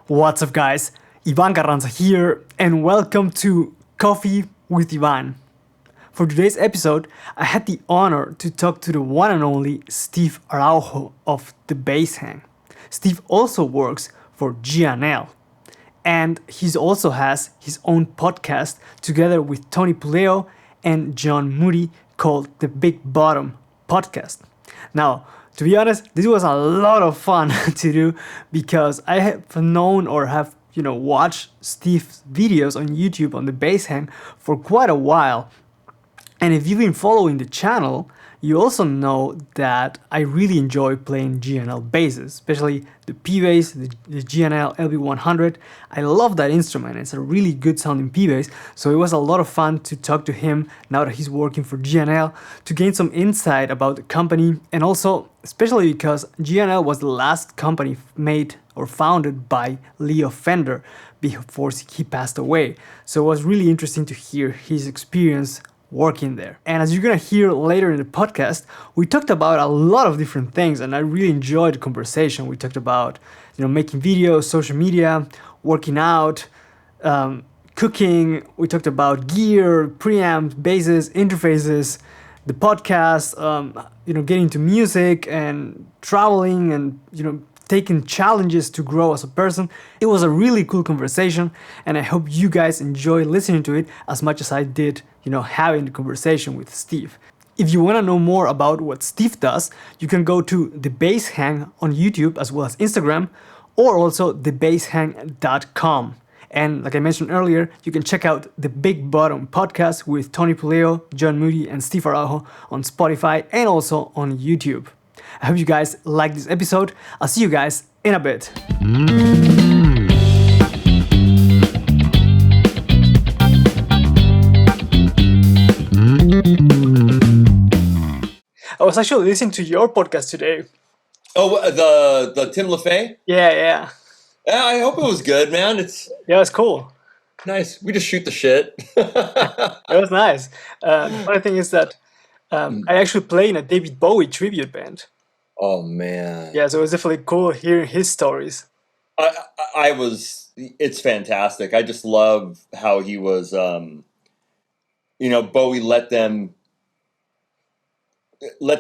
What's up, guys? Iván Carranza here, and welcome to Coffee with Iván. For today's episode, I had the honor to talk to the one and only Steve Araujo of the Bass Hang. Steve also works for G&L, and he also has his own podcast together with Tony Puleo and John Moody called the Big Bottom Podcast. Now, to be honest, this was a lot of fun to do because I have known or have watched Steve's videos on YouTube on the Bass Hang for quite a while. And if you've been following the channel, you also know that I really enjoy playing G&L basses, especially the P-Bass, the G&L LB100. I love that instrument. It's a really good sounding P-Bass, so it was a lot of fun to talk to him now that he's working for G&L to gain some insight about the company, and also especially because G&L was the last company made or founded by Leo Fender before he passed away. So it was really interesting to hear his experience working there. And as you're gonna hear later in the podcast, we talked about a lot of different things, and I really enjoyed the conversation. We talked about making videos, social media, working out, cooking. We talked about gear, preamps, basses, interfaces, the podcast, getting into music and traveling, and taking challenges to grow as a person. It was a really cool conversation, and I hope you guys enjoy listening to it as much as I did having the conversation with Steve. If you want to know more about what Steve does, you can go to The Bass Hang on YouTube as well as Instagram, or also thebasshang.com. And like I mentioned earlier, you can check out the Big Bottom Podcast with Tony Puleo, John Moody, and Steve Araujo on Spotify and also on YouTube. I hope you guys like this episode. I'll see you guys in a bit. I was actually listening to your podcast today. Oh, the Tim LaFay? Yeah. Yeah, I hope it was good, man. It was cool. Nice. We just shoot the shit. It was nice. The funny thing is that I actually play in a David Bowie tribute band. Oh, man. Yeah, so it was definitely cool hearing his stories. It's fantastic. I just love how he was, Bowie let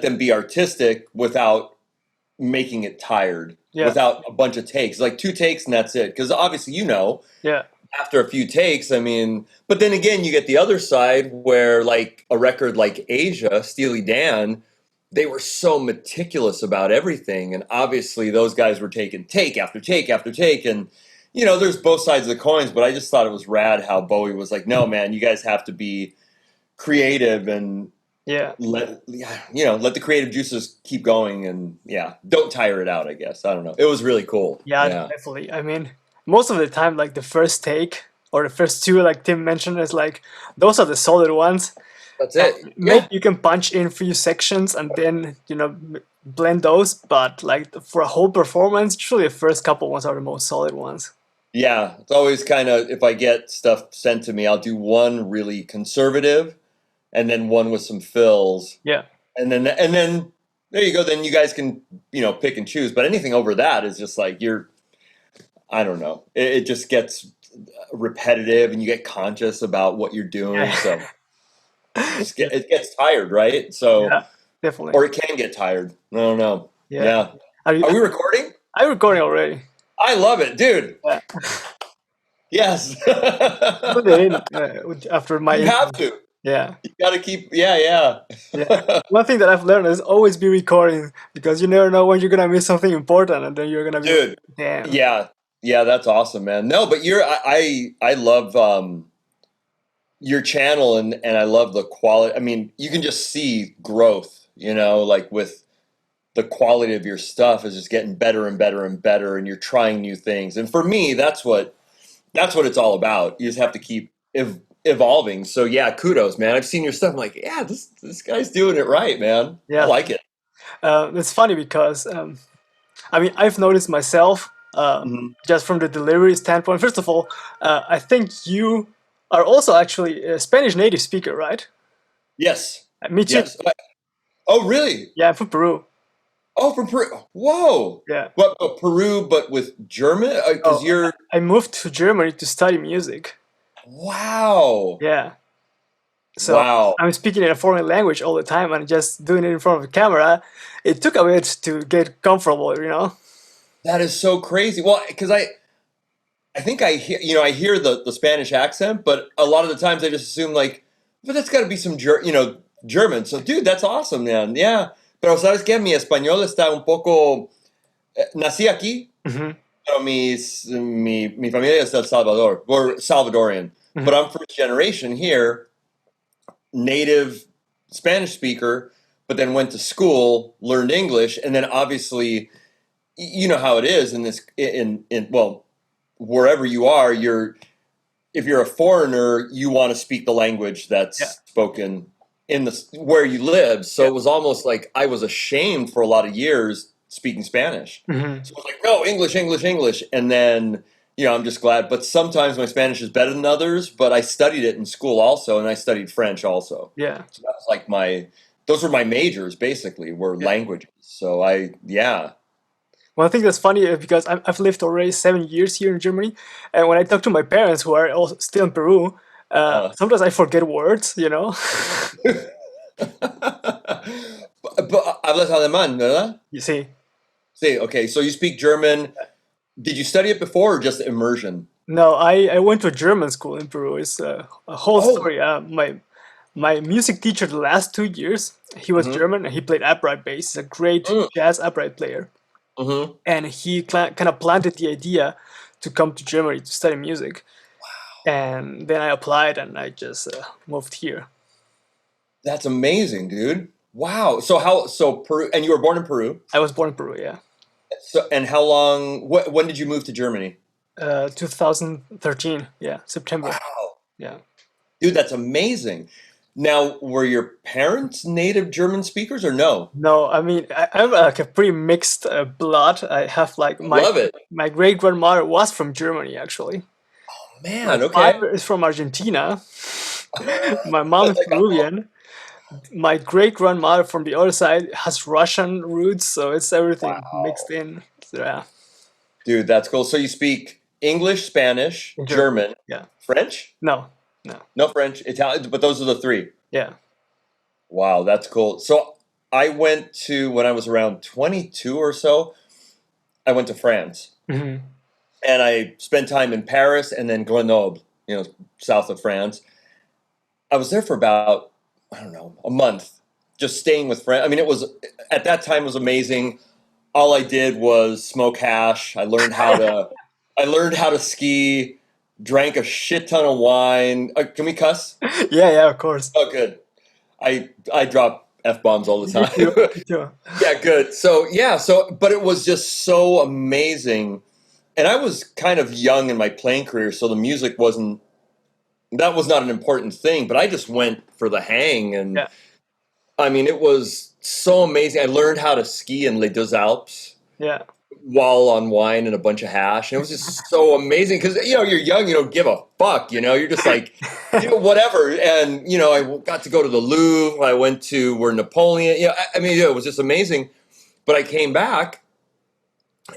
them be artistic without making it tired, without a bunch of takes, like 2 takes and that's it. Because obviously, after a few takes, but then again, you get the other side where like a record like Asia, Steely Dan, they were so meticulous about everything. And obviously those guys were taking take after take after take. And, there's both sides of the coins, but I just thought it was rad how Bowie was like, no, man, you guys have to be creative and let the creative juices keep going, and don't tire it out, I guess. I don't know. It was really cool. Yeah, definitely. Most of the time, like the first take or the first 2, like Tim mentioned, is like those are the solid ones. That's it. Maybe you can punch in a few sections and then blend those, but like for a whole performance, usually the first couple ones are the most solid ones. Yeah, it's always kind of, if I get stuff sent to me, I'll do one really conservative and then one with some fills. Yeah. And then there you go. Then you guys can, pick and choose. But anything over that is just like I don't know. It just gets repetitive and you get conscious about what you're doing. So it gets tired, right? So definitely. Or it can get tired. I don't know. Yeah. Are we recording? I'm recording already. I love it, dude. Yeah. Yes. After my You have to. Yeah. You gotta keep, yeah. One thing that I've learned is always be recording, because you never know when you're gonna miss something important, and then you're gonna be. Dude. Damn. Yeah, that's awesome, man. No, but I love your channel, and I love the quality. You can just see growth, like with the quality of your stuff is just getting better and better and better, and you're trying new things. And for me, that's what it's all about. You just have to keep evolving. So kudos, man. I've seen your stuff. I'm like, this guy's doing it right, man. I like it. It's funny because I've noticed myself just from the delivery standpoint. First of all, I think you are also actually a Spanish native speaker, right? Yes. Me too. Yes. Oh, really? Yeah, I'm from Peru. Oh, from Peru. Whoa. Yeah. What, Peru, but with German? Because you're... I moved to Germany to study music. Wow. Yeah. So Wow. I'm speaking in a foreign language all the time and just doing it in front of the camera. It took a bit to get comfortable, you know? That is so crazy. Well, because I think I hear, I hear the Spanish accent, but a lot of the times I just assume like, but that's got to be some, German. So, dude, that's awesome, man. Yeah. Pero sabes que mi español está un poco, nací aquí, Mm-hmm. pero mi familia es del Salvador, or Salvadorian, Mm-hmm. but I'm first generation here, native Spanish speaker, but then went to school, learned English, and then obviously, you know how it is in this, well, wherever you are, if you're a foreigner, you want to speak the language that's spoken in where you live. So it was almost like I was ashamed for a lot of years speaking Spanish. Mm-hmm. So I was like, no, English, English, English. And then, I'm just glad. But sometimes my Spanish is better than others, but I studied it in school also, and I studied French also. Yeah. So that was like those were my majors, basically, were languages. So Well, I think that's funny because I've lived already 7 years here in Germany, and when I talk to my parents who are also still in Peru, sometimes I forget words, you know. Hablas alemán, ¿verdad? You see. See, okay, so you speak German. Did you study it before or just immersion? No, I went to a German school in Peru. It's a whole story. My music teacher the last 2 years, he was German and he played upright bass. He's a great jazz upright player. Mm-hmm. And he kind of planted the idea to come to Germany to study music. Wow. And then I applied and I just moved here. That's amazing, dude. Wow. So Peru, and you were born in Peru? I was born in Peru, yeah. So, and how long, when did you move to Germany? 2013, yeah, September. Wow. Yeah. Dude, that's amazing. Now, were your parents native German speakers or no? No, I mean, I'm like a pretty mixed blood. I have like Love it. My great grandmother was from Germany, actually. Oh, man, My okay. father is from Argentina. My mom is Peruvian. My great grandmother from the other side has Russian roots, so it's everything mixed in. So, yeah. Dude, that's cool. So you speak English, Spanish, German, French? No. No French, Italian, but those are the three. Yeah. Wow, that's cool. So I went to, when I was around 22 or so, I went to France. Mm-hmm. And I spent time in Paris and then Grenoble, south of France. I was there for about, I don't know, a month, just staying with friends. I mean, at that time, it was amazing. All I did was smoke hash. I learned how to ski, drank a shit ton of wine. Can we cuss? Yeah, of course. Oh, good. I drop F-bombs all the time. Me too. Yeah, good. But it was just so amazing. And I was kind of young in my playing career, so the music was not an important thing, but I just went for the hang. And I mean, it was so amazing. I learned how to ski in Les Deux Alpes. Yeah. While on wine and a bunch of hash. And it was just so amazing because, you're young, you don't give a fuck, you're just like, whatever. And, I got to go to the Louvre. I went to where Napoleon, it was just amazing. But I came back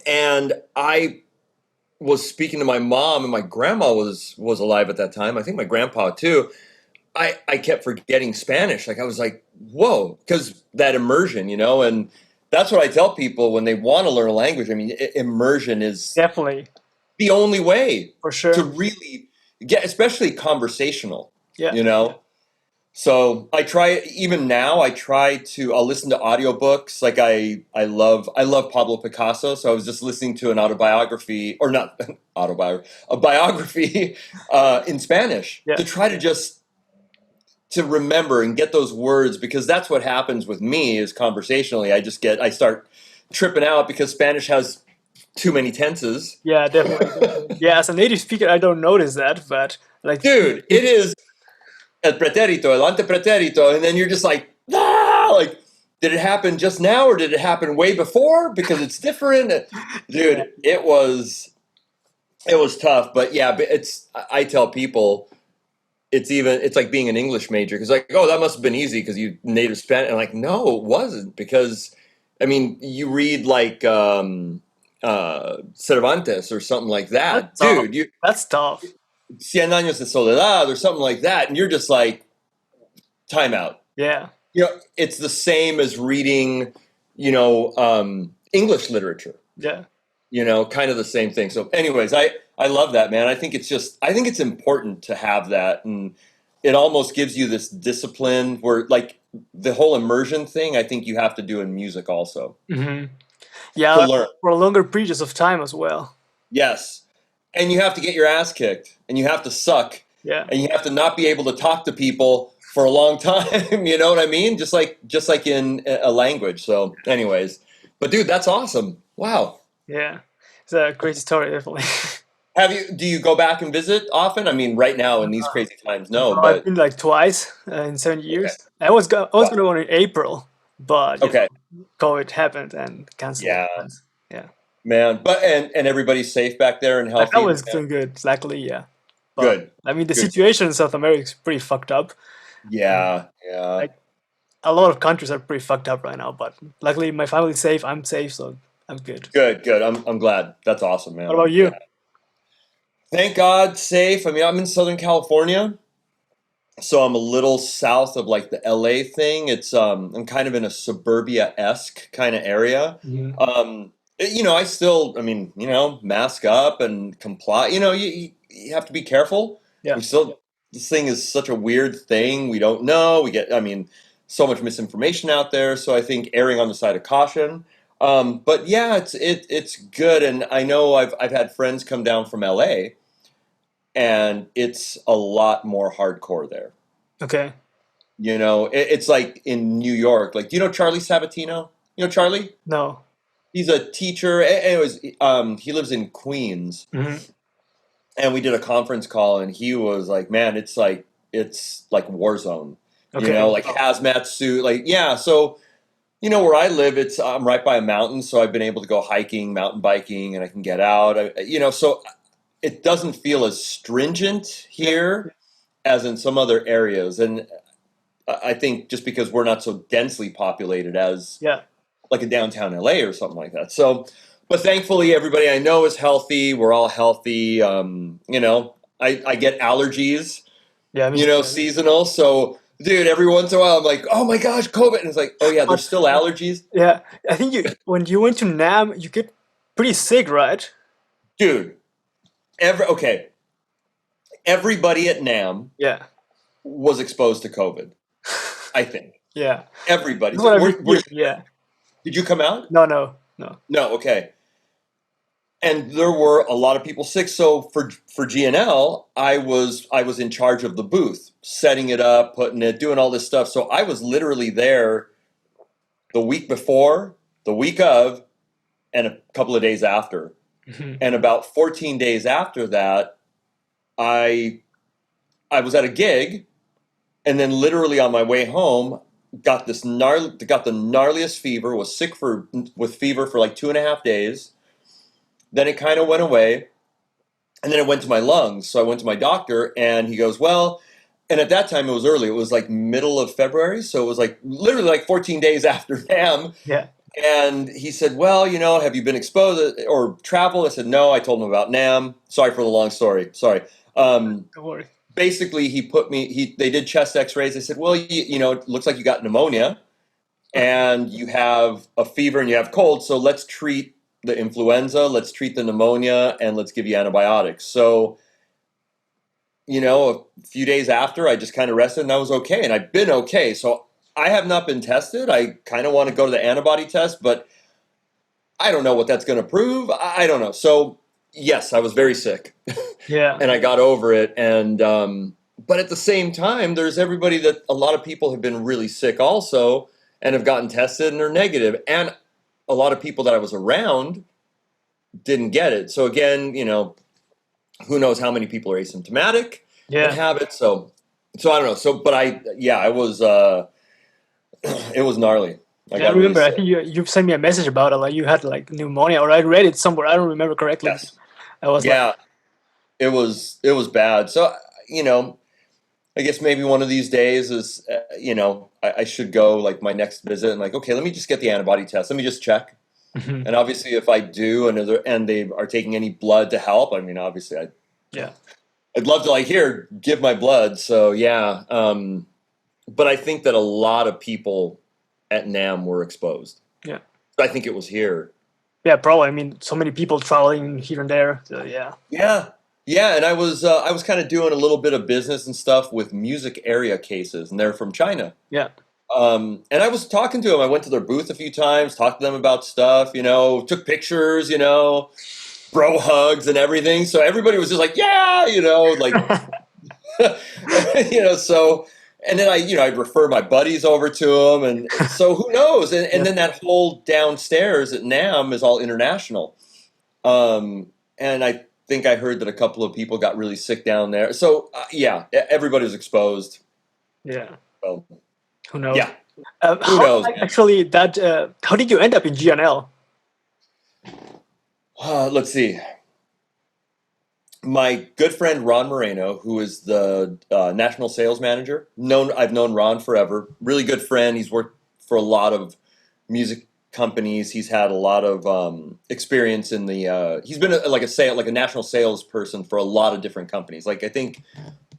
and I was speaking to my mom, and my grandma was alive at that time. I think my grandpa too. I kept forgetting Spanish. Like I was like, whoa, because that immersion, and that's what I tell people when they want to learn a language. I mean, immersion is definitely the only way for sure to really get, especially conversational. Yeah. So I try, even now, I'll listen to audiobooks. Like I love Pablo Picasso. So I was just listening to an autobiography, or not autobiography, a biography in Spanish to try to remember and get those words, because that's what happens with me is conversationally. I start tripping out because Spanish has too many tenses. Yeah, definitely. Yeah, as a native speaker, I don't notice that, but like, dude, it is el pretérito, el antepretérito, and then you're just like, like, did it happen just now or did it happen way before? Because it's different, dude. It was tough, but yeah, I tell people. It's like being an English major, because like, oh, that must have been easy because you native Spanish. And like, no, it wasn't, because I mean, you read like Cervantes or something like that. Dude, that's tough. Cien Años de Soledad or something like that, and you're just like, time out. Yeah. It's the same as reading, English literature. Yeah. Kind of the same thing. So anyways, I love that, man. I think it's important to have that, and it almost gives you this discipline where, like, the whole immersion thing, I think you have to do in music also. Mm-hmm. Yeah, to learn. For longer periods of time as well. Yes. And you have to get your ass kicked, and you have to suck. Yeah. And you have to not be able to talk to people for a long time, you know what I mean? Just like in a language. So anyways, but dude, that's awesome. Wow. Yeah. It's a crazy story, definitely. Do you go back and visit often? I mean, right now in these crazy times, no. But I've been like twice in 7 years. Okay. I was going to go in April, but COVID happened and canceled. Yeah. Yeah. Man, but and everybody's safe back there and healthy. I was doing good, luckily, yeah. But, good. I mean, the situation in South America is pretty fucked up. Yeah, Like, a lot of countries are pretty fucked up right now, but luckily my family's safe. I'm safe, so I'm good. Good. I'm glad. That's awesome, man. What about you? Yeah. Thank God, safe. I mean, I'm in Southern California, so I'm a little south of like the LA thing. It's I'm kind of in a suburbia-esque kind of area. Mm-hmm. I still, mask up and comply. You have to be careful. Yeah. This thing is such a weird thing. We don't know. We get, so much misinformation out there. So I think erring on the side of caution. But yeah, it's good. And I know I've had friends come down from LA, and it's a lot more hardcore there. Okay. It's like in New York. Like, do you know Charlie Sabatino? You know Charlie? No. He's a teacher. Anyways, he lives in Queens. Mm-hmm. And we did a conference call, and he was like, man, it's like war zone. Okay. Like hazmat suit. Like, yeah. So, where I live, I'm right by a mountain, so I've been able to go hiking, mountain biking, and I can get out. So it doesn't feel as stringent here as in some other areas. And I think just because we're not so densely populated as like a downtown LA or something like that. So, but thankfully everybody I know is healthy. We're all healthy. I get allergies, seasonal. So dude, every once in a while I'm like, oh my gosh, COVID. And it's like, oh yeah, there's still allergies. Yeah. I think when you went to NAM, you get pretty sick, right? Dude, everybody at NAM was exposed to COVID, I think. Yeah. Everybody. Yeah. Did you come out? No. No, okay. And there were a lot of people sick. So for G&L, I was in charge of the booth, setting it up, putting it, doing all this stuff. So I was literally there the week before, the week of, and a couple of days after. Mm-hmm. And about 14 days after that, I was at a gig, and then literally on my way home, got the gnarliest fever, was sick with fever for like 2.5 days. Then it kind of went away, and then it went to my lungs. So I went to my doctor, and he goes, well, and at that time it was early. It was like middle of February, so it was like literally like 14 days after NAM. Yeah. And he said, well, have you been exposed or traveled? I said, no. I told him about NAM. Sorry for the long story. Sorry. Don't worry. Basically, they did chest x-rays. They said, well, it looks like you got pneumonia and you have a fever and you have cold. So let's treat the influenza, let's treat the pneumonia, and let's give you antibiotics. So, a few days after, I just kind of rested and I was okay. And I've been okay. So I have not been tested. I kind of want to go to the antibody test, but I don't know what that's going to prove. I don't know. So yes, I was very sick. Yeah. And I got over it. And, but at the same time, there's everybody that a lot of people have been really sick also and have gotten tested and are negative. And a lot of people that I was around didn't get it. So again, who knows how many people are asymptomatic and have it. So I don't know. So, but I was, it was gnarly. I remember, really, I think you sent me a message about it. Like you had like pneumonia, or I read it somewhere. I don't remember correctly. Yes. It was bad. So, I guess maybe one of these days is, I should go like my next visit and like, okay, let me just get the antibody test. Let me just check. And obviously if I do and they are taking any blood to help, I mean, obviously I'd love to like, here, give my blood. So yeah. But I think that a lot of people at NAMM were exposed. Yeah. I think it was here. Yeah, probably. I mean, so many people traveling here and there. So, yeah. Yeah, and I was kind of doing a little bit of business and stuff with music area cases, and they're from China. Yeah. And I was talking to them. I went to their booth a few times, talked to them about stuff, took pictures, bro hugs and everything. So everybody was just like, yeah, like, so, and then I'd refer my buddies over to them. And so who knows? And then that whole downstairs at NAMM is all international. And I think I heard that a couple of people got really sick down there. So, everybody was exposed. Yeah. So, who knows? Yeah. Who knows? Actually, how did you end up in G&L? Let's see. My good friend Ron Moreno, who is the national sales manager, I've known Ron forever. Really good friend. He's worked for a lot of music companies. He's had a lot of experience in the. He's been a national salesperson for a lot of different companies. Like I think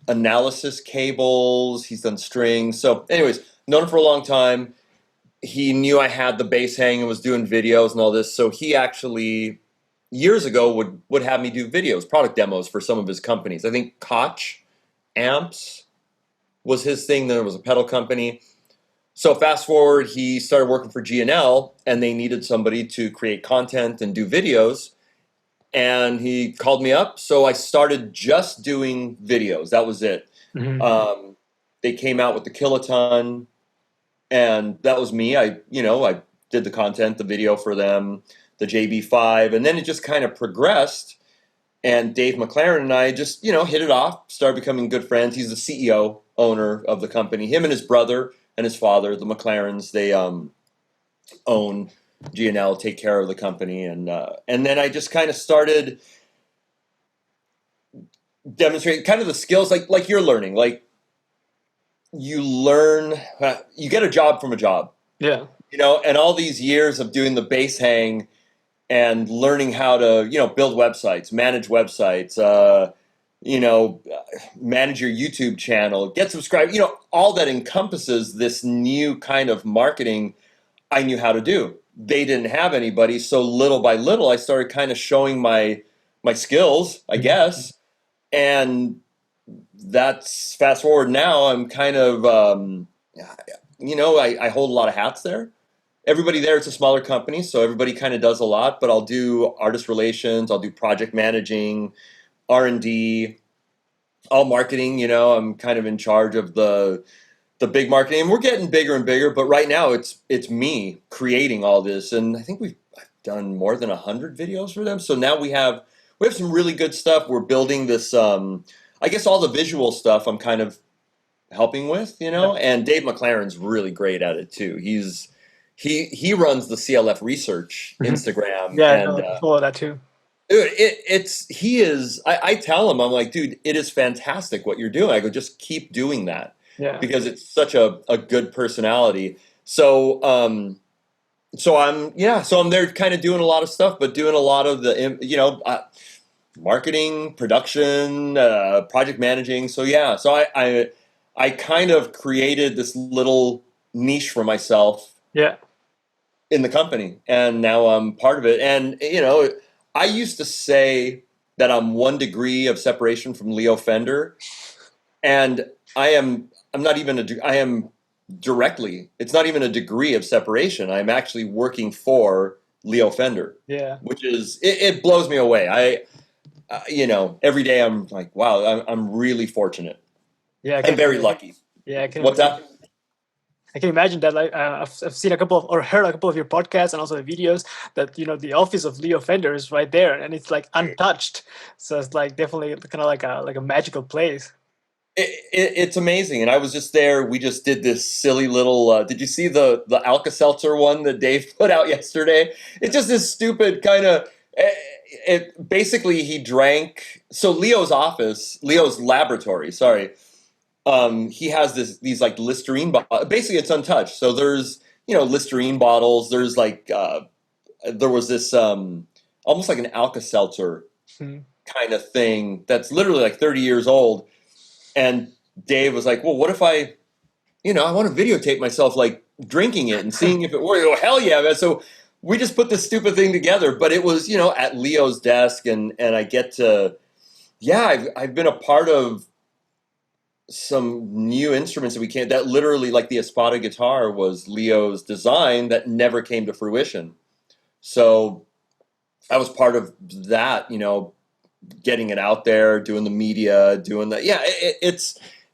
Analysis Cables. He's done strings. So, anyways, known him for a long time. He knew I had the bass hang and was doing videos and all this. So he actually years ago would have me do videos, product demos for some of his companies. I think Koch Amps was his thing. Then there was a pedal company. So fast forward, he started working for G&L, and they needed somebody to create content and do videos. And he called me up, so I started just doing videos. That was it. Mm-hmm. They came out with the Kiloton, and that was me. I did the content, the video for them, the JB5, and then it just kind of progressed. And Dave McLaren and I just, hit it off, started becoming good friends. He's the CEO, owner of the company. Him and his brother and his father, the McLarens, they own G&L, take care of the company, and then I just kind of started demonstrating kind of the skills like you're learning. Like you learn, you get a job from a job. Yeah. And all these years of doing the bass hang and learning how to build websites, manage websites. Manage your YouTube channel, get subscribed, all that encompasses this new kind of marketing I knew how to do. They didn't have anybody, so little by little I started kind of showing my skills, I guess. And that's fast forward now, I'm kind of, I hold a lot of hats there. Everybody there, it's a smaller company, so everybody kind of does a lot, but I'll do artist relations, I'll do project managing, R&D, all marketing. I'm kind of in charge of the big marketing, and we're getting bigger and bigger. But right now, it's me creating all this, and I think I've done more than 100 videos for them. So now we have some really good stuff. We're building this. I guess all the visual stuff I'm kind of helping with, And Dave McLaren's really great at it too. He runs the CLF Research Instagram. Yeah, I follow that too. Dude, he is. I tell him, I'm like, dude, it is fantastic what you're doing. I go, just keep doing that, because it's such a good personality. So I'm there, kind of doing a lot of stuff, but doing a lot of the marketing, production, project managing. So I kind of created this little niche for myself. Yeah. In the company, and now I'm part of it, and I used to say that I'm 1 degree of separation from Leo Fender, and I am directly. It's not even a degree of separation. I'm actually working for Leo Fender. Yeah, which is it blows me away. Every day I'm like, wow, I'm really fortunate. Yeah, I'm very lucky. Yeah, what's that? I can imagine that. Like I've seen heard a couple of your podcasts and also the videos that the office of Leo Fender is right there, and it's like untouched. So it's like definitely kind of like a magical place. It's amazing, and I was just there. We just did this silly little. Did you see the Alka-Seltzer one that Dave put out yesterday? It's just this stupid kind of. Basically he drank. So Leo's laboratory. Sorry. he has these like Listerine bottles. Basically, it's untouched. So there's, Listerine bottles. There's like, there was this almost like an Alka-Seltzer kind of thing that's literally like 30 years old. And Dave was like, well, what if I want to videotape myself like drinking it and seeing if it works. Oh, hell yeah, man. So we just put this stupid thing together, but it was, at Leo's desk, and I get to, I've been a part of some new instruments that literally, like the Espada guitar was Leo's design that never came to fruition. So I was part of that, getting it out there, doing the media, doing the,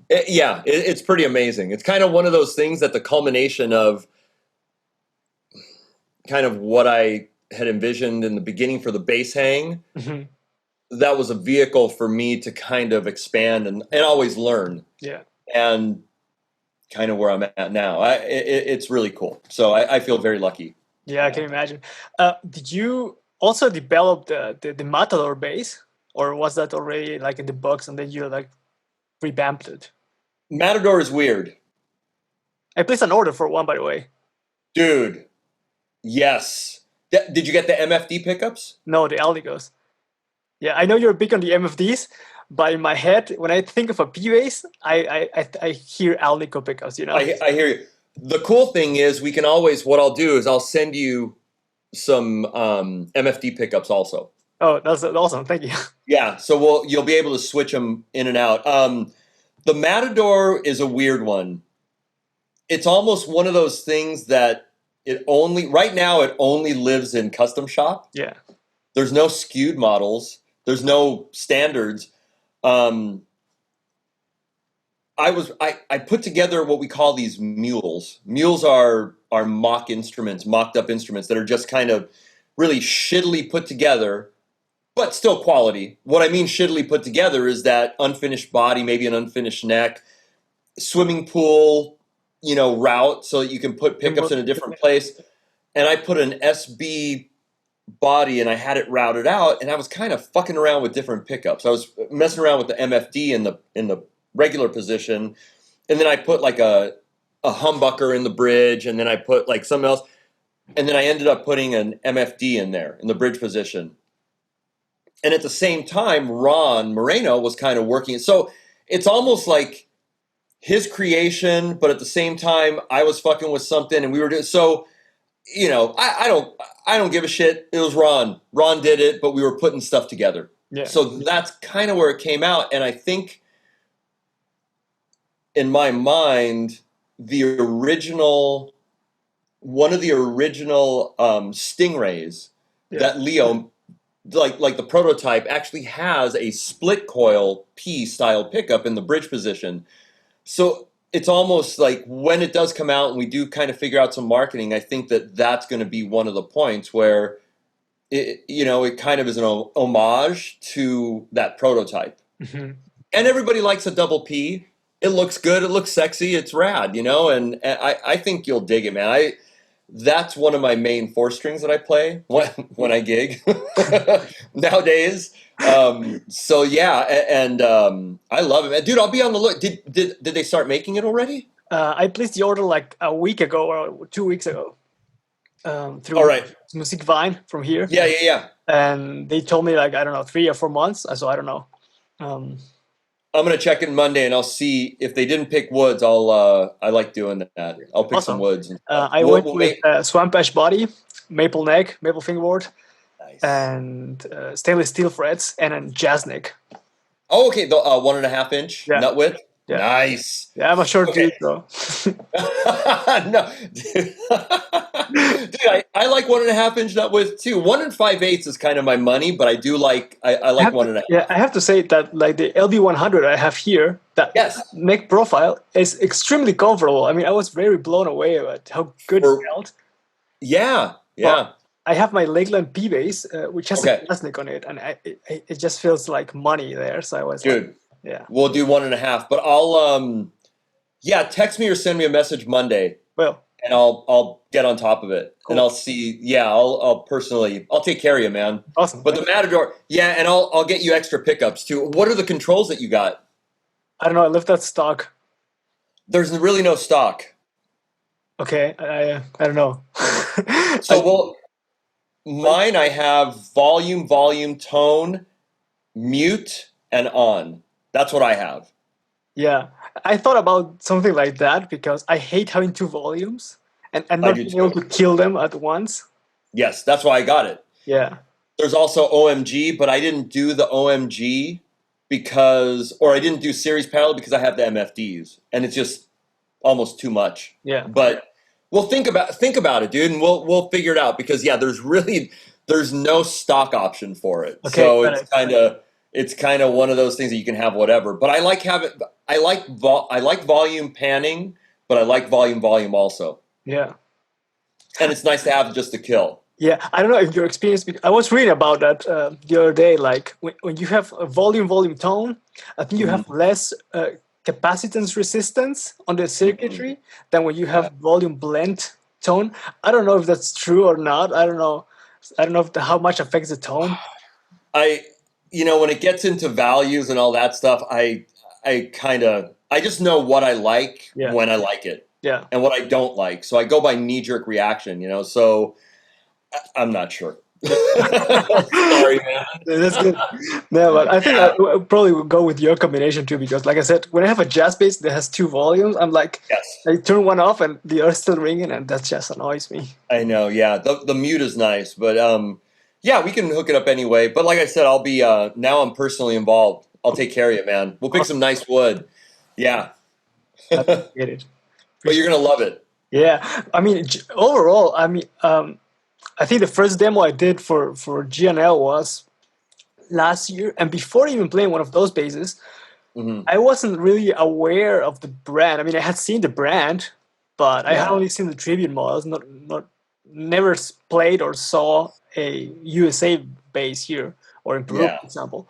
it's pretty amazing. It's kind of one of those things that the culmination of kind of what I had envisioned in the beginning for the bass hang, that was a vehicle for me to kind of expand and always learn. Yeah. And kind of where I'm at now. It's really cool. So I feel very lucky. Yeah, I can imagine. Did you also develop the Matador bass, or was that already like in the box and then you like revamped it? Matador is weird. I placed an order for one, by the way. Dude, yes. Did you get the MFD pickups? No, the Aldicos. Yeah, I know you're big on the MFDs, but in my head, when I think of a P bass, I hear Aldico pickups. I hear you. The cool thing is, what I'll do is I'll send you some MFD pickups also. Oh, that's awesome. Thank you. Yeah, so you'll be able to switch them in and out. The Matador is a weird one. It's almost one of those things that right now it only lives in custom shop. Yeah. There's no skewed models. There's no standards. I put together what we call these mules. Mules are mocked up instruments that are just kind of really shittily put together, but still quality. What I mean shittily put together is that unfinished body, maybe an unfinished neck, swimming pool, route so that you can put pickups in a different place. And I put an SB body and I had it routed out, and I was kind of fucking around with different pickups. I was messing around with the MFD in the regular position, and then I put like a humbucker in the bridge, and then I put like something else, and then I ended up putting an MFD in there in the bridge position. And at the same time, Ron Moreno was kind of working. So it's almost like his creation, but at the same time, I was fucking with something, and we were doing so. I don't give a shit. It was Ron. Ron did it, but we were putting stuff together. Yeah. So that's kind of where it came out. And I think in my mind, one of the original Stingrays that Leo, like the prototype, actually has a split coil P style pickup in the bridge position. So it's almost like when it does come out and we do kind of figure out some marketing, I think that's going to be one of the points where it kind of is an homage to that prototype. Mm-hmm. And everybody likes a double P. It looks good. It looks sexy. It's rad, and I think you'll dig it, man. That's one of my main 4 strings that I play when I gig nowadays. So yeah, and I love it, dude. I'll be on the look. Did they start making it already? I placed the order like a week ago or 2 weeks ago. Through Music Vine from here. Yeah. And they told me like, I don't know, 3 or 4 months. So I don't know. I'm gonna check in Monday and I'll see if they didn't pick woods. I like doing that. I'll pick some woods. I went with Swamp Ash body, maple neck, maple fingerboard. Nice. And stainless steel frets, and then jazz neck. Oh, okay. The 1.5 inch nut width. Yeah. Nice. Yeah, I'm a short dude, though. No, dude, I like 1.5 inch nut width too. 1 5/8 is kind of my money, but I do like I like 1.5. Yeah, I have to say that like the LB100 I have here, that neck profile is extremely comfortable. I mean, I was very blown away at how good it felt. Yeah. But I have my Lakland P bass, which has a jazz neck on it, and it just feels like money there. So I was like, yeah, we'll do 1.5. But I'll text me or send me a message Monday. Well, and I'll get on top of it, and I'll see. Yeah, I'll take care of you, man. Awesome. But the Matador, and I'll get you extra pickups too. What are the controls that you got? I don't know. I left that stock. There's really no stock. Okay, I don't know. So mine I have volume, tone, mute, and on. That's what I have. Yeah, I thought about something like that because I hate having two volumes and not being able to kill them at once. Yes, that's why I got it. Yeah. There's also OMG, but I didn't do the OMG I didn't do series parallel because I have the MFDs, and it's just almost too much. Yeah. But we'll think about it, dude, and we'll figure it out because there's no stock option for it. Okay, so it's kind of one of those things that you can have whatever. But I like volume panning, but I like volume also. Yeah. And it's nice to have just a kill. Yeah, I don't know if your experience. I was reading about that the other day. Like when you have a volume tone, I think you have less capacitance resistance on the circuitry than when you have volume blend tone. I don't know if that's true or not. I don't know how much affects the tone. When it gets into values and all that stuff, I just know what I like when I like it. Yeah. And what I don't like. So I go by knee-jerk reaction, so I'm not sure. Sorry, man. That's good. No, but I think I probably would go with your combination too, because like I said, when I have a jazz bass that has two volumes, I'm like, I turn one off and the other's still ringing, and that just annoys me. I know, yeah. The mute is nice, but we can hook it up anyway. But like I said, I'll be now I'm personally involved. I'll take care of you, man. We'll pick some nice wood. Yeah. I get it. But you're gonna love it. Yeah, I mean, overall, I think the first demo I did for G&L was last year, and before even playing one of those basses, I wasn't really aware of the brand. I mean, I had seen the brand, but I had only seen the tribute models. Never played or saw a USA bass here or in Peru, for example.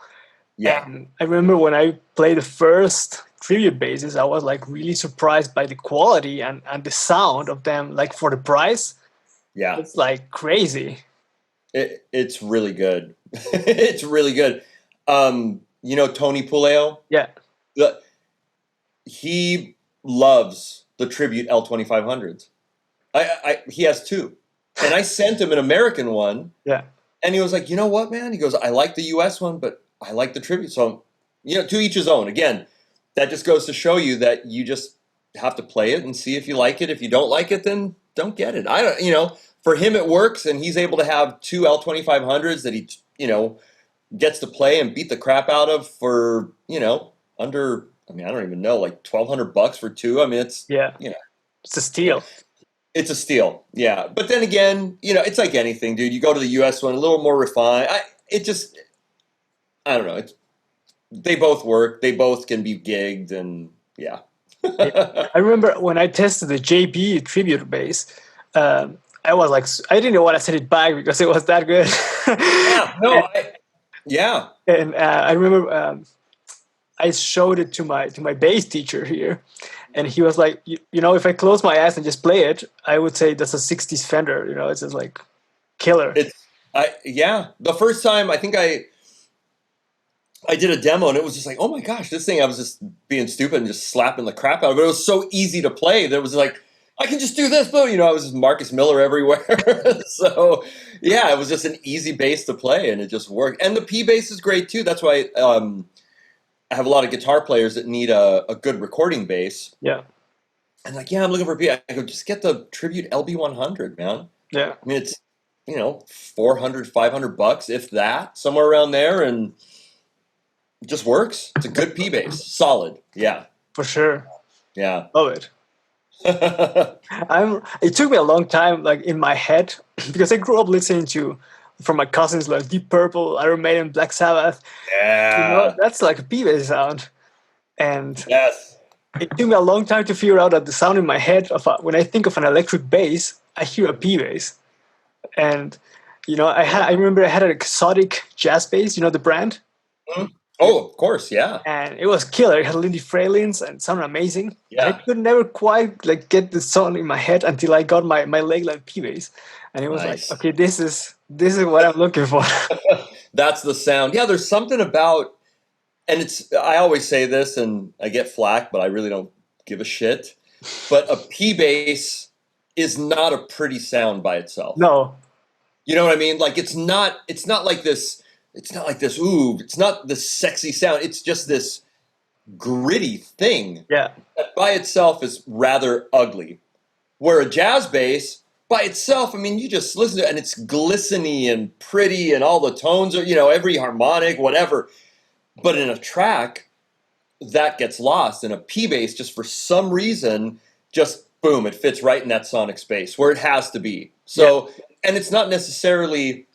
Yeah, and I remember when I played the first tribute basses, I was like really surprised by the quality and the sound of them. Like for the price, it's like crazy. It's really good. It's really good. Tony Puleo? Yeah. He loves the tribute L2500s. He has two. And I sent him an American one. Yeah. And he was like, you know what, man? He goes, I like the US one, but I like the tribute. So, to each his own. Again, that just goes to show you that you just have to play it and see if you like it. If you don't like it, then don't get it. For him it works, and he's able to have two L2500s that he, gets to play and beat the crap out of for, under, I don't even know, like $1,200 for two. it's it's a steal. It's a steal, yeah. But then again, it's like anything, dude. You go to the US one, a little more refined. I don't know. They both work. They both can be gigged, and yeah. I remember when I tested the JB tribute bass, I was like, I didn't know what I sent it back because it was that good. And I remember I showed it to my bass teacher here, and he was like, if I close my eyes and just play it, I would say that's a 60s Fender. It's just like killer. The first time I think I did a demo, and it was just like, oh my gosh, this thing, I was just being stupid and just slapping the crap out of it. It was so easy to play that it was like, I can just do this, though. I was just Marcus Miller everywhere. So, it was just an easy bass to play, and it just worked. And the P bass is great, too. That's why I have a lot of guitar players that need a good recording bass. Yeah. And like, I'm looking for a P. I go, just get the Tribute LB100, man. Yeah. It's, $400, $500, if that, somewhere around there, and it just works. It's a good P bass. Solid. Yeah. For sure. Yeah. Love it. It took me a long time, like in my head, because I grew up listening to from my cousins like Deep Purple, Iron Maiden, Black Sabbath. Yeah, that's like a P bass sound, and yes, it took me a long time to figure out that the sound in my head of when I think of an electric bass, I hear a P bass, and I remember I had an exotic jazz bass, the brand. Mm-hmm. Oh, of course, yeah. And it was killer. It had Lindy Fraylins and sounded amazing. Yeah. I could never quite get the sound in my head until I got my Lakland P bass, and it was like, okay, this is what I'm looking for. That's the sound. Yeah, there's something about, and I always say this, and I get flack, but I really don't give a shit. But a P bass is not a pretty sound by itself. No. You know what I mean? Like it's not like this, ooh, it's not this sexy sound. It's just this gritty thing. Yeah. That by itself is rather ugly. Where a jazz bass by itself, I mean, you just listen to it and it's glistening and pretty and all the tones are, every harmonic, whatever. But in a track, that gets lost. And a P bass, just for some reason, just boom, it fits right in that sonic space where it has to be. So, and it's not necessarily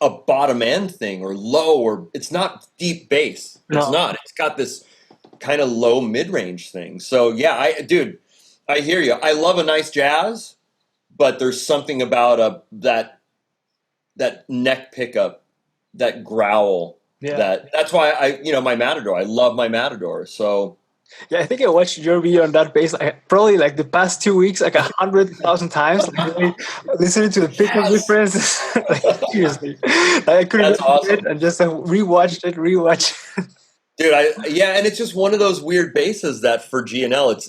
a bottom end thing or low, or it's not deep bass. It's not. It's got this kind of low mid-range thing. So yeah, I hear you. I love a nice jazz, but there's something about that neck pickup, that growl. Yeah. That's why my Matador. I love my Matador. So yeah, I think I watched your video on that bass probably like the past 2 weeks, like 100,000 times. Like, really listening to the pickup differences. Like, seriously, I couldn't listen to it and just rewatch it. Dude, and it's just one of those weird basses that for G&L, it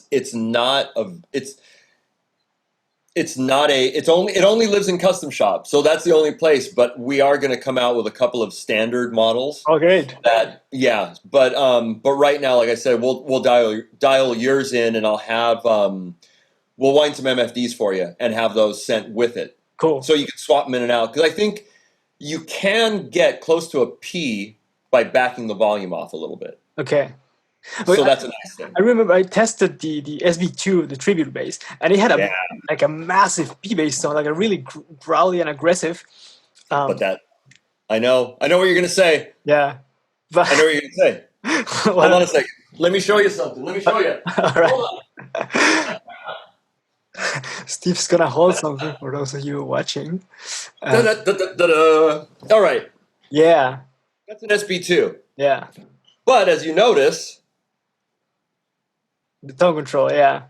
only lives in custom shops, so that's the only place. But we are going to come out with a couple of standard models. Oh, great! But right now, like I said, we'll dial yours in, and I'll have we'll wind some MFDs for you and have those sent with it. Cool. So you can swap them in and out, because I think you can get close to a P by backing the volume off a little bit. Okay. So that's a nice thing. I remember I tested the SB2, the tribute bass, and it had a massive P bass tone, like a really growly and aggressive. But I know what you're gonna say. Yeah, but I know what you're gonna say. Hold on a second. Let me show you something. Let me show you. All right. Hold on. Steve's gonna hold something for those of you watching. All right. Yeah. That's an SB2. Yeah. But as you notice, the tone control, yeah.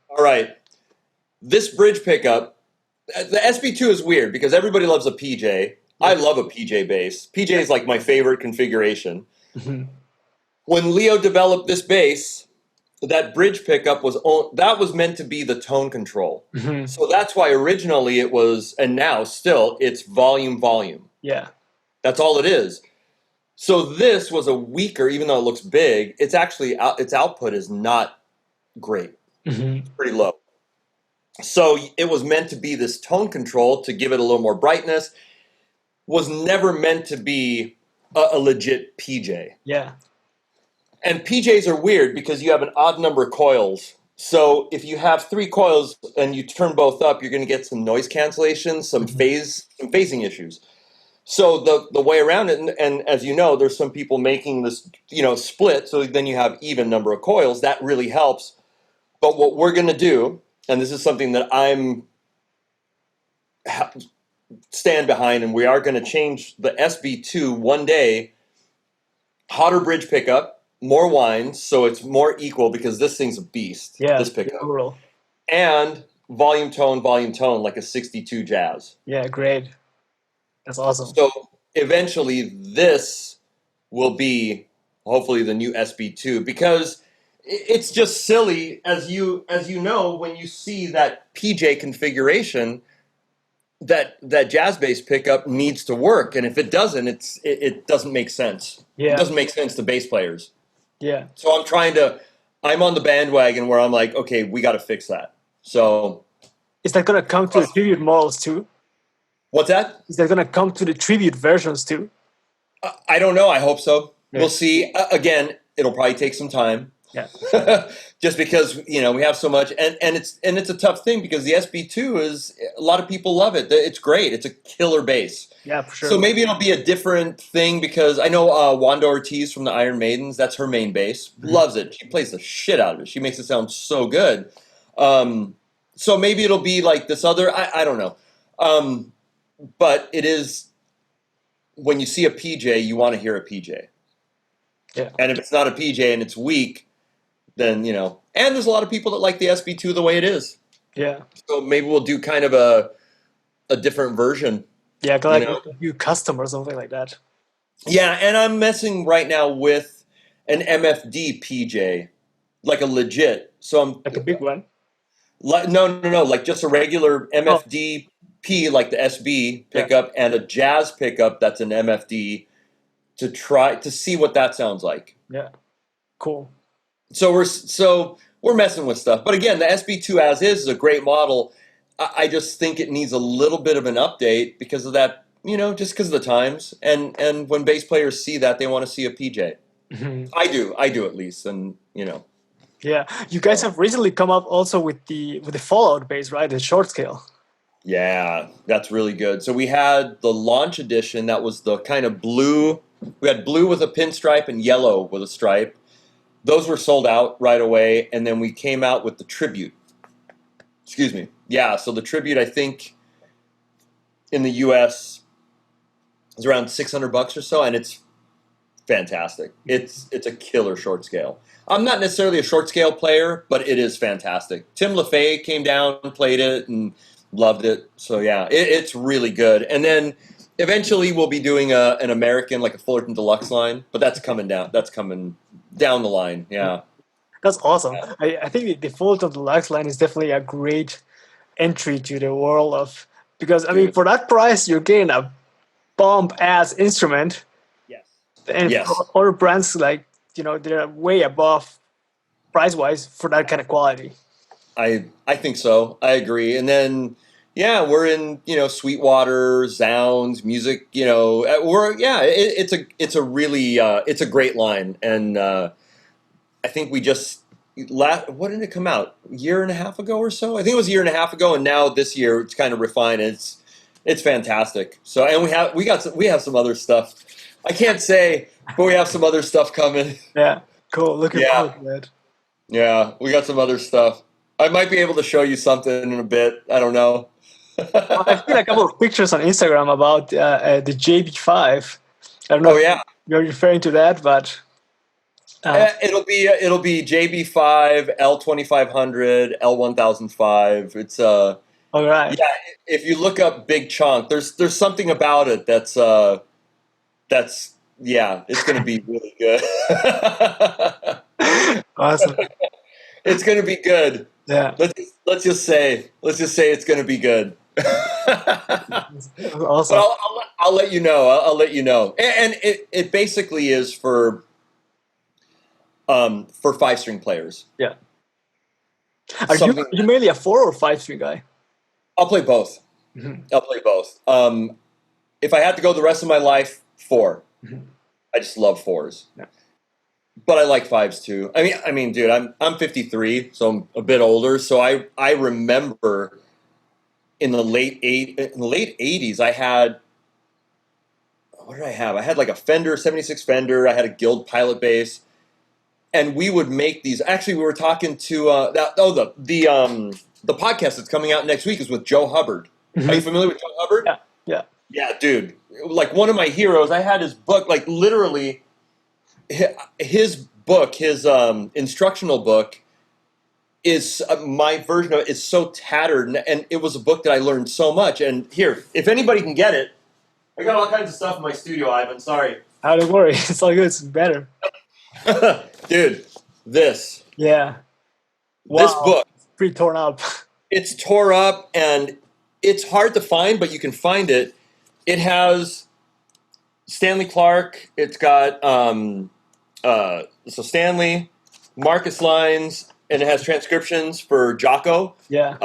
All right. This bridge pickup, the SB2 is weird because everybody loves a PJ. Yeah. I love a PJ bass. PJ is like my favorite configuration. Mm-hmm. When Leo developed this bass, that bridge pickup was meant to be the tone control. Mm-hmm. So that's why originally it was, and now still, it's volume. Yeah. That's all it is. So this was a weaker, even though it looks big, it's actually, its output is not great. Mm-hmm. It's pretty low. So it was meant to be this tone control to give it a little more brightness. Was never meant to be a legit PJ. Yeah. And PJs are weird because you have an odd number of coils. So if you have 3 coils and you turn both up, you're going to get some noise cancellation, some phasing issues. So the way around it, and as you know, there's some people making this, split, so then you have even number of coils. That really helps. But what we're going to do, and this is something that I'm stand behind, and we are going to change the SB2 one day, hotter bridge pickup, more winds, so it's more equal because this thing's a beast, this pickup. Cool. And volume tone, like a 62 jazz. Yeah, great. That's awesome. So eventually this will be hopefully the new SB2, because it's just silly, as you know, when you see that PJ configuration, that jazz bass pickup needs to work, and if it doesn't, it doesn't make sense. Yeah. It doesn't make sense to bass players. Yeah. So I'm on the bandwagon where I'm like, okay, we got to fix that. So is that going to come to the tribute models too? What's that? Is that going to come to the tribute versions too? I don't know. I hope so. Yeah. We'll see. Again, it'll probably take some time. Yeah. Just because we have so much, and it's a tough thing because the SB2 is, a lot of people love it. It's great. It's a killer bass. Yeah, for sure. So maybe it'll be a different thing, because I know Wanda Ortiz from the Iron Maidens, that's her main bass. Mm-hmm. Loves it. She plays the shit out of it. She makes it sound so good. So maybe it'll be like this other. I don't know. But it is, when you see a PJ, you want to hear a PJ. Yeah. And if it's not a PJ and it's weak, then, and there's a lot of people that like the SB2 the way it is. Yeah. So maybe we'll do kind of a different version. Yeah, like a new custom or something like that. Yeah, and I'm messing right now with an MFD PJ like a legit. So I'm like a big one. No, like just a regular MFD P, like the SB pickup, and a jazz pickup that's an MFD to try to see what that sounds like. Yeah, cool. So we're messing with stuff, but again, the SB2 as is a great model. I just think it needs a little bit of an update because of that, just because of the times, and when bass players see that, they want to see a PJ. Mm-hmm. I do at least, and Yeah, you guys have recently come up also with the Fallout bass, right? The short scale. Yeah, that's really good. So we had the launch edition that was the kind of blue. We had blue with a pinstripe and yellow with a stripe. Those were sold out right away, and then we came out with the Tribute. Excuse me. Yeah, so the Tribute, I think, in the U.S. is around $600 or so, and it's fantastic. It's a killer short scale. I'm not necessarily a short scale player, but it is fantastic. Tim LaFay came down and played it and loved it. So yeah, it's really good. And then eventually we'll be doing an American, like a Fullerton Deluxe line, but that's coming down. That's coming down the line. Yeah, that's awesome. Yeah. I think the Fullerton Deluxe line is definitely a great entry to the world of, because I mean, for that price, you're getting a bomb ass instrument. Yes. And for other brands, like, they're way above price wise for that kind of quality. I think so. I agree. And then, yeah, we're in, Sweetwater, Zounds, music, it's a really, it's a great line. And I think we just, what did it come out? A year and a half ago or so? I think it was a year and a half ago. And now this year it's kind of refined. It's fantastic. So, and we have some other stuff. I can't say, but we have some other stuff coming. Yeah, cool. Looking forward to that. Yeah, we got some other stuff. I might be able to show you something in a bit. I don't know. I've seen a couple of pictures on Instagram about the JB5. I don't know if you're referring to that, but it'll be JB5, L2500, L1005. It's all right. Yeah, if you look up Big Chunk, there's something about it that's it's going to be really good. Awesome. It's going to be good. Yeah. Let's just say it's going to be good. Awesome. But I'll let you know. I'll let you know. And it basically is for 5-string players. Yeah. Are you mainly a 4 or 5-string guy? I'll play both. Mm-hmm. I'll play both. If I had to go the rest of my life, 4. Mm-hmm. I just love 4s. Yeah. But I like 5s too. I mean, dude, I'm 53, so I'm a bit older. So I remember in the late 80s, I had, what did I have? I had like a Fender 76 Fender. I had a Guild Pilot bass, and we would make these. Actually, we were talking to the podcast that's coming out next week is with Joe Hubbard. Mm-hmm. Are you familiar with Joe Hubbard? Yeah, dude. Like one of my heroes. I had his book, like literally. His book, his instructional book, is my version of it is so tattered, and it was a book that I learned so much. And here, if anybody can get it, I got all kinds of stuff in my studio, Ivan. Sorry. Don't worry, it's all good. It's better. Dude, this. Yeah. Wow. This book. It's pretty torn up. It's tore up, and it's hard to find, but you can find it. It has Stanley Clark. It's got so Stanley, Marcus lines, and it has transcriptions for Jocko. Yeah.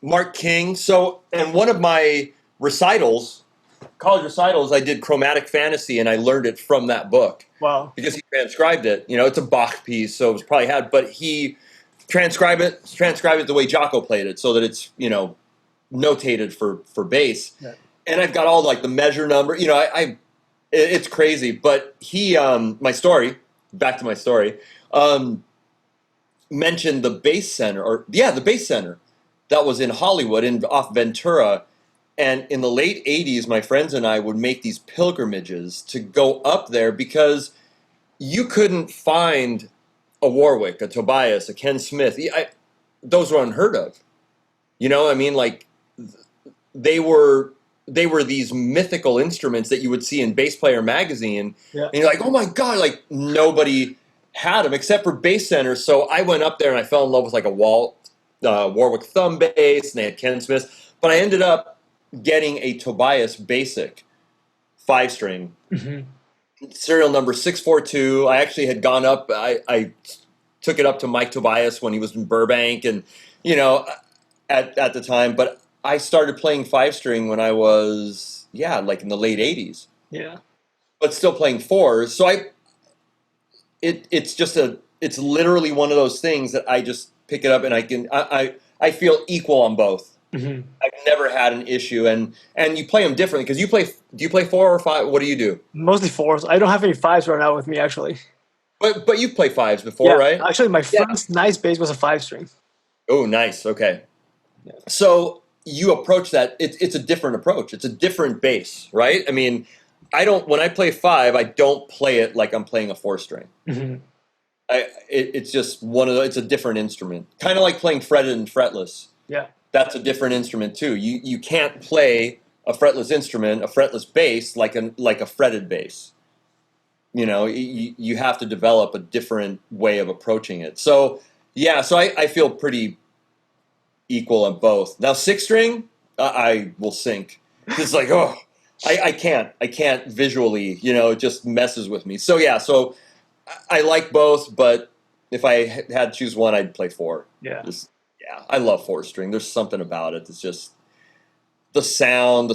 Mark King. So, and one of my recitals, college recitals, I did Chromatic Fantasy, and I learned it from that book. Wow. Because he transcribed it. It's a Bach piece, so it was probably but he transcribed it the way Jocko played it, so that it's notated for bass. Yeah. And I've got all like the measure number. It's crazy. But he, back to my story, mentioned the bass center, the bass center that was in Hollywood, off Ventura. And in the late 80s, my friends and I would make these pilgrimages to go up there because you couldn't find a Warwick, a Tobias, a Ken Smith. Those were unheard of. Like they were these mythical instruments that you would see in Bass Player magazine. Yeah. And you're like, oh my God, like nobody had them except for bass centers. So I went up there and I fell in love with like a Warwick thumb bass, and they had Ken Smith. But I ended up getting a Tobias Basic 5-string, serial number 642. I actually had gone up. I took it up to Mike Tobias when he was in Burbank, and at the time. But I started playing 5-string when I was like in the late 80s. Yeah. But still playing 4s. So it's literally one of those things that I just pick it up and I feel equal on both. I've never had an issue, and you play them differently because do you play 4 or 5? What do you do? Mostly 4s. I don't have any 5s right now with me actually. But you've played 5s before, right? Actually, my first nice bass was a 5-string. Oh, nice. Okay. Yeah. So you approach that. It's a different approach. It's a different bass, right? I mean, when I play 5, I don't play it like I'm playing a 4-string. It's just it's a different instrument. Kind of like playing fretted and fretless. Yeah. That's a different instrument too. You can't play a fretless instrument, a fretless bass, like a fretted bass. You have to develop a different way of approaching it. So I feel pretty equal on both. Now 6-string, I will sink. It's like, I can't visually, it just messes with me. So I like both, but if I had to choose one, I'd play 4. Yeah. I love 4-string. There's something about it. It's just the sound.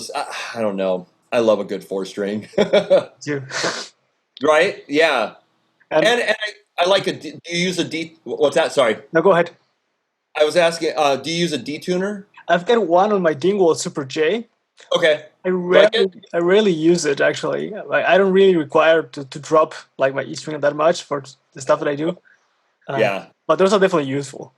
I don't know. I love a good 4-string. Right? Yeah. And I like do you use a D? What's that? Sorry. No, go ahead. I was asking, do you use a detuner? I've got one on my Dingwall Super J. Okay. I rarely use it actually. I don't really require to drop like my E string that much for the stuff that I do. But those are definitely useful.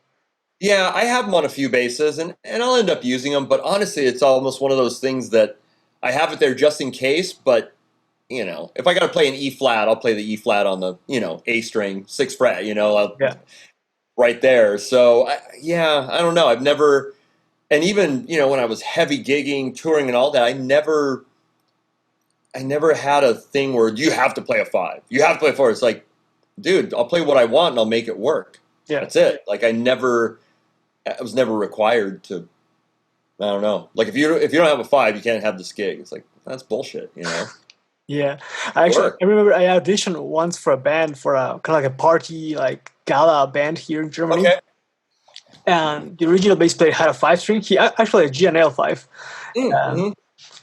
Yeah, I have them on a few basses, and I'll end up using them. But honestly, it's almost one of those things that I have it there just in case. But if I got to play an E flat, I'll play the E flat on the A string, 6th fret. Right there. So I don't know. I've never, and even when I was heavy gigging, touring, and all that, I never had a thing where you have to play a 5. You have to play a 4. It's like, dude, I'll play what I want and I'll make it work. Yeah, that's it. Like I was never required to. I don't know. Like if you don't have a 5, you can't have this gig. It's like that's bullshit. Yeah, I remember I auditioned once for a band for a kind of like a party like gala band here in Germany. Okay. And the original bass player had a 5-string. He actually a G&L 5. And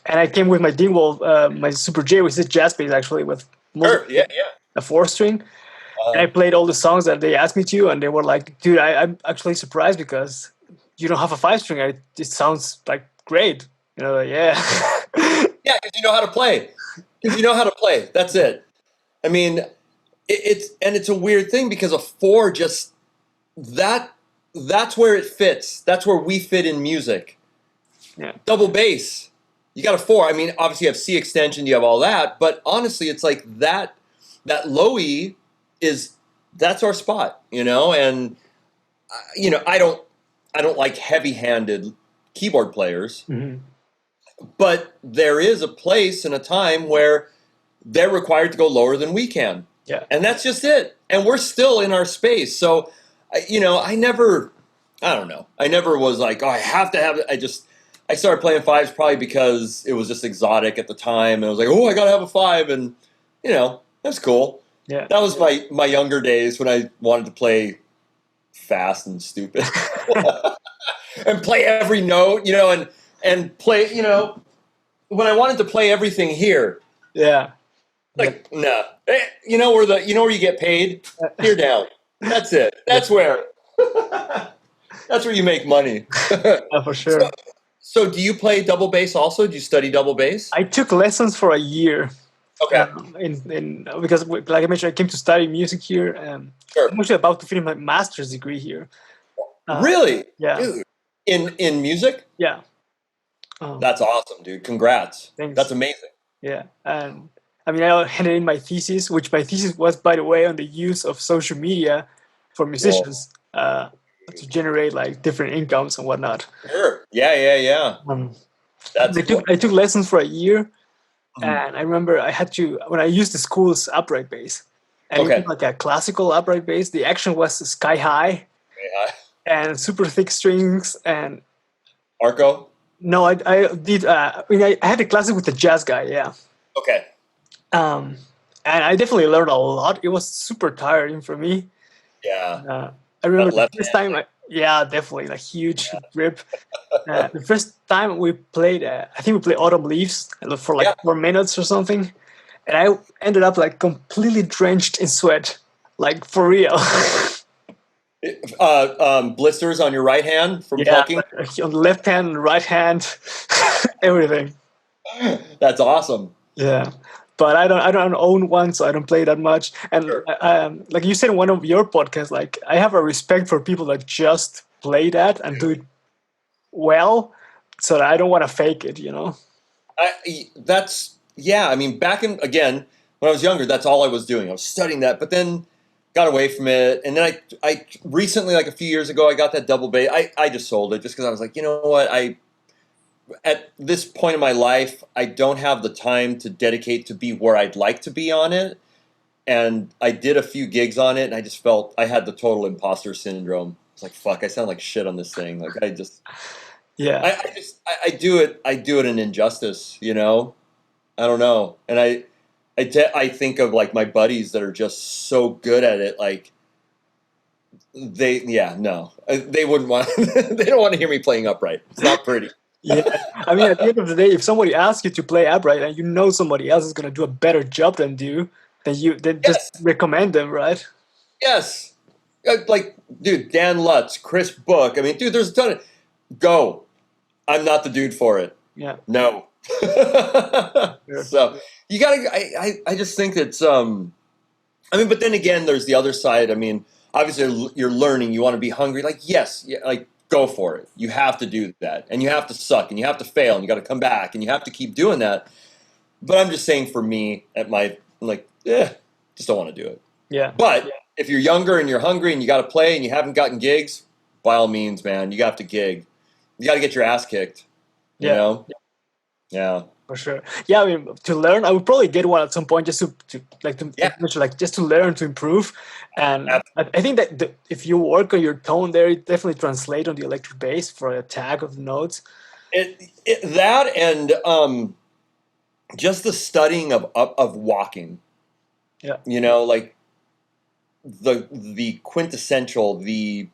I came with my Dingwall, my Super J, which is a jazz bass actually with a 4-string. And I played all the songs that they asked me to, and they were like, "Dude, I'm actually surprised because you don't have a 5-string. It sounds like great." Yeah. Yeah, because you know how to play. That's it. I mean, it's a weird thing because a 4 just that's where it fits. That's where we fit in music. Yeah. Double bass, you got a 4. I mean, obviously you have C extension, you have all that, but honestly, it's like that low E that's our spot, and I don't like heavy-handed keyboard players. But there is a place and a time where they're required to go lower than we can. Yeah. And that's just it. And we're still in our space. So, I never was like, I have to have it. I started playing 5s probably because it was just exotic at the time. And I was like, I got to have a 5. And, that's cool. Yeah. That was my younger days when I wanted to play fast and stupid. And play every note, and play, when I wanted to play everything here. Yeah. Like, nah. Where you get paid? Here down. That's it. That's where. That's where you make money. For sure. So do you play double bass also? Do you study double bass? I took lessons for a year. Okay. Because, like I mentioned, I came to study music here. Sure. I'm actually about to finish my master's degree here. Really? Yeah. Dude. In music? Yeah. That's awesome, dude. Congrats. Thanks. That's amazing. Yeah. And I mean, I handed in my thesis, which my thesis was, by the way, on the use of social media for musicians to generate like different incomes and whatnot. Sure. Yeah. I took lessons for a year. And I remember I had to, when I used the school's upright bass, and it was like a classical upright bass. The action was sky high, and super thick strings and Arco. No, I did. I had a classic with the jazz guy. Yeah. Okay. And I definitely learned a lot. It was super tiring for me. Yeah. I remember the first time. Definitely a huge grip. The first time we played, I think we played Autumn Leaves for like 4 minutes or something, and I ended up like completely drenched in sweat, like for real. Blisters on your right hand from plucking? On the left hand, right hand, everything. That's awesome. Yeah, but I don't own one, so I don't play that much. And like you said in one of your podcasts, like I have a respect for people that just play that and do it well, so that I don't want to fake it, you know. I mean, back in again when I was younger, that's all I was doing. I was studying that, but then got away from it, and then I recently, like a few years ago, I got that double bass. I just sold it just because I was like, you know what, at this point in my life, I don't have the time to dedicate to be where I'd like to be on it. And I did a few gigs on it, and I just felt I had the total imposter syndrome. It's like, fuck, I sound like shit on this thing. Like I do it an injustice, you know. I don't know, and I think of like my buddies that are just so good at it, like they wouldn't want they don't want to hear me playing upright. It's not pretty. Yeah, I mean, at the end of the day, if somebody asks you to play upright and you know somebody else is going to do a better job than you, then just recommend them, right? Yes. Like, dude, Dan Lutz, Chris Book. I mean, dude, there's a ton of... Go. I'm not the dude for it. Yeah. No. So, you gotta... I just think it's... I mean, but then again, there's the other side. I mean, obviously, you're learning. You want to be hungry. Like, yes, like... Go for it. You have to do that. And you have to suck. And you have to fail. And you got to come back. And you have to keep doing that. But I'm just saying for me, just don't want to do it. Yeah. But if you're younger and you're hungry and you got to play and you haven't gotten gigs, by all means, man, you have to gig. You got to get your ass kicked. You know? Yeah. For sure. Yeah, I mean, to learn, I would probably get one at some point just just to learn, to improve. And I think that if you work on your tone there, it definitely translates on the electric bass for a tag of the notes. That and just the studying of walking. Yeah. You know, like the quintessential, the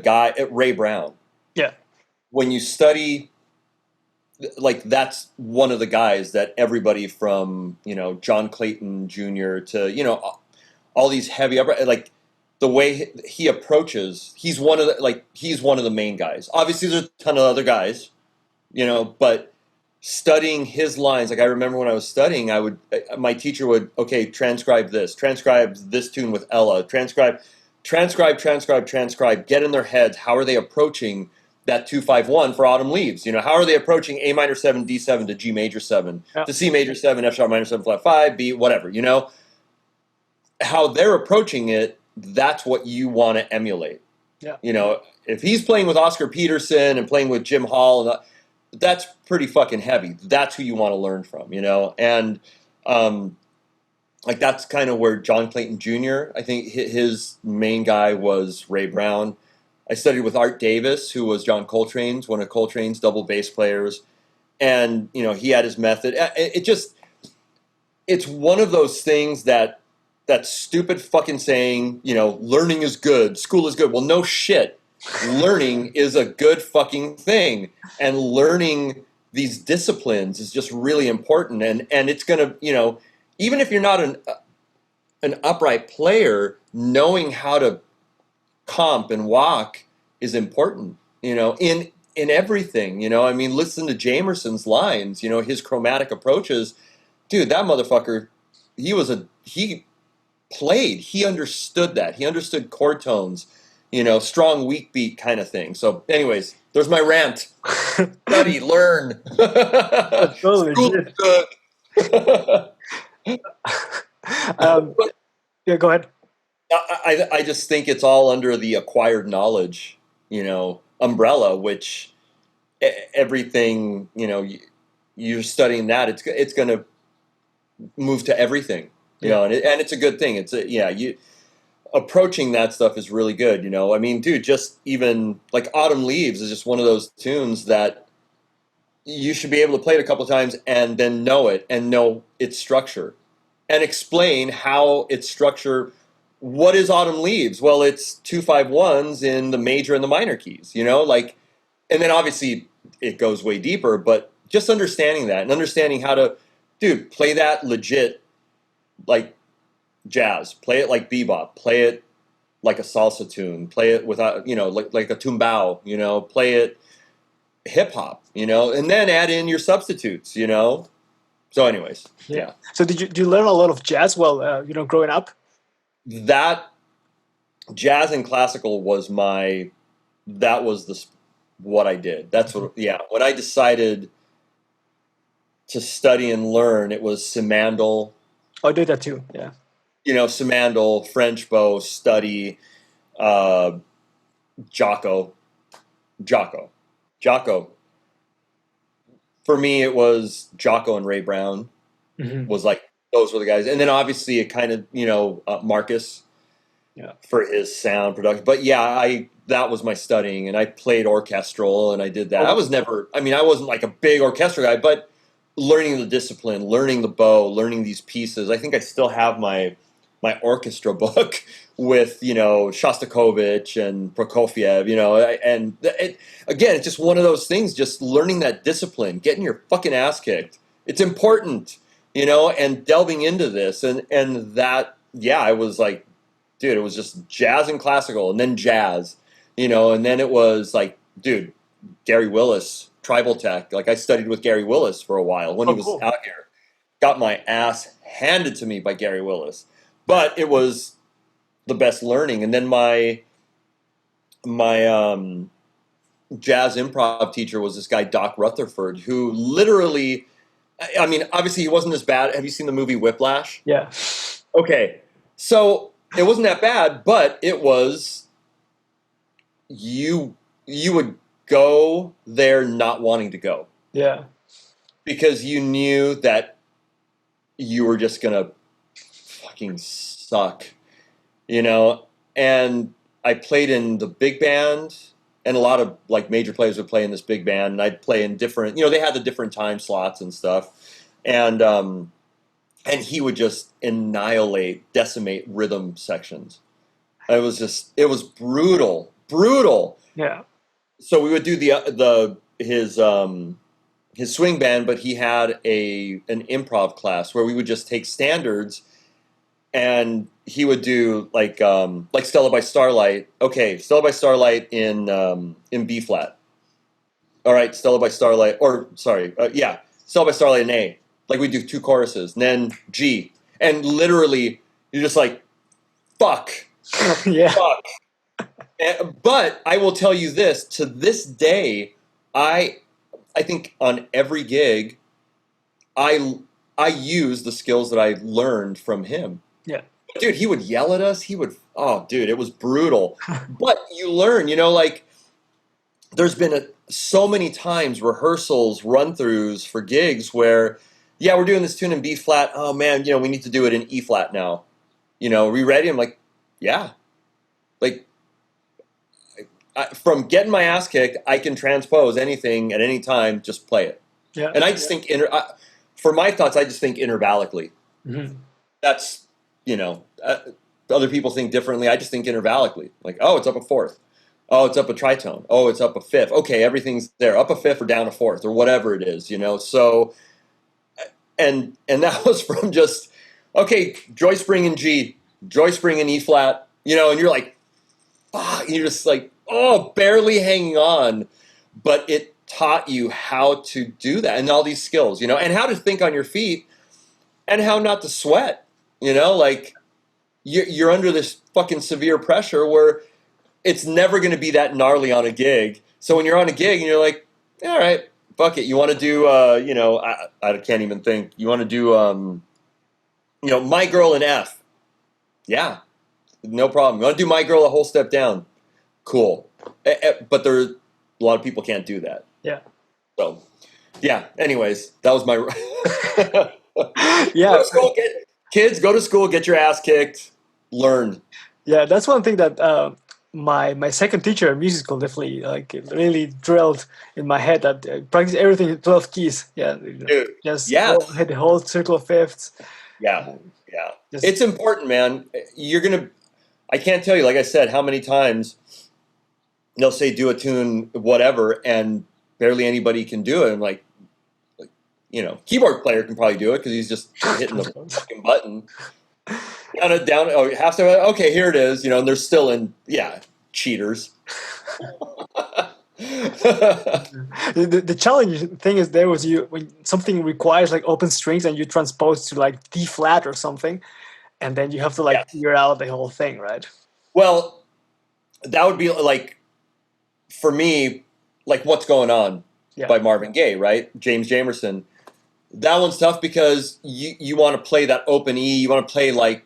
guy Ray Brown. Yeah. When you study, like that's one of the guys that everybody from, John Clayton Jr. to, all these heavy, like the way he approaches, he's one of the main guys. Obviously there's a ton of other guys, but studying his lines, like I remember when I was studying, my teacher would, transcribe this tune with Ella, transcribe, get in their heads, how are they approaching that 2-5-1 for Autumn Leaves? How are they approaching A minor 7, D7 to G major 7, to C major 7, F sharp minor 7, flat 5, B, whatever, how they're approaching it, that's what you want to emulate. Yeah. If he's playing with Oscar Peterson and playing with Jim Hall, that's pretty fucking heavy. That's who you want to learn from, and like that's kind of where John Clayton Jr., I think his main guy was Ray Brown. I studied with Art Davis, who was one of Coltrane's double bass players. And, he had his method. It's one of those things that stupid fucking saying, learning is good, school is good. Well, no shit. Learning is a good fucking thing. And learning these disciplines is just really important. And it's going to, even if you're not an upright player, knowing how to comp and walk is important, in everything, I mean, listen to Jamerson's lines, his chromatic approaches, dude, that motherfucker, he understood that. He understood chord tones, strong, weak beat kind of thing. So anyways, there's my rant. Study, learn. That's totally good. Yeah, go ahead. I just think it's all under the acquired knowledge, umbrella, which everything, you're studying that, it's going to move to everything. you know, and it's a good thing. Approaching that stuff is really good, you know. I mean, dude, just even like Autumn Leaves is just one of those tunes that you should be able to play it a couple of times and then know it and know its structure and explain how its structure. What is Autumn Leaves? Well, it's 2-5-1s in the major and the minor keys, you know, like, and then obviously it goes way deeper, but just understanding that and understanding how to, dude, play that legit, like, jazz, play it like bebop, play it like a salsa tune, play it without, you know, like a tumbao, you know, play it hip hop, you know, and then add in your substitutes, you know. So anyways, yeah. So did you learn a lot of jazz while you know, growing up? That jazz and classical was what I did. That's what, when I decided to study and learn, it was Simandl. I did that too, yeah. You know, Simandl, French bow, study, Jocko. For me, it was Jocko and Ray Brown. Was like, those were the guys. And then obviously it kind of, you know, Marcus for his sound production. But that was my studying, and I played orchestral and I did that. I wasn't like a big orchestral guy, but learning the discipline, learning the bow, learning these pieces. I think I still have my orchestra book with, you know, Shostakovich and Prokofiev, you know, and again, it's just one of those things, just learning that discipline, getting your fucking ass kicked. It's important, you know, and delving into this and that, I was like, dude, it was just jazz and classical and then jazz, you know, and then it was like, dude, Gary Willis, Tribal Tech. Like I studied with Gary Willis for a while when he was out here. Got my ass handed to me by Gary Willis. But it was the best learning. And then my jazz improv teacher was this guy, Doc Rutherford, who literally, I mean, obviously he wasn't as bad. Have you seen the movie Whiplash? Yeah. Okay. So it wasn't that bad, but it was, you would go there not wanting to go. Yeah. Because you knew that you were just going to fucking suck, you know. And I played in the big band, and a lot of like major players would play in this big band, and I'd play in different, you know, they had the different time slots and stuff, and he would just decimate rhythm sections. It was brutal. Yeah. So we would do his swing band, but he had an improv class where we would just take standards, and he would do like Stella by Starlight. Okay, Stella by Starlight in B flat. All right, Stella by Starlight, Stella by Starlight in A. Like we do two choruses, and then G, and literally you're just like, fuck, fuck. But I will tell you this: to this day, I think on every gig, I use the skills that I learned from him. Yeah. Dude, he would yell at us. It was brutal. But you learn, you know, like there's been so many times rehearsals, run-throughs for gigs where, we're doing this tune in B flat. Oh man, you know, we need to do it in E flat now. You know, are we ready? I'm like, yeah. Like, from getting my ass kicked, I can transpose anything at any time, just play it. Yeah. And I just think, for my thoughts, I just think intervallically. Mm-hmm. That's, you know, other people think differently. I just think intervallically. Like, oh, it's up a fourth. Oh, it's up a tritone. Oh, it's up a fifth. Okay, everyth's there. Up a fifth or down a fourth or whatever it is, you know. So, and that was from just, okay, joy spring in G, joy spring in E flat, you know, and you're like, fuck, you're just like, barely hanging on. But it taught you how to do that and all these skills, you know, and how to think on your feet and how not to sweat. You know, like you're under this fucking severe pressure where it's never going to be that gnarly on a gig. So when you're on a gig and you're like, all right, fuck it. You want to do, you know, I can't even think. You want to do, you know, My Girl in F. Yeah, no problem. You want to do My Girl a whole step down. Cool. But a lot of people can't do that. Yeah. So, anyways, that was my... Yeah. Let's go Kids, go to school, get your ass kicked, learn. Yeah, that's one thing that my second teacher at music school definitely like it really drilled in my head that practice everything in 12 keys. Yeah, Dude, just yes. hit the whole circle of fifths. Yeah, yeah. It's important, man. I can't tell you, like I said, how many times they'll say do a tune, whatever, and barely anybody can do it. I'm like, keyboard player can probably do it because he's just hitting the fucking button. Down, half step, okay, here it is, and they're still in, cheaters. The challenging thing is there was when something requires like open strings and you transpose to like D flat or something, and then you have to like figure out the whole thing, right? Well, that would be like, for me, like What's Going On by Marvin Gaye, right? James Jamerson. That one's tough because you want to play that open E, you want to play like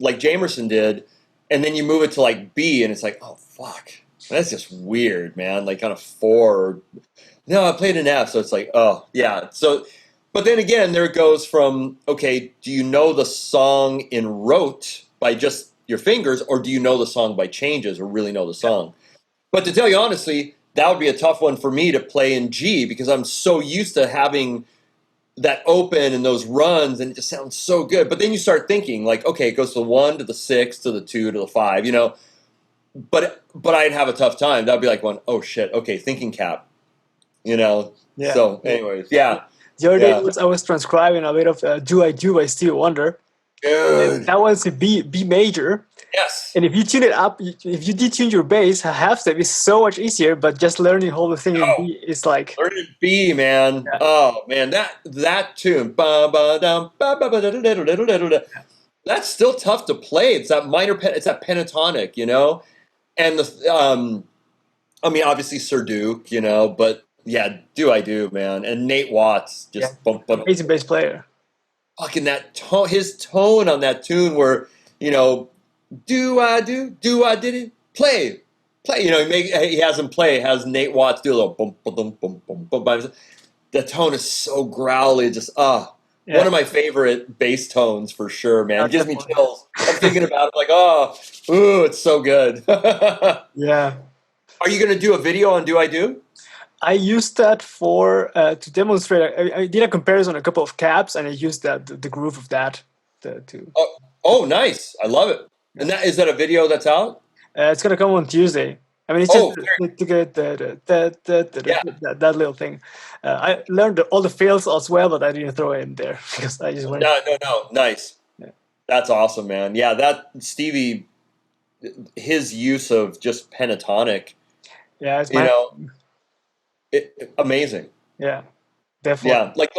Jamerson did, and then you move it to like B, and it's like, oh fuck, that's just weird, man. Like on a 4. No, I played an F, so it's like, oh yeah. So, but then again, there it goes from, okay, do you know the song in rote by just your fingers, or do you know the song by changes, or really know the song? But to tell you honestly, that would be a tough one for me to play in G because I'm so used to having that open and those runs, and it just sounds so good. But then you start thinking like, okay, it goes to the 1 to the 6 to the 2 to the 5, But I'd have a tough time. That'd be like one, oh shit, okay, thinking cap, Yeah. So, anyways, yeah. The other day I was transcribing a bit of "Do I Do" by Stevie Wonder. Dude. That one's a B major. Yes. And if you tune it up, if you detune your bass, a half step is so much easier. But just learning the whole thing in B is like learning B, man. Yeah. Oh man, that tune, that's still tough to play. It's that minor, it's that pentatonic, and the obviously Sir Duke, but yeah, Do I Do, man, and Nate Watts just amazing bass player. Fucking that tone, his tone on that tune where do I did it, play, he has him play, has Nate Watts do a little boom boom boom boom boom. The tone is so growly, just one of my favorite bass tones for sure, man. It gives me chills. I'm thinking about it like, it's so good. Yeah. Are you gonna do a video on Do I Do? I used that for to demonstrate. I did a comparison on a couple of caps, and I used the groove of that to. Oh, nice! I love it. And is that a video that's out? It's gonna come on Tuesday. I mean, it's just to get that little thing. I learned all the fails as well, but I didn't throw it in there because I just went. No, nice. Yeah. That's awesome, man. Yeah, that Stevie, his use of just pentatonic. Yeah, it's amazing. Yeah, definitely. Yeah, like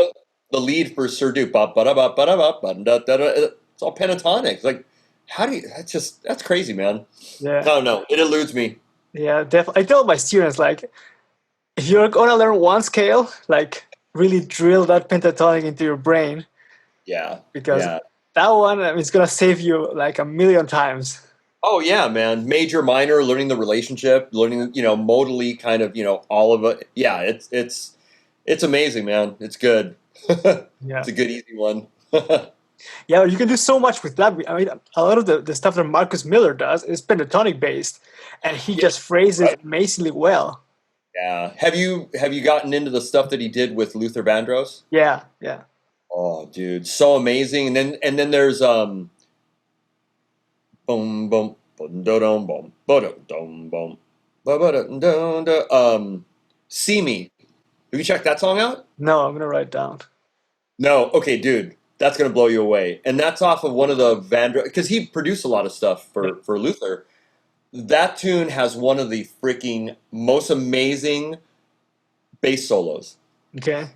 the lead for Sir Duke, it's all pentatonic. It's like, how do you? That's crazy, man. Yeah. I don't know. It eludes me. Yeah, definitely. I tell my students, like, if you're gonna learn one scale, like, really drill that pentatonic into your brain. Yeah. Because that one is gonna save you like a million times. Oh yeah, man. Major, minor, learning the relationship, learning, modally kind of, all of it. Yeah, it's amazing, man. It's good. It's a good, easy one. Yeah, you can do so much with that. I mean, a lot of the stuff that Marcus Miller does is pentatonic based, and he just phrases it amazingly well. Yeah. Have you gotten into the stuff that he did with Luther Vandross? Yeah. Oh, dude, so amazing. And then there's boom boom boom boom boom boom boom. See Me. Have you checked that song out? No, I'm gonna write it down. No, okay, dude. That's going to blow you away. And that's off of one of the Vandross, because he produced a lot of stuff for Luther. That tune has one of the freaking most amazing bass solos. Okay.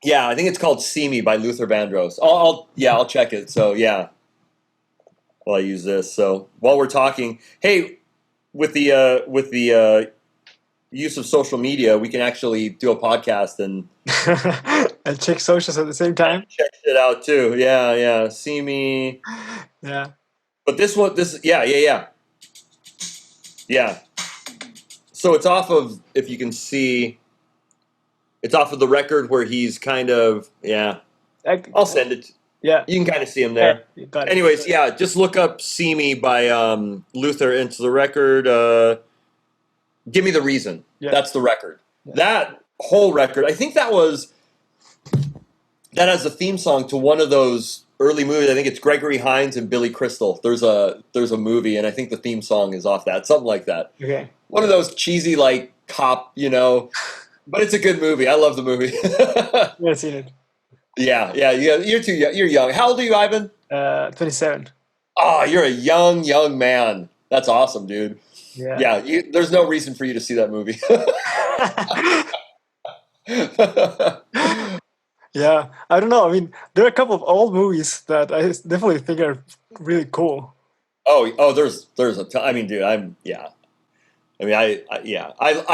Yeah, I think it's called See Me by Luther Vandross. I'll check it. So, yeah. While I use this. So, while we're talking, hey, with the use of social media, we can actually do a podcast and and check socials at the same time. Check it out too. Yeah. See Me. Yeah. But yeah. So it's off of, if you can see, it's off of the record where he's kind of, I'll send it. Yeah. You can kind of see him there. Yeah, got it. Anyways, yeah, just look up "See Me" by Luther into the record. Give Me the Reason. Yeah. That's the record. Yeah. That whole record, I think that has a theme song to one of those early movies. I think it's Gregory Hines and Billy Crystal. There's a movie, and I think the theme song is off that, something like that. Okay. One of those cheesy like cop, but it's a good movie. I love the movie. I've seen it. Yeah. You're too young. You're young. How old are you, Ivan? 27. Oh, you're a young man. That's awesome, dude. Yeah. There's no reason for you to see that movie. Yeah, I don't know. I mean, there are a couple of old movies that I definitely think are really cool. Oh, there's a ton. I mean, dude, I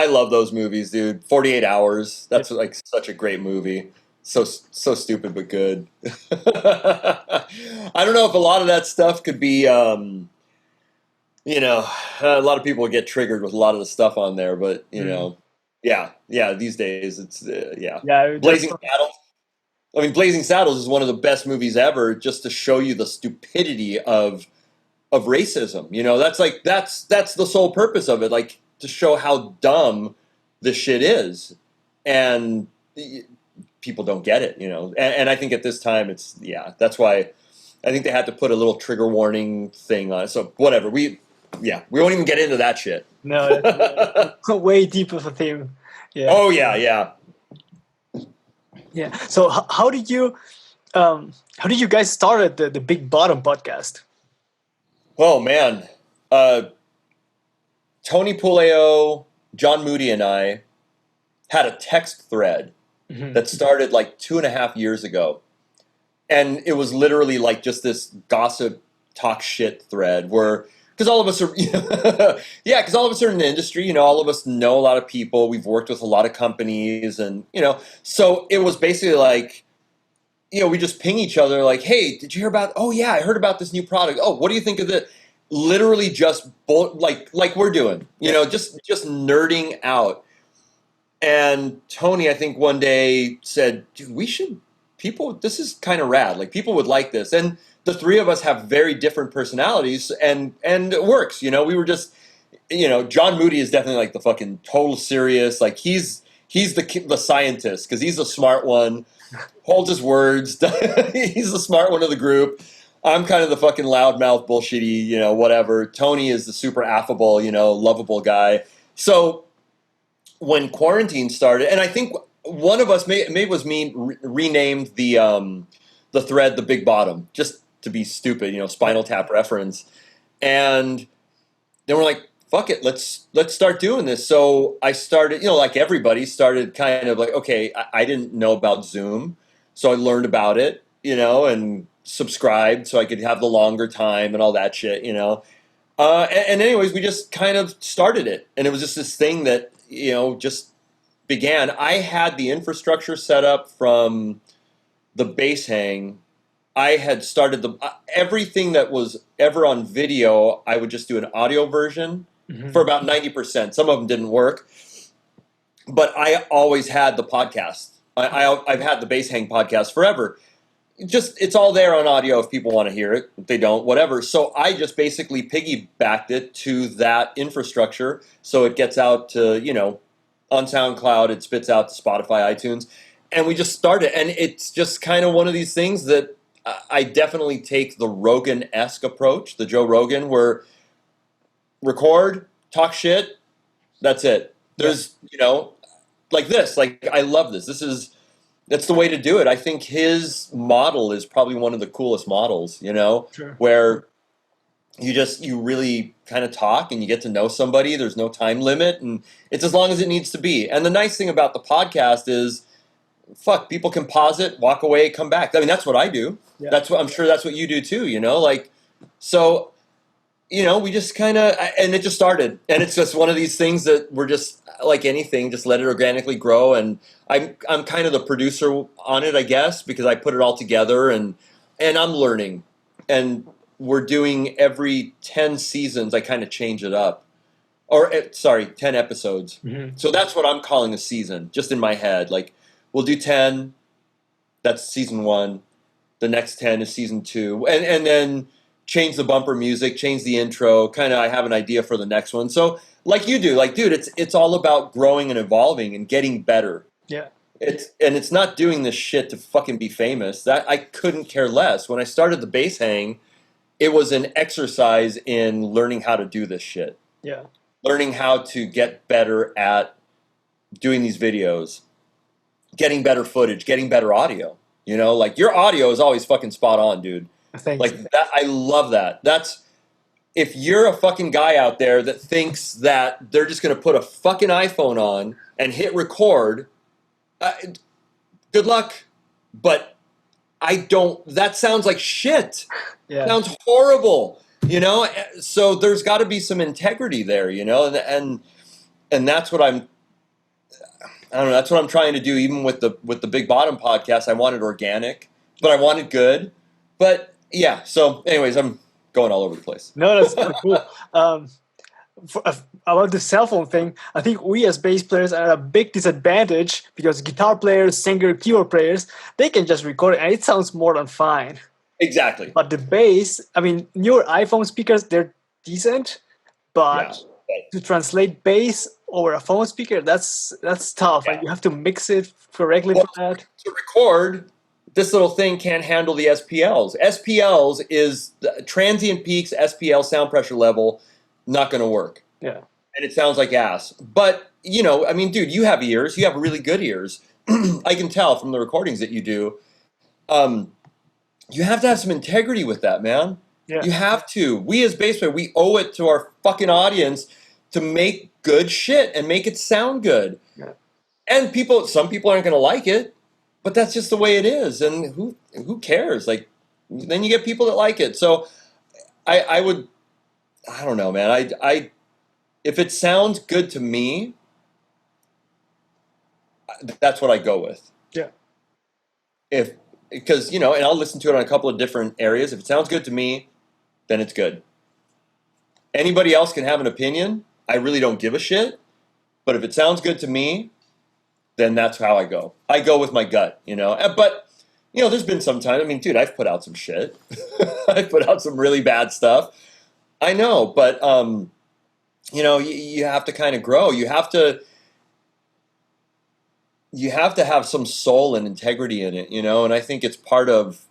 love those movies, dude. 48 Hours. That's like such a great movie. So stupid but good. I don't know if a lot of that stuff could be, a lot of people would get triggered with a lot of the stuff on there, but these days it's Blazing Saddles. I mean, Blazing Saddles is one of the best movies ever, just to show you the stupidity of racism. That's the sole purpose of it, like to show how dumb this shit is, and people don't get it, And I think at this time, that's why I think they had to put a little trigger warning thing on it. So whatever, we won't even get into that shit. No, that's way deep of a theme. Yeah. Oh yeah. Yeah. So how did you guys start the Big Bottom podcast? Oh man, Tony Puleo, John Moody, and I had a text thread that started like 2.5 years ago, and it was literally like just this gossip, talk shit thread where. Because all of us are, because all of us are in the industry, all of us know a lot of people. We've worked with a lot of companies, and, so it was basically like, we just ping each other like, hey, did you hear about, oh yeah, I heard about this new product. Oh, what do you think of it? Literally just like we're doing, just nerding out. And Tony, I think one day said, dude, this is kind of rad. Like people would like this. And the three of us have very different personalities, and it works. We were just, John Moody is definitely like the fucking total serious. Like he's the scientist because he's the smart one, holds his words. He's the smart one of the group. I'm kind of the fucking loudmouth, bullshitty, whatever. Tony is the super affable, lovable guy. So when quarantine started, and I think one of us, maybe it was me, renamed the thread the Big Bottom, just to be stupid, Spinal Tap reference. And then we're like, fuck it, let's start doing this. So I started, like everybody started kind of like, okay, I didn't know about Zoom. So I learned about it, and subscribed so I could have the longer time and all that shit, and anyways, we just kind of started it. And it was just this thing that, just began. I had the infrastructure set up from the bass hang. I had started everything that was ever on video, I would just do an audio version for about 90%. Some of them didn't work. But I always had the podcast. I've had the Bass Hang podcast forever. It's all there on audio if people want to hear it. If they don't, whatever. So I just basically piggybacked it to that infrastructure. So it gets out to, on SoundCloud, it spits out to Spotify, iTunes. And we just started. And it's just kind of one of these things that I definitely take the Rogan-esque approach, the Joe Rogan, where record, talk shit, that's it. There's, like this, like I love this. That's the way to do it. I think his model is probably one of the coolest models, Sure. Where you really kind of talk and you get to know somebody. There's no time limit, and it's as long as it needs to be. And the nice thing about the podcast is, people can pause it, walk away, come back. I mean, that's what I do. Yeah. I'm sure that's what you do too, so, we just kind of, and it just started, and it's just one of these things that we're just like anything, just let it organically grow. And I'm kind of the producer on it, I guess, because I put it all together, and I'm learning, and we're doing every 10 seasons, I kind of change it up. 10 episodes. Mm-hmm. So that's what I'm calling a season, just in my head. Like, we'll do 10, that's season 1. the next 10 is season 2, and then change the bumper music, change the intro. Kind of, I have an idea for the next one. So, like you do, like, dude, it's all about growing and evolving and getting better. Yeah. It's not doing this shit to fucking be famous. That I couldn't care less. When I started the bass hang, it was an exercise in learning how to do this shit. Yeah. Learning how to get better at doing these videos, getting better footage, getting better audio. You know, like, your audio is always fucking spot on, dude. Thanks. Like that, I love that. That's, if you're a fucking guy out there that thinks that they're just gonna put a fucking iPhone on and hit record, good luck. But I don't. That sounds like shit. Yeah. Sounds horrible. You know. So there's got to be some integrity there. You know, and that's what I'm. I don't know. That's what I'm trying to do. Even with the Big Bottom podcast, I wanted organic, but I wanted good. But yeah. So, anyways, I'm going all over the place. No, that's kind of cool. About the cell phone thing, I think we as bass players are at a big disadvantage because guitar players, singer, keyboard players, they can just record it and it sounds more than fine. Exactly. But the bass, I mean, newer iPhone speakers, they're decent, but to translate bass over a phone speaker, that's tough. Yeah. And you have to mix it correctly for that. To record, this little thing can't handle the SPLs. SPLs is the transient peaks, SPL sound pressure level, not going to work. Yeah. And it sounds like ass. But, you know, I mean, dude, you have ears. You have really good ears. I can tell from the recordings that you do. You have to have some integrity with that, man. Yeah. You have to. We as bass players, we owe it to our fucking audience to make good shit and make it sound good. Yeah. And some people aren't going to like it, but that's just the way it is. And who cares? Like, then you get people that like it. So I don't know, man. If it sounds good to me, that's what I go with. Yeah. Because, you know, and I'll listen to it on a couple of different areas. If it sounds good to me, then it's good. Anybody else can have an opinion. I really don't give a shit. But if it sounds good to me, then that's how I go. I go with my gut, you know. But, you know, there's been some time. I mean, dude, I've put out some shit. I've put out some really bad stuff. I know, but, you know, you have to kind of grow. You have to have some soul and integrity in it, you know. And I think it's part of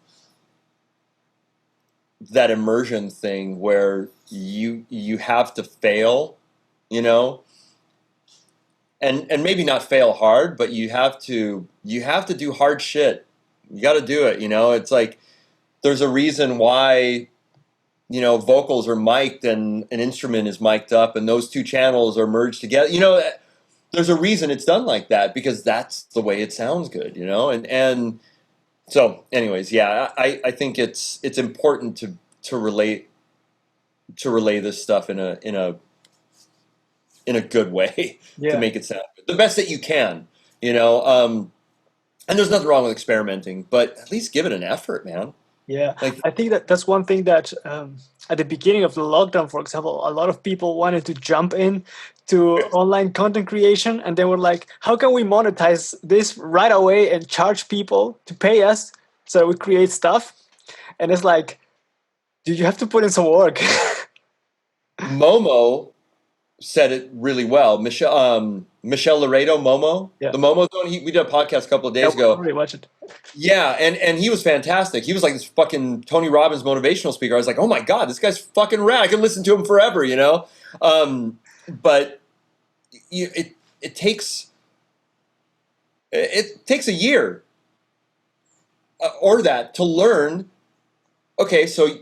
that immersion thing where you have to fail, you know, and maybe not fail hard, but you have to do hard shit. You got to do it, you know. It's like there's a reason why, you know, vocals are mic'd and an instrument is mic'd up and those two channels are merged together. You know, there's a reason it's done like that because that's the way it sounds good, you know. And so, anyways, yeah, I think it's important to relate this stuff in a good way to make it sound good, the best that you can, you know. And there's nothing wrong with experimenting, but at least give it an effort, man. Yeah, like, I think that's one thing that at the beginning of the lockdown, for example, a lot of people wanted to jump in to online content creation, and they were like, how can we monetize this right away and charge people to pay us so we create stuff? And it's like, dude, you have to put in some work. Momo said it really well. Michelle Laredo, Momo, the Momo Zone. We did a podcast a couple of days ago. Really watch it. Yeah, and he was fantastic. He was like this fucking Tony Robbins motivational speaker. I was like, oh my god, this guy's fucking rad. I can listen to him forever, you know. But it takes a year or that to learn. Okay, so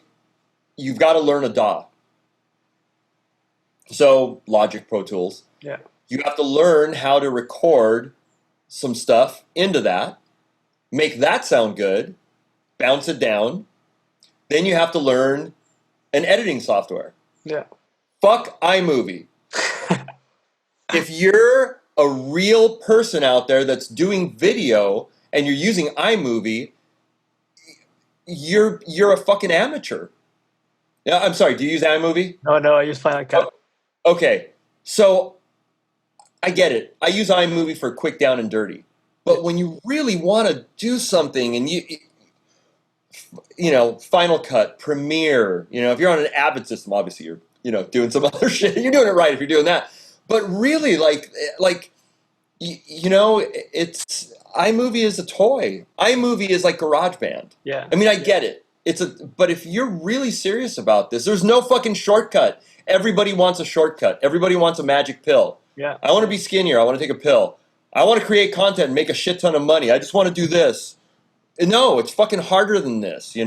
you've got to learn a DAW. So Logic, Pro Tools. Yeah. You have to learn how to record some stuff into that, make that sound good, bounce it down. Then you have to learn an editing software. Yeah. Fuck iMovie. If you're a real person out there that's doing video and you're using iMovie, you're a fucking amateur. Yeah, I'm sorry. Do you use iMovie? No, I use Final Cut. Okay, so I get it. I use iMovie for quick down and dirty. But when you really want to do something and Final Cut, Premiere. If you're on an Avid system, obviously you're doing some other shit. You're doing it right if you're doing that. But really, it's iMovie is a toy. iMovie is like GarageBand. Yeah. I mean, I get it. But if you're really serious about this, there's no fucking shortcut. Everybody wants a shortcut. Everybody wants a magic pill. Yeah. I want to be skinnier. I want to take a pill. I want to create content and make a shit ton of money. I just want to do this. No, it's fucking harder than this,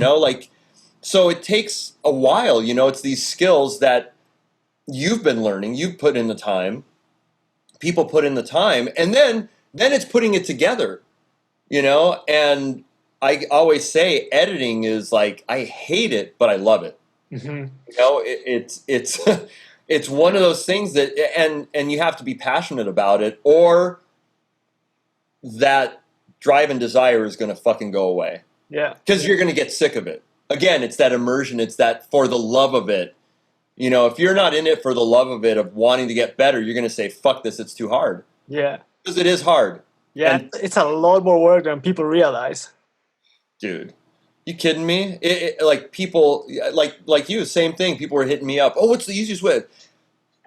so it takes a while, it's these skills that you've been learning, you've put in the time, people put in the time, and then it's putting it together, and I always say editing is like, I hate it, but I love it. Mm-hmm. It's one of those things that, and you have to be passionate about it, or that drive and desire is going to fucking go away. Yeah. Because you're going to get sick of it. Again, it's that immersion. It's that for the love of it. If you're not in it for the love of it, of wanting to get better, you're going to say, fuck this, it's too hard. Yeah. Because it is hard. Yeah, and it's a lot more work than people realize. Dude, you kidding me? Like people, like you, same thing. People were hitting me up. Oh, what's the easiest way?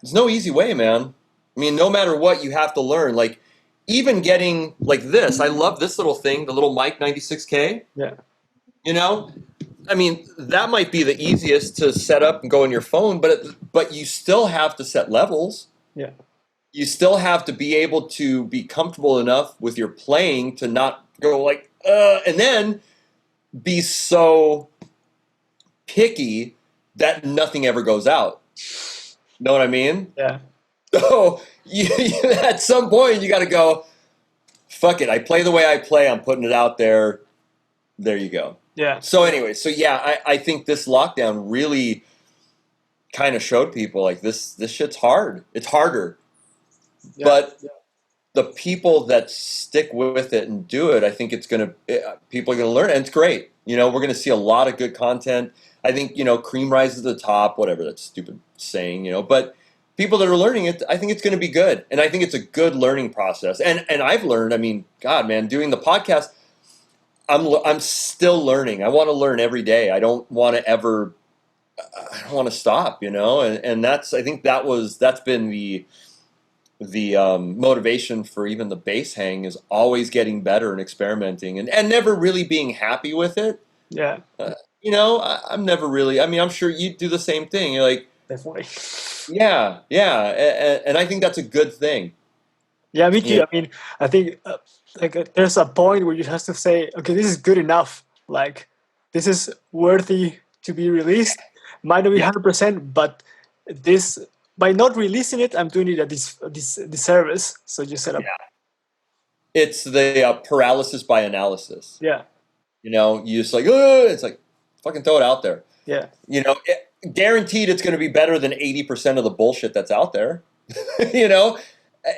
There's no easy way, man. I mean, no matter what, you have to learn. Like, even getting like this, I love this little thing, the little mic 96K. Yeah. I mean, that might be the easiest to set up and go on your phone, but you still have to set levels. Yeah. You still have to be able to be comfortable enough with your playing to not go like, and then be so picky that nothing ever goes out. Know what I mean? Yeah. So at some point you got to go, fuck it. I play the way I play. I'm putting it out there. There you go. Yeah. So anyway, I think this lockdown really kind of showed people like this shit's hard. It's harder. Yeah. But the people that stick with it and do it, I think people are going to learn, and it's great. We're going to see a lot of good content. I think, cream rises to the top, whatever that stupid saying, but people that are learning it, I think it's going to be good. And I think it's a good learning process. And I've learned, I mean, God, man, doing the podcast, I'm still learning. I want to learn every day. I don't want to stop, and that's, I think that's been the motivation for even the bass hang is always getting better and experimenting and never really being happy with it. Yeah. I'm never really, I mean, I'm sure you do the same thing. You're like, definitely. Yeah. And I think that's a good thing. Yeah, me too. Yeah. I mean, I think there's a point where you have to say, okay, this is good enough. Like, this is worthy to be released. Might not be 100%, but this, by not releasing it, I'm doing it at this disservice. So just set up. Yeah. It's the paralysis by analysis. Yeah. You just like, it's like, fucking throw it out there. Yeah. Guaranteed it's going to be better than 80% of the bullshit that's out there.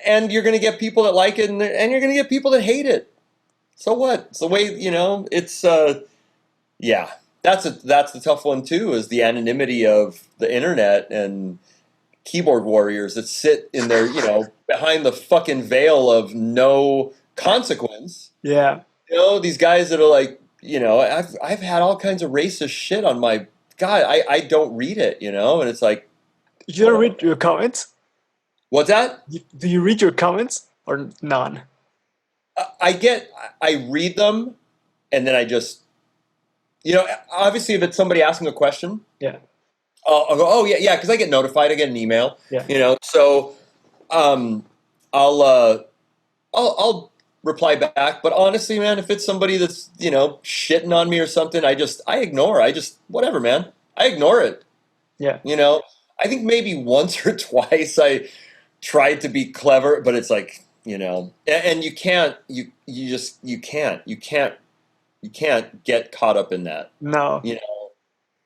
And you're going to get people that like it, and you're going to get people that hate it. So what? It's the way, it's, yeah. That's the tough one too, is the anonymity of the internet and keyboard warriors that sit in their, behind the fucking veil of no consequence. Yeah. These guys that are like, I've had all kinds of racist shit on my, God, I don't read it, and it's like. You don't read your comments? What's that? Do you read your comments or none? I read them, and then I just, obviously if it's somebody asking a question. Yeah. I'll go, oh yeah, because I get notified. I get an email. Yeah. So, I'll reply back. But honestly, man, if it's somebody that's shitting on me or something, I ignore. Whatever, man. I ignore it. Yeah. I think maybe once or twice I tried to be clever, but it's like, and you can't get caught up in that. No.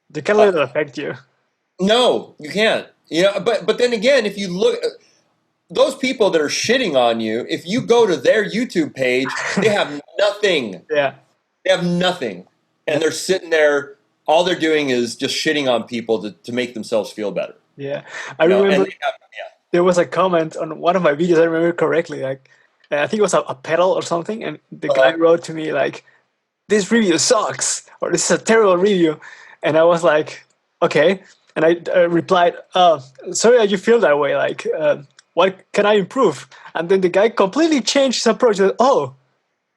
They can't let it affect you. No, you can't. But then again, if you look, those people that are shitting on you, if you go to their YouTube page, they have nothing. Yeah. They have nothing. And they're sitting there, all they're doing is just shitting on people to make themselves feel better. Yeah. I remember there was a comment on one of my videos, I remember correctly, like, I think it was a pedal or something, and the guy wrote to me like, this review sucks, or this is a terrible review. And I was like, okay. And I replied, sorry that you feel that way. Like, what can I improve? And then the guy completely changed his approach. Said, oh,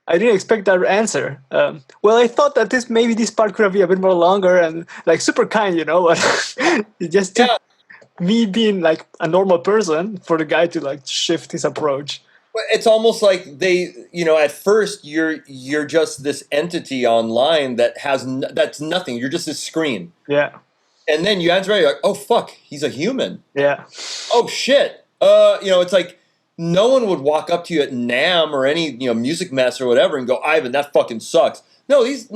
I didn't expect that answer. Well, I thought that maybe this part could have been a bit more longer, and like super kind, you know. But it just took me being like a normal person for the guy to like shift his approach. It's almost like they, at first you're just this entity online that that's nothing. You're just this screen. Yeah. And then you answer, you're like, oh fuck, he's a human. Yeah. Oh shit. It's like no one would walk up to you at NAMM or any Music Mess or whatever and go, Ivan, that fucking sucks. No, there's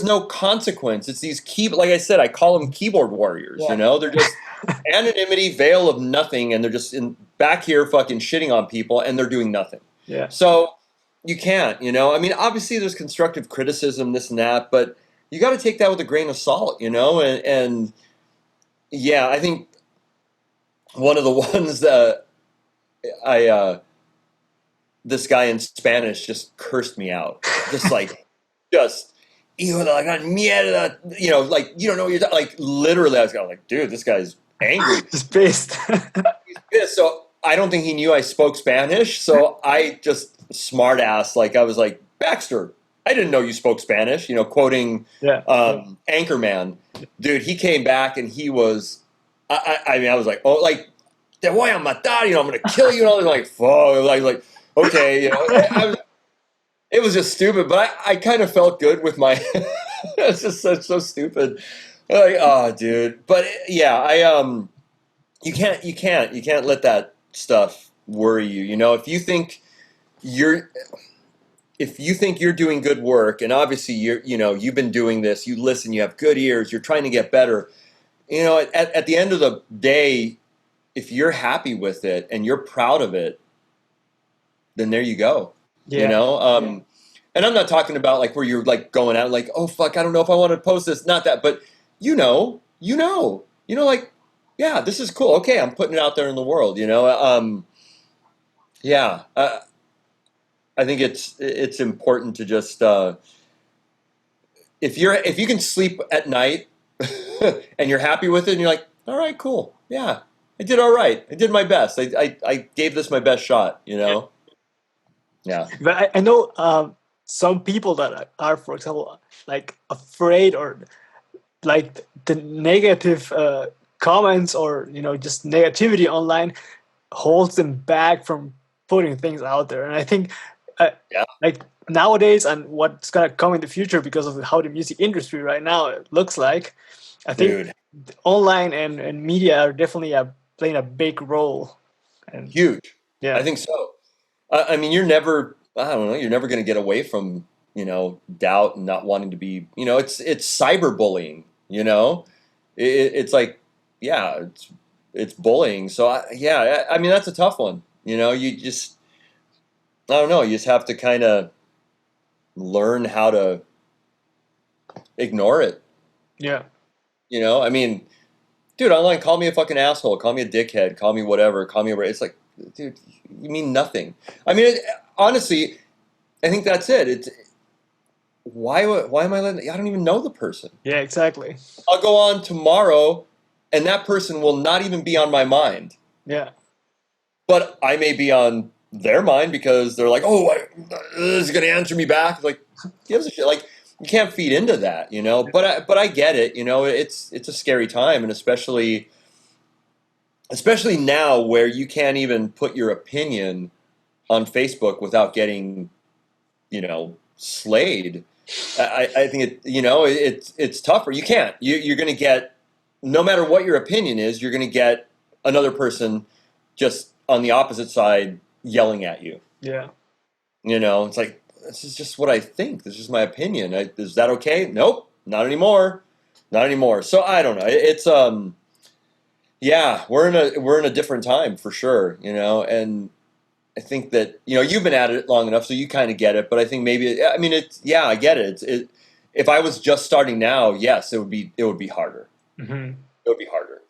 no consequence. It's these like I said, I call them keyboard warriors. Yeah. They're just anonymity, veil of nothing, and they're just back here fucking shitting on people, and they're doing nothing. Yeah. So you can't, I mean, obviously there's constructive criticism, this and that, but you got to take that with a grain of salt, and yeah, I think one of the ones that this guy in Spanish just cursed me out, just like, hijo de la gran mierda, like, you don't know what you're like, literally, I was going like, dude, this guy's angry. He's pissed. He's pissed. So I don't think he knew I spoke Spanish, so I just smart ass, like, I was like, Baxter, I didn't know you spoke Spanish, quoting Anchorman. Dude, he came back and he was, I mean, I was like, oh, like, te voy a matar, I'm going to kill you. And all like, fuck, like, okay, it was just stupid, but I kind of felt good with my, it's just so stupid. Like, oh, dude. But yeah, you can't let that stuff worry you. If you think you're doing good work, and obviously you've been doing this, you listen, you have good ears, you're trying to get better. At the end of the day, if you're happy with it and you're proud of it, then there you go. Yeah. And I'm not talking about like where you're like going out like, oh fuck, I don't know if I want to post this, not that, but like, yeah, this is cool. Okay, I'm putting it out there in the world. I think it's important to just if you can sleep at night and you're happy with it and you're like, all right, cool, yeah, I did all right, I did my best, I gave this my best shot. Yeah. But I know some people that are, for example, like afraid or like the negative comments or just negativity online holds them back from putting things out there. And I think like nowadays and what's gonna come in the future because of how the music industry right now it looks like, I think online and media are definitely playing a big role. And huge. Yeah, I think so. I mean, you're never going to get away from, doubt and not wanting to be, it's cyberbullying, it's like, yeah, it's bullying. So I mean, that's a tough one. You just, I don't know. You just have to kind of learn how to ignore it. Yeah. I mean, dude, online, call me a fucking asshole, call me a dickhead, call me whatever, call me, it's like, dude, you mean nothing. I mean, honestly, I think that's it. It's why am I letting? I don't even know the person. Yeah, exactly. I'll go on tomorrow, and that person will not even be on my mind. Yeah. But I may be on their mind because they're like, oh, is he going to answer me back? Like, gives a shit. Like, you can't feed into that, But I get it. It's a scary time, and especially now where you can't even put your opinion on Facebook without getting, slayed. I think it's tougher. You can't. You're going to get, no matter what your opinion is, you're going to get another person just on the opposite side yelling at you. Yeah. It's like, this is just what I think. This is my opinion. Is that okay? Nope, not anymore. Not anymore. So I don't know. It's yeah, we're in a different time for sure, and I think that, you've been at it long enough, so you kind of get it, but I think maybe, I mean, I get it. If I was just starting now, yes, it would be harder. Mm-hmm. It would be harder.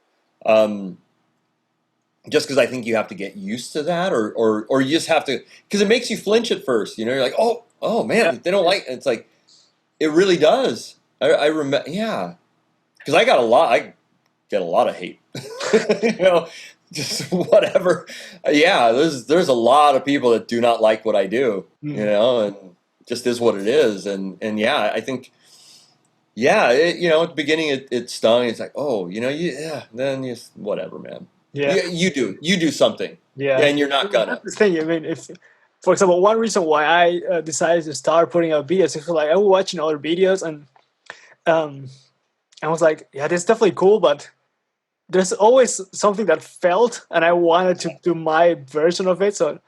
Just because I think you have to get used to that, or you just have to, because it makes you flinch at first, you're like, oh, oh man, they don't like it. It's like, it really does. I remember, yeah. Because I get a lot of hate. You know, just whatever. Yeah, there's a lot of people that do not like what I do, you know, and just is what it is. And yeah, I think, yeah, you know, at the beginning it stung. It's like, oh, you know, then you, whatever, man. Yeah. You do something. Yeah. And you're not gonna. That's the thing. I mean, if, for example, one reason why I decided to start putting out videos is like I was watching other videos and I was like, yeah, this is definitely cool, but there's always something that felt, and I wanted to do my version of it. So,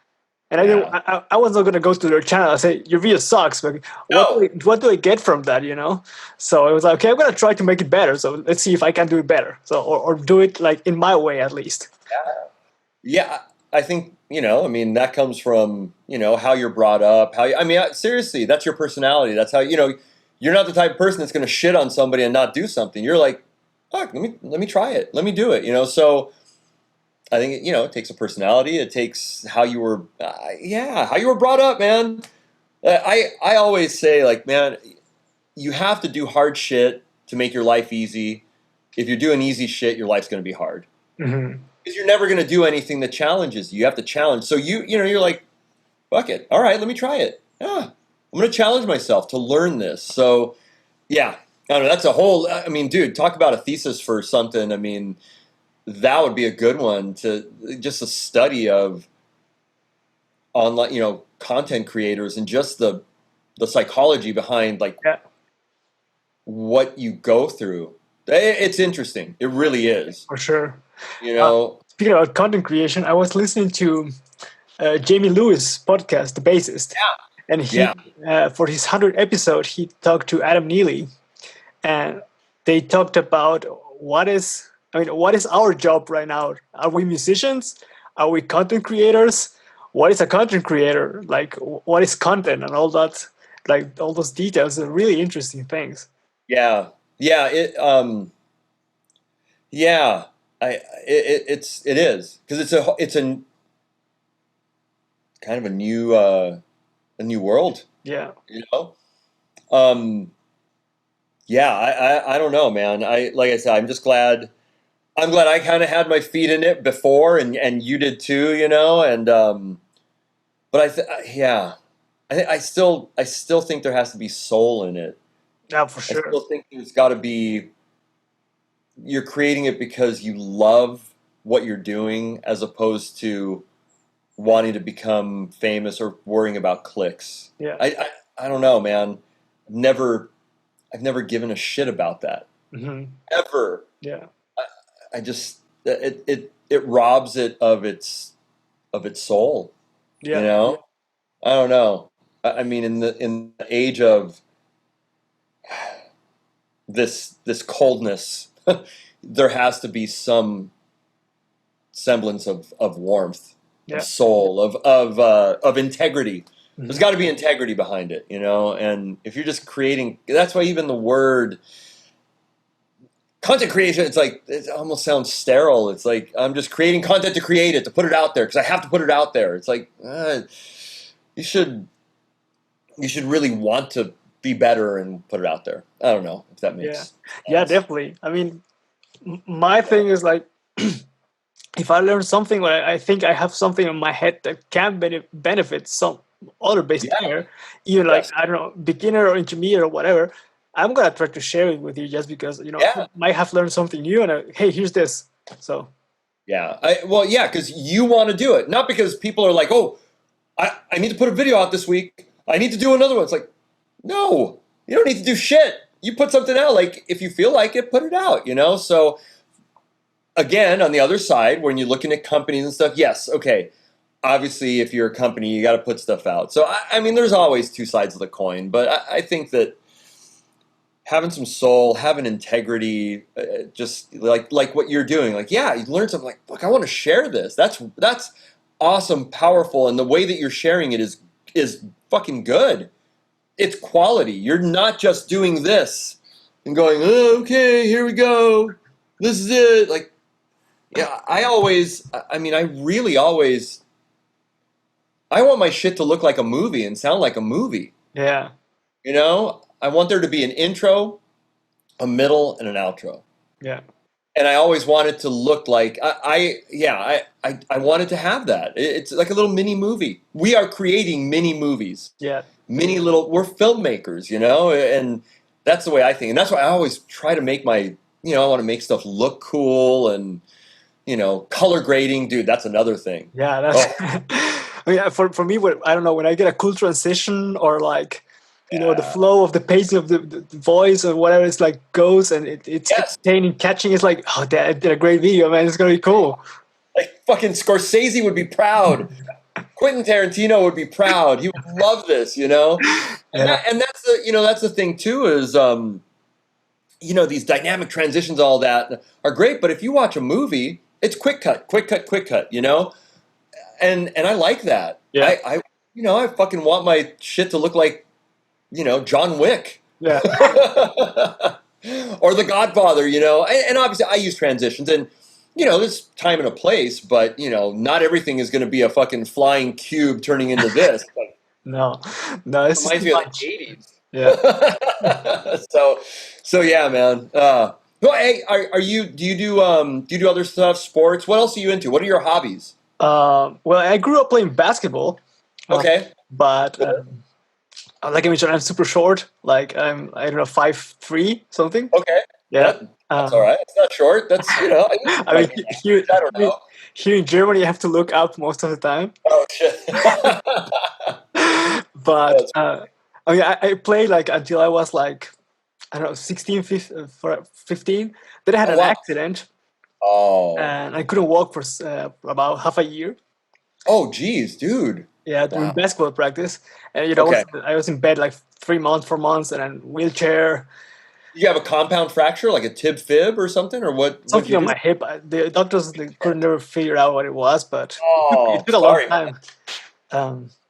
and I didn't, I was not gonna go to their channel and say your video sucks, but what do I get from that? You know? So I was like, okay, I'm gonna try to make it better. So let's see if I can do it better. So or do it like in my way at least. Yeah, I think, you know, I mean, that comes from, you know, how you're brought up. I mean, seriously, that's your personality. That's how, you know, you're not the type of person that's going to shit on somebody and not do something. You're like, fuck, let me try it. Let me do it. You know, so I think, you know, it takes a personality. It takes how you were, how you were brought up, man. I always say, like, man, you have to do hard shit to make your life easy. If you're doing easy shit, your life's going to be hard. Because you're never going to do anything that challenges you. You have to challenge. So you know, you're like, fuck it. All right, let me try it. Yeah, I'm going to challenge myself to learn this. So, yeah, I don't know. That's a whole. I mean, dude, talk about a thesis for something. I mean, that would be a good one, to just a study of online, you know, content creators and just the psychology behind like what you go through. It's interesting. It really is. For sure. You know, speaking about content creation, I was listening to Jamie Lewis' podcast, The Bassist. And he, for his 100th episode, he talked to Adam Neely, and they talked about what is our job right now? Are we musicians? Are we content creators? What is a content creator? Like, what is content and all that? Like, all those details are really interesting things. Yeah. It is, because it's a kind of a new world. Yeah. You know. I don't know, man. Like I said, I'm just glad. I'm glad I kind of had my feet in it before, and you did too. You know, and but I still think there has to be soul in it. Yeah, for sure. I still think there's got to be. You're creating it because you love what you're doing, as opposed to wanting to become famous or worrying about clicks. Yeah. I don't know, man. I've never given a shit about that. Ever. Yeah. I just it robs it of its soul. Yeah. You know? I don't know. I mean, in the age of this coldness, there has to be some semblance of warmth, of soul, of integrity. There's got to be integrity behind it, you know. And if you're just creating, that's why even the word content creation, it's like, it almost sounds sterile. It's like, I'm just creating content to create it, to put it out there because I have to put it out there. It's like, you should really want to be better and put it out there. I don't know if that makes sense. Yeah, definitely. I mean, my thing is like, if I learn something where I think I have something in my head that can benefit some other bass player, even like, I don't know, beginner or intermediate or whatever, I'm gonna try to share it with you just because, you know, I might have learned something new and hey, here's this. So because you want to do it, not because people are like, oh, I need to put a video out this week, I need to do another one. It's like, no, you don't need to do shit. You put something out. Like, if you feel like it, put it out, you know? So again, on the other side, when you're looking at companies and stuff, yes, okay. Obviously, if you're a company, you got to put stuff out. So, I mean, there's always two sides of the coin. But I think that having some soul, having integrity, just like what you're doing, like, yeah, you learn something, like, look, I want to share this. That's awesome, powerful, and the way that you're sharing it is fucking good. It's quality. You're not just doing this and going, oh, okay, here we go. This is it. Like, yeah, I really always, I want my shit to look like a movie and sound like a movie. Yeah. You know, I want there to be an intro, a middle, and an outro. Yeah. And I always wanted to look like I wanted to have that. It's like a little mini movie. We are creating mini movies. Yeah. We're filmmakers, you know, and that's the way I think. And that's why I always try to make I want to make stuff look cool and, color grading, dude, that's another thing. Yeah, that's for me, I don't know, when I get a cool transition or like, the flow of the pacing of the voice or whatever, it's like goes and it's entertaining, catching. It's like, oh, I did a great video, man. It's gonna be cool. Like fucking Scorsese would be proud. Quentin Tarantino would be proud. He would love this, And, that's the thing too is, these dynamic transitions, all that are great. But if you watch a movie, it's quick cut, and I like that. Yeah. I fucking want my shit to look like, John Wick. Yeah. Or The Godfather, and obviously I use transitions and, there's time and a place, but, not everything is going to be a fucking flying cube turning into this. No, it's reminds me of the 80s. Yeah. So yeah, man. Well, hey, do you do other stuff, sports? What else are you into? What are your hobbies? Well, I grew up playing basketball. Okay. But like I mentioned, I'm super short. Like I don't know, 5'3" something. Okay. Yeah. That's all right. It's not short. That's I mean, I don't know. Here in Germany, you have to look up most of the time. Oh shit. But I played like until I was like, I don't know, 16, 15. Then I had an accident. Oh. And I couldn't walk for about half a year. Oh, geez, dude. Yeah, during basketball practice. And, I was in bed like 3 months, 4 months, and then wheelchair. You have a compound fracture, like a tib fib or something, or what? Something on my hip. The doctors couldn't never figure out what it was, but it took a long time.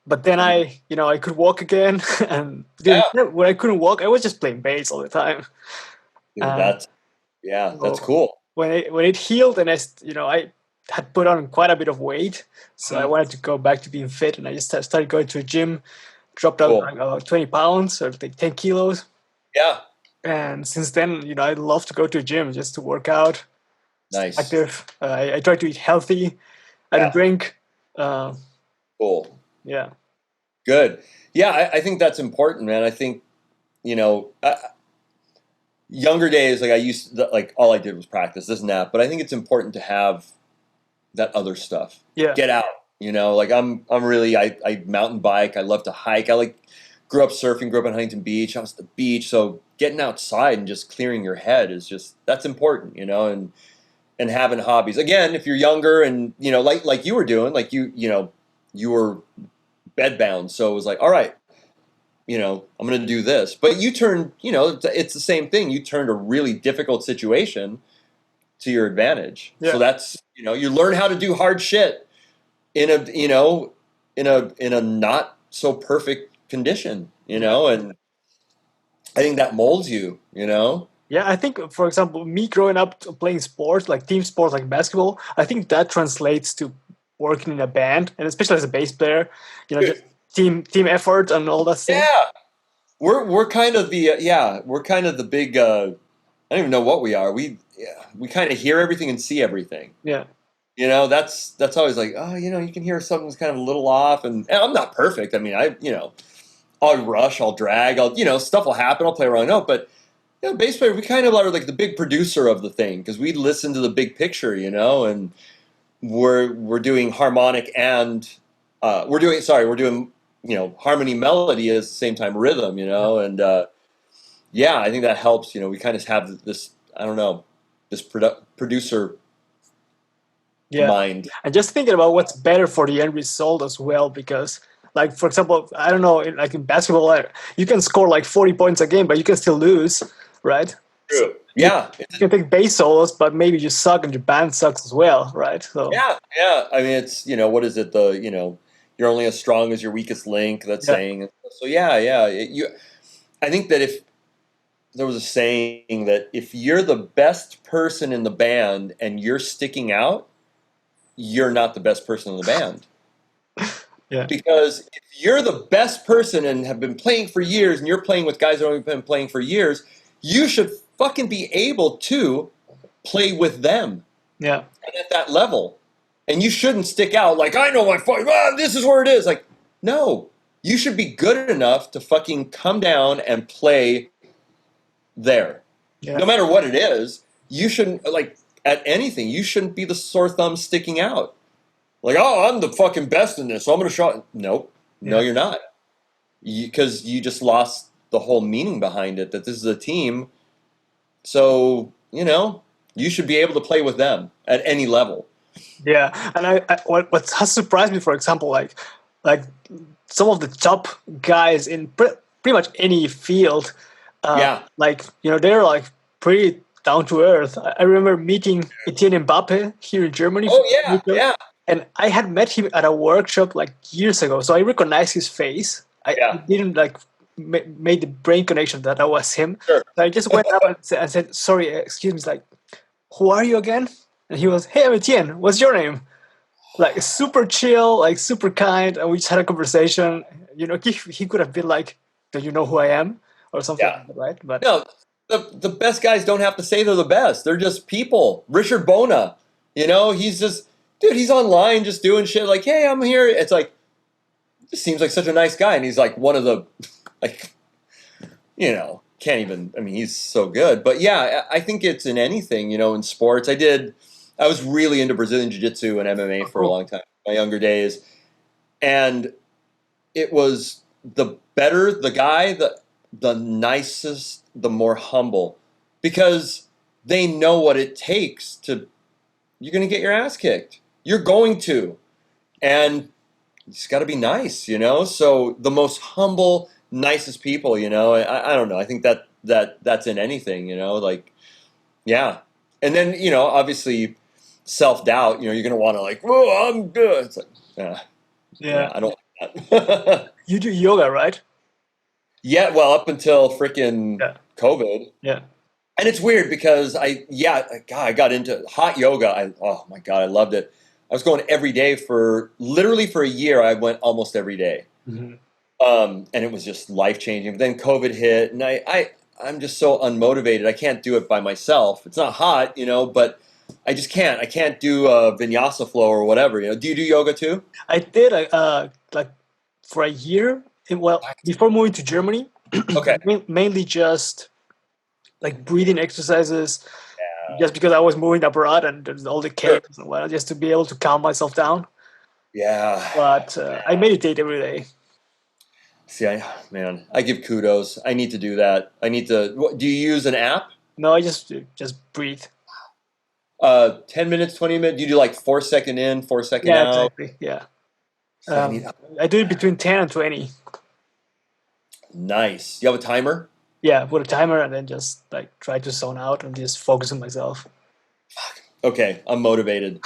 But then I could walk again, and when I couldn't walk, I was just playing bass all the time. Dude, that's cool. When it healed, and I had put on quite a bit of weight, so I wanted to go back to being fit, and I just started going to a gym, dropped out like about 20 pounds or like 10 kilos. Yeah. And since then, I love to go to a gym just to work out. Nice. Active. I try to eat healthy. I don't drink. Cool. Yeah. Good. Yeah, I think that's important, man. I think, younger days, like I used to, like all I did was practice this and that, but I think it's important to have that other stuff. Yeah. Get out, like I'm really, I mountain bike. I love to hike. Grew up surfing, grew up in Huntington Beach. I was at the beach. So getting outside and just clearing your head that's important, and having hobbies. Again, if you're younger and, like you were doing, like you were bedbound. So it was like, all right, I'm going to do this. But you turned, it's the same thing. You turned a really difficult situation to your advantage. Yeah. So that's, you learn how to do hard shit in a not so perfect condition, and I think that molds you, Yeah, I think, for example, me growing up playing sports, like team sports, like basketball, I think that translates to working in a band, and especially as a bass player, just team effort and all that stuff. Yeah, we're kind of the big. I don't even know what we are. We kind of hear everything and see everything. Yeah. That's always like, oh, you can hear something's kind of a little off, and I'm not perfect. I mean, I'll rush, I'll drag, stuff will happen. I'll play a wrong note, but bass player, we kind of are like the big producer of the thing because we listen to the big picture, and we're doing harmonic and we're doing harmony, melody at the same time, rhythm, and I think that helps. We kind of have this, I don't know, this producer mind. And just thinking about what's better for the end result as well, because like, for example, I don't know, like in basketball, you can score like 40 points a game, but you can still lose, right? True. Yeah. You can take bass solos, but maybe you suck and your band sucks as well, right? So yeah. I mean, it's, what is it? You're only as strong as your weakest link, that saying. So I think that if there was a saying that if you're the best person in the band and you're sticking out, you're not the best person in the band. Yeah. Because if you're the best person and have been playing for years and you're playing with guys that have been playing for years, you should fucking be able to play with them. Yeah. And at that level. And you shouldn't stick out like, I know my fucking, this is where it is. Like, no. You should be good enough to fucking come down and play there. Yeah. No matter what it is, you shouldn't, like, at anything, you shouldn't be the sore thumb sticking out. Like, oh, I'm the fucking best in this, so I'm going to show. Nope. No, you're not. Because you just lost the whole meaning behind it, that this is a team. So, you should be able to play with them at any level. Yeah. And what has surprised me, for example, like some of the top guys in pretty much any field, like, they're like pretty down to earth. I remember meeting Etienne Mbappe here in Germany. Oh, yeah. And I had met him at a workshop like years ago, so I recognized his face. I didn't like made the brain connection that was him. Sure. So I just went up and said, "Sorry, excuse me." He's like, "Who are you again?" And he was, "Hey, I'm Etienne. What's your name?" Like super chill, like super kind, and we just had a conversation. He could have been like, "Do you know who I am?" or something, right? But no, the best guys don't have to say they're the best. They're just people. Richard Bona, he's just. Dude, he's online just doing shit like, hey, I'm here. It's like, just seems like such a nice guy. And he's like one of the, like, can't even, I mean, he's so good. But yeah, I think it's in anything, in sports. I was really into Brazilian Jiu-Jitsu and MMA for a long time, my younger days. And it was the better the guy, the nicest, the more humble. Because they know what it takes to, you're going to get your ass kicked. You're going to. And you just got to be nice, So the most humble, nicest people, I don't know. I think that's in anything, like, yeah. And then, obviously self-doubt, you're going to want to like, whoa, I'm good. It's like, I don't like that. You do yoga, right? Yeah, well, up until freaking COVID. Yeah. And it's weird because I got into hot yoga. Oh my God, I loved it. I was going every day literally for a year. I went almost every day. Mm-hmm. And it was just life-changing. But then COVID hit, and I'm just so unmotivated. I can't do it by myself. It's not hot, but I just can't. I can't do a vinyasa flow or whatever. Do you do yoga too? I did like for a year. Before moving to Germany. Okay. Mainly just like breathing exercises. Just because I was moving abroad and there's all the caves and whatnot, just to be able to calm myself down. Yeah. But I meditate every day. See, I give kudos. I need to do that. Do you use an app? No, I just breathe. 10 minutes, 20 minutes? Do you do like 4 second in, 4 second out? Yeah, exactly. Yeah. I do it between 10 and 20. Nice. You have a timer? Yeah, put a timer and then just like try to zone out and just focus on myself. Okay, I'm motivated.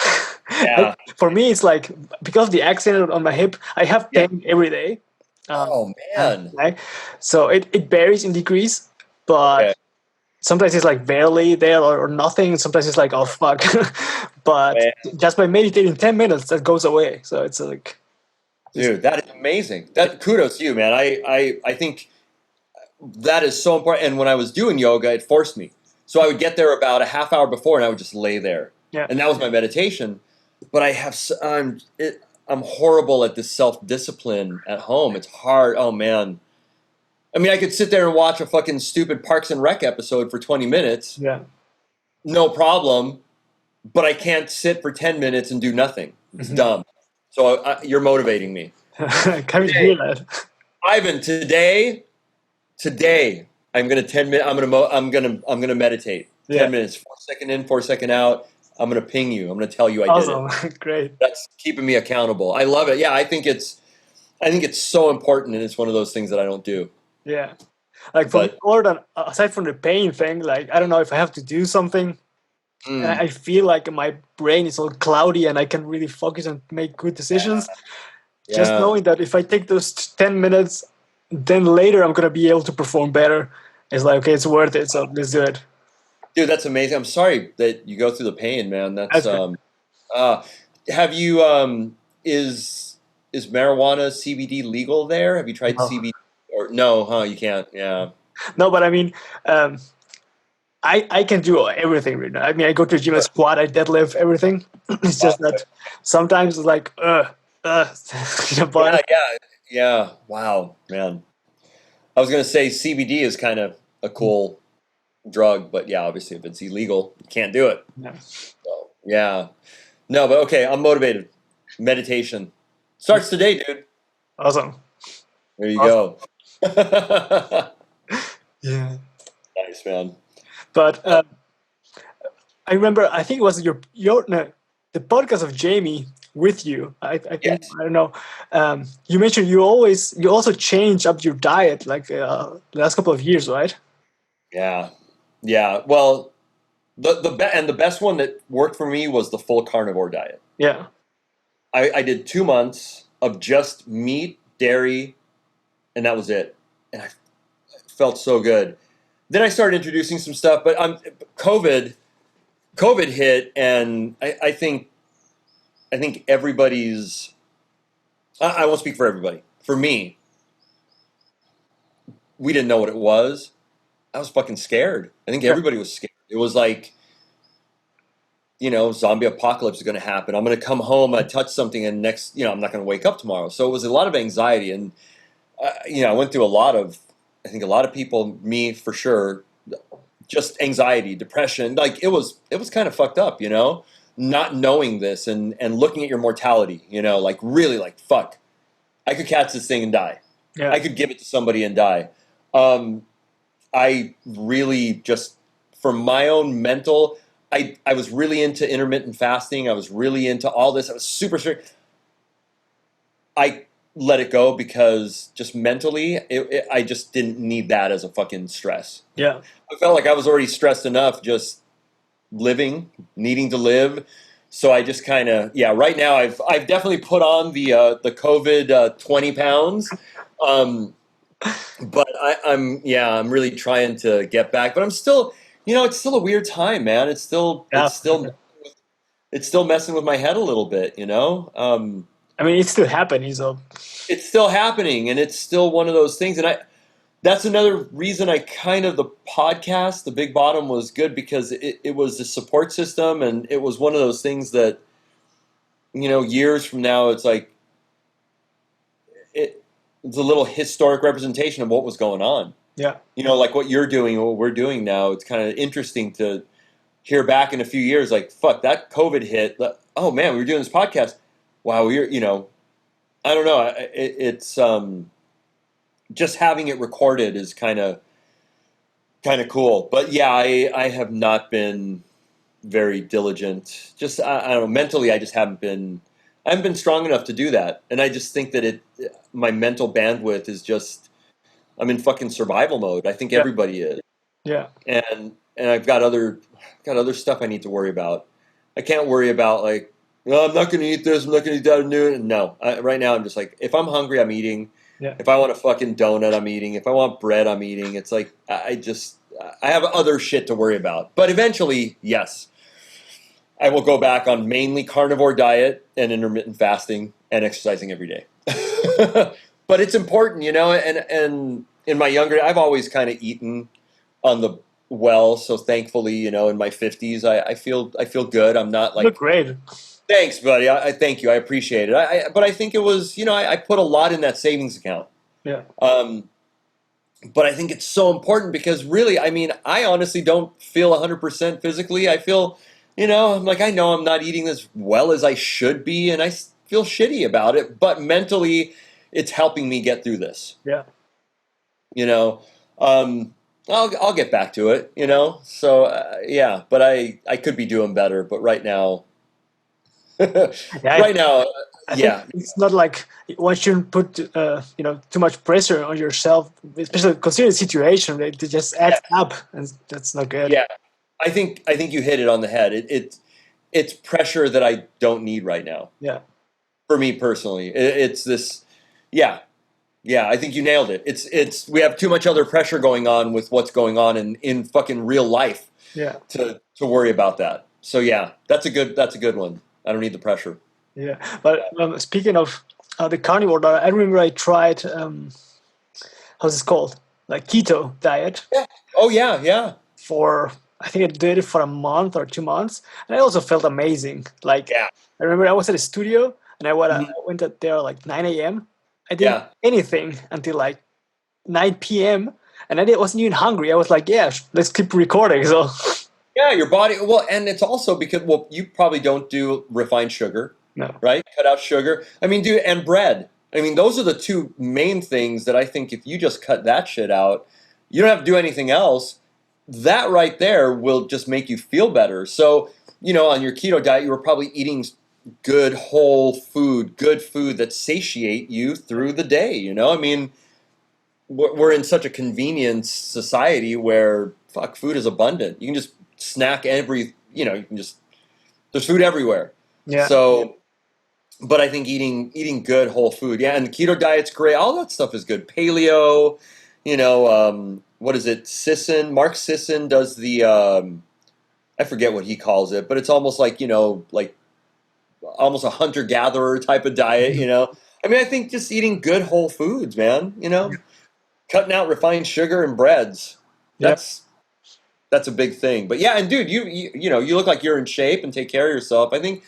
Yeah. For me, it's like because of the accident on my hip, I have pain every day. Oh man! Right? So it varies in degrees, but sometimes it's like barely there or nothing. Sometimes it's like, oh fuck. But just by meditating 10 minutes, that goes away. So it's like, dude, that is amazing. Kudos to you, man. I think that is so important. And when I was doing yoga, it forced me. So I would get there about a half hour before, and I would just lay there. Yeah. And that was my meditation. But I'm horrible at this self-discipline at home. It's hard. Oh, man. I mean, I could sit there and watch a fucking stupid Parks and Rec episode for 20 minutes. Yeah. No problem. But I can't sit for 10 minutes and do nothing. It's dumb. So you're motivating me. Can you hear that? Ivan, today I'm gonna 10 minutes. I'm gonna meditate. 10 minutes, 4 second in, 4 second out. I'm gonna ping you. I'm gonna tell you I did it. Great. That's keeping me accountable. I love it. Yeah, I think it's so important, and it's one of those things that I don't do. Yeah, like aside from the pain thing, like I don't know if I have to do something. And I feel like my brain is all cloudy, and I can really focus and make good decisions. Yeah. Just knowing that if I take those 10 minutes, then later I'm gonna be able to perform better. It's like, okay, it's worth it, so let's do it. Dude, that's amazing. I'm sorry that you go through the pain, man. Have you is marijuana CBD legal there? Have you tried CBD or no? Huh? You can't. Yeah. No, but I mean, I can do everything right now. I mean, I go to the gym, I squat, I deadlift, everything. It's just that sometimes it's like, yeah. Wow, man. I was gonna say CBD is kind of a cool drug, but yeah, obviously if it's illegal, you can't do it. Yeah. So, yeah. No, but okay, I'm motivated. Meditation starts today, dude. Awesome. There you go. Yeah. Nice, man. But I remember, I think it was the podcast of Jamie with you. I think, yes. I don't know. You mentioned you also change up your diet like the last couple of years, right? Yeah. Well, the best one that worked for me was the full carnivore diet. Yeah. I did 2 months of just meat, dairy, and that was it. And I felt so good. Then I started introducing some stuff, but COVID hit, and I think everybody's. I won't speak for everybody. For me, we didn't know what it was. I was fucking scared. I think everybody was scared. It was like, zombie apocalypse is going to happen. I'm going to come home, I touch something, and next, I'm not going to wake up tomorrow. So it was a lot of anxiety, and I went through I think a lot of people, me for sure, just anxiety, depression. Like it was kind of fucked up, not knowing this and looking at your mortality, like really like, fuck, I could catch this thing and die. Yeah. I could give it to somebody and die. I really just, for my own mental, I was really into intermittent fasting. I was really into all this. I was super strict. I let it go because just mentally, I just didn't need that as a fucking stress. Yeah. I felt like I was already stressed enough just living, needing to live. So I just kind of, right now I've definitely put on the COVID 20 pounds. But I'm really trying to get back, but I'm still, it's still a weird time, man. It's still messing with my head a little bit, I mean, it's still happening, so. It's still happening, and it's still one of those things. And that's another reason the podcast, The Big Bottom, was good, because it was a support system, and it was one of those things that, years from now, it's like, it's a little historic representation of what was going on. Yeah. Like what you're doing, what we're doing now, it's kind of interesting to hear back in a few years, like, fuck, that COVID hit. Oh man, we were doing this podcast. Wow, I don't know. It's just having it recorded is kind of cool. But yeah, I have not been very diligent. Just I don't know. Mentally, I just haven't been strong enough to do that. And I just think that my mental bandwidth is just, I'm in fucking survival mode. I think everybody is. Yeah. And I've got other stuff I need to worry about. I can't worry about like, I'm not going to eat this. I'm not going to eat that. No. Right now I'm just like, if I'm hungry, I'm eating. Yeah. If I want a fucking donut, I'm eating. If I want bread, I'm eating. It's like, I have other shit to worry about. But eventually, yes, I will go back on mainly carnivore diet and intermittent fasting and exercising every day. But it's important, and in my younger, I've always kind of eaten on the well. So thankfully, in my 50s, I feel good. I'm not like, you look great. Thanks, buddy. I thank you. I appreciate it. But I think it was, I put a lot in that savings account. Yeah. But I think it's so important because really, I mean, I honestly don't feel 100% physically. I feel, I'm like, I know I'm not eating as well as I should be, and I feel shitty about it. But mentally, it's helping me get through this. Yeah. I'll get back to it. So yeah. But I could be doing better. But right now. It's not like one shouldn't put too much pressure on yourself, especially considering the situation. It just adds up, and that's not good. Yeah, I think you hit it on the head. It's pressure that I don't need right now. Yeah, for me personally, it's this. Yeah, I think you nailed it. It's we have too much other pressure going on with what's going on in fucking real life. Yeah, to worry about that. So yeah, that's a good one. I don't need the pressure. Yeah, but speaking of The carnivore diet. I remember I tried. How's it called? Like keto diet. Yeah. Oh yeah. For I think I did it for a month or 2 months, and I also felt amazing. Like Yeah. I remember I was at a studio and I Mhm. went out there like 9 a.m. I didn't Yeah. anything until like 9 p.m. and I wasn't even hungry. I was like, yeah, let's keep recording. So Yeah, your body. Well, and it's also because you probably don't do refined sugar, no, right? Cut out sugar. I mean, dude, and bread. I mean, those are the two main things that I think if you just cut that shit out, you don't have to do anything else. That right there will just make you feel better. So, on your keto diet, you were probably eating good whole food, good food that satiate you through the day. I mean, we're in such a convenience society where fuck, food is abundant. You can just snack you can just there's food everywhere. yeah, So, but I think eating good whole food, yeah, and the keto diet's great. All that stuff is good. Paleo, what is it? Mark Sisson does the I forget what he calls it, but it's almost like like almost a hunter gatherer type of diet. I mean, I think just eating good whole foods, man. Cutting out refined sugar and breads. yeah, That's a big thing. But yeah, and dude, you look like you're in shape and take care of yourself. I think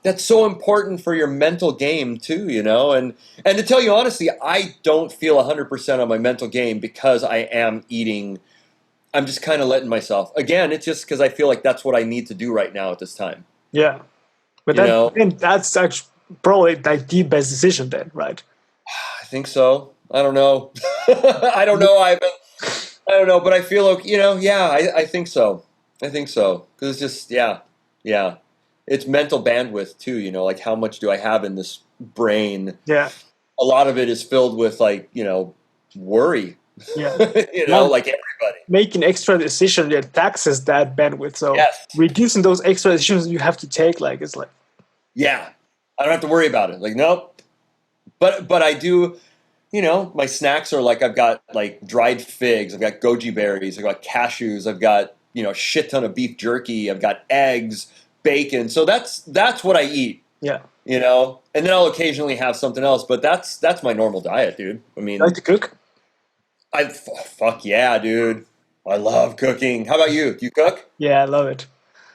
that's so important for your mental game too, And to tell you honestly, I don't feel 100% on my mental game because I am eating. I'm just kind of letting myself. Again, it's just because I feel like that's what I need to do right now at this time. yeah. But that's actually probably like the best decision then, right? I think so. I don't know. I don't know, Ivan. I don't know, but I feel like, yeah, I think so. I think so. Because it's just, yeah. It's mental bandwidth too, like how much do I have in this brain? Yeah. A lot of it is filled with like, worry. Yeah. Like everybody. Making extra decisions that taxes that bandwidth. So Yes. reducing those extra decisions you have to take, like it's like. Yeah. I don't have to worry about it. Like, nope. But I do. My snacks are like I've got like dried figs, I've got goji berries, I've got cashews, I've got a shit ton of beef jerky, I've got eggs, bacon. So that's what I eat. Yeah. And then I'll occasionally have something else, but that's my normal diet, dude. I mean, you like to cook? Fuck yeah, dude. I love cooking. How about you? Do you cook? Yeah, I love it,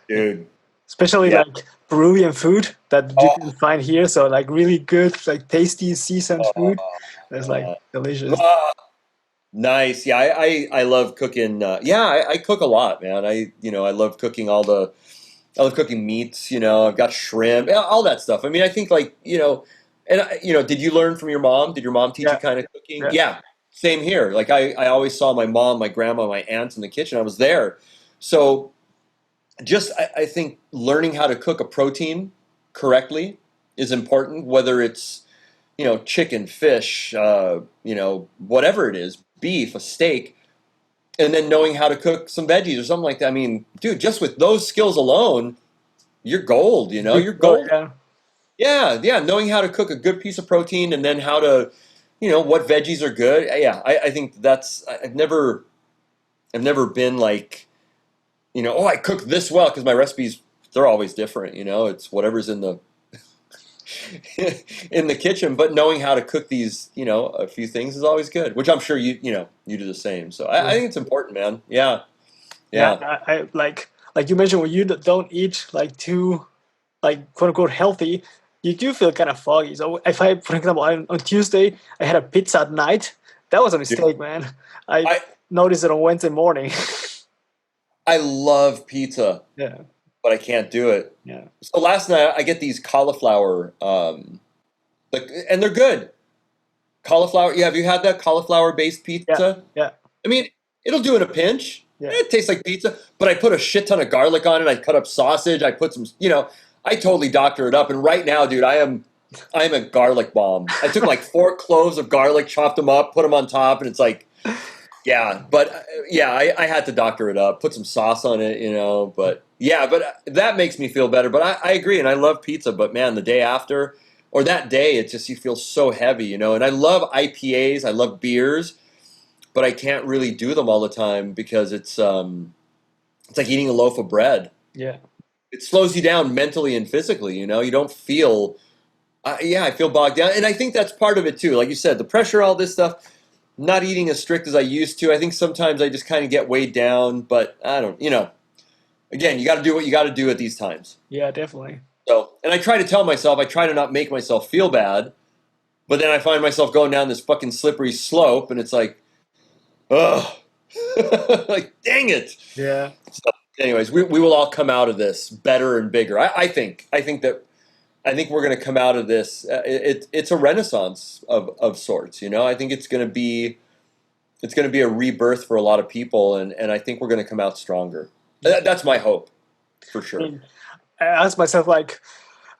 dude. Especially like Peruvian food that you can find here. So like really good, like tasty seasoned food. That's like delicious. Nice. Yeah, I love cooking. I cook a lot, man. I love cooking I love cooking meats. I've got shrimp, all that stuff. I mean, I think like did you learn from your mom? Did your mom teach you kind of cooking? Yeah. Same here. Like I always saw my mom, my grandma, my aunts in the kitchen. I was there, so. Just, I think learning how to cook a protein correctly is important, whether it's, chicken, fish, whatever it is, beef, a steak, and then knowing how to cook some veggies or something like that. I mean, dude, just with those skills alone, you're gold, you're gold. Yeah, knowing how to cook a good piece of protein and then how to, what veggies are good. Yeah, I think I've never been like, I cook this well because my recipes, they're always different. It's whatever's in the in the kitchen. But knowing how to cook these, a few things is always good. Which I'm sure you do the same. So I think it's important, man. Yeah. I like you mentioned when you don't eat like too like quote unquote healthy, you do feel kind of foggy. So if I, for example, on Tuesday I had a pizza at night. That was a mistake, man. I noticed it on Wednesday morning. I love pizza. Yeah. But I can't do it. Yeah. So last night I get these cauliflower, and they're good. Cauliflower. Yeah, have you had that cauliflower-based pizza? Yeah. I mean, it'll do in a pinch. Yeah. It tastes like pizza, but I put a shit ton of garlic on it. I cut up sausage. I put some, I totally doctor it up. And right now, dude, I'm a garlic bomb. I took like 4 cloves of garlic, chopped them up, put them on top, and it's like. Yeah, but I had to doctor it up, put some sauce on it, but that makes me feel better. But I agree, and I love pizza, but man, the day after, or that day, it's just, you feel so heavy, and I love IPAs, I love beers, but I can't really do them all the time because it's like eating a loaf of bread. Yeah. It slows you down mentally and physically, you don't feel, Yeah, I feel bogged down. And I think that's part of it too. Like you said, the pressure, all this stuff, not eating as strict as I used to. I think sometimes I just kind of get weighed down, but I don't, again, you got to do what you got to do at these times. Yeah, definitely. So, and I try to tell myself, I try to not make myself feel bad, but then I find myself going down this fucking slippery slope, and it's like, ugh, like, dang it. Yeah. So, anyways, we will all come out of this better and bigger. I think we're going to come out of this. It's a renaissance of sorts. I think it's going to be a rebirth for a lot of people, and I think we're going to come out stronger. That's my hope, for sure. I ask myself, like,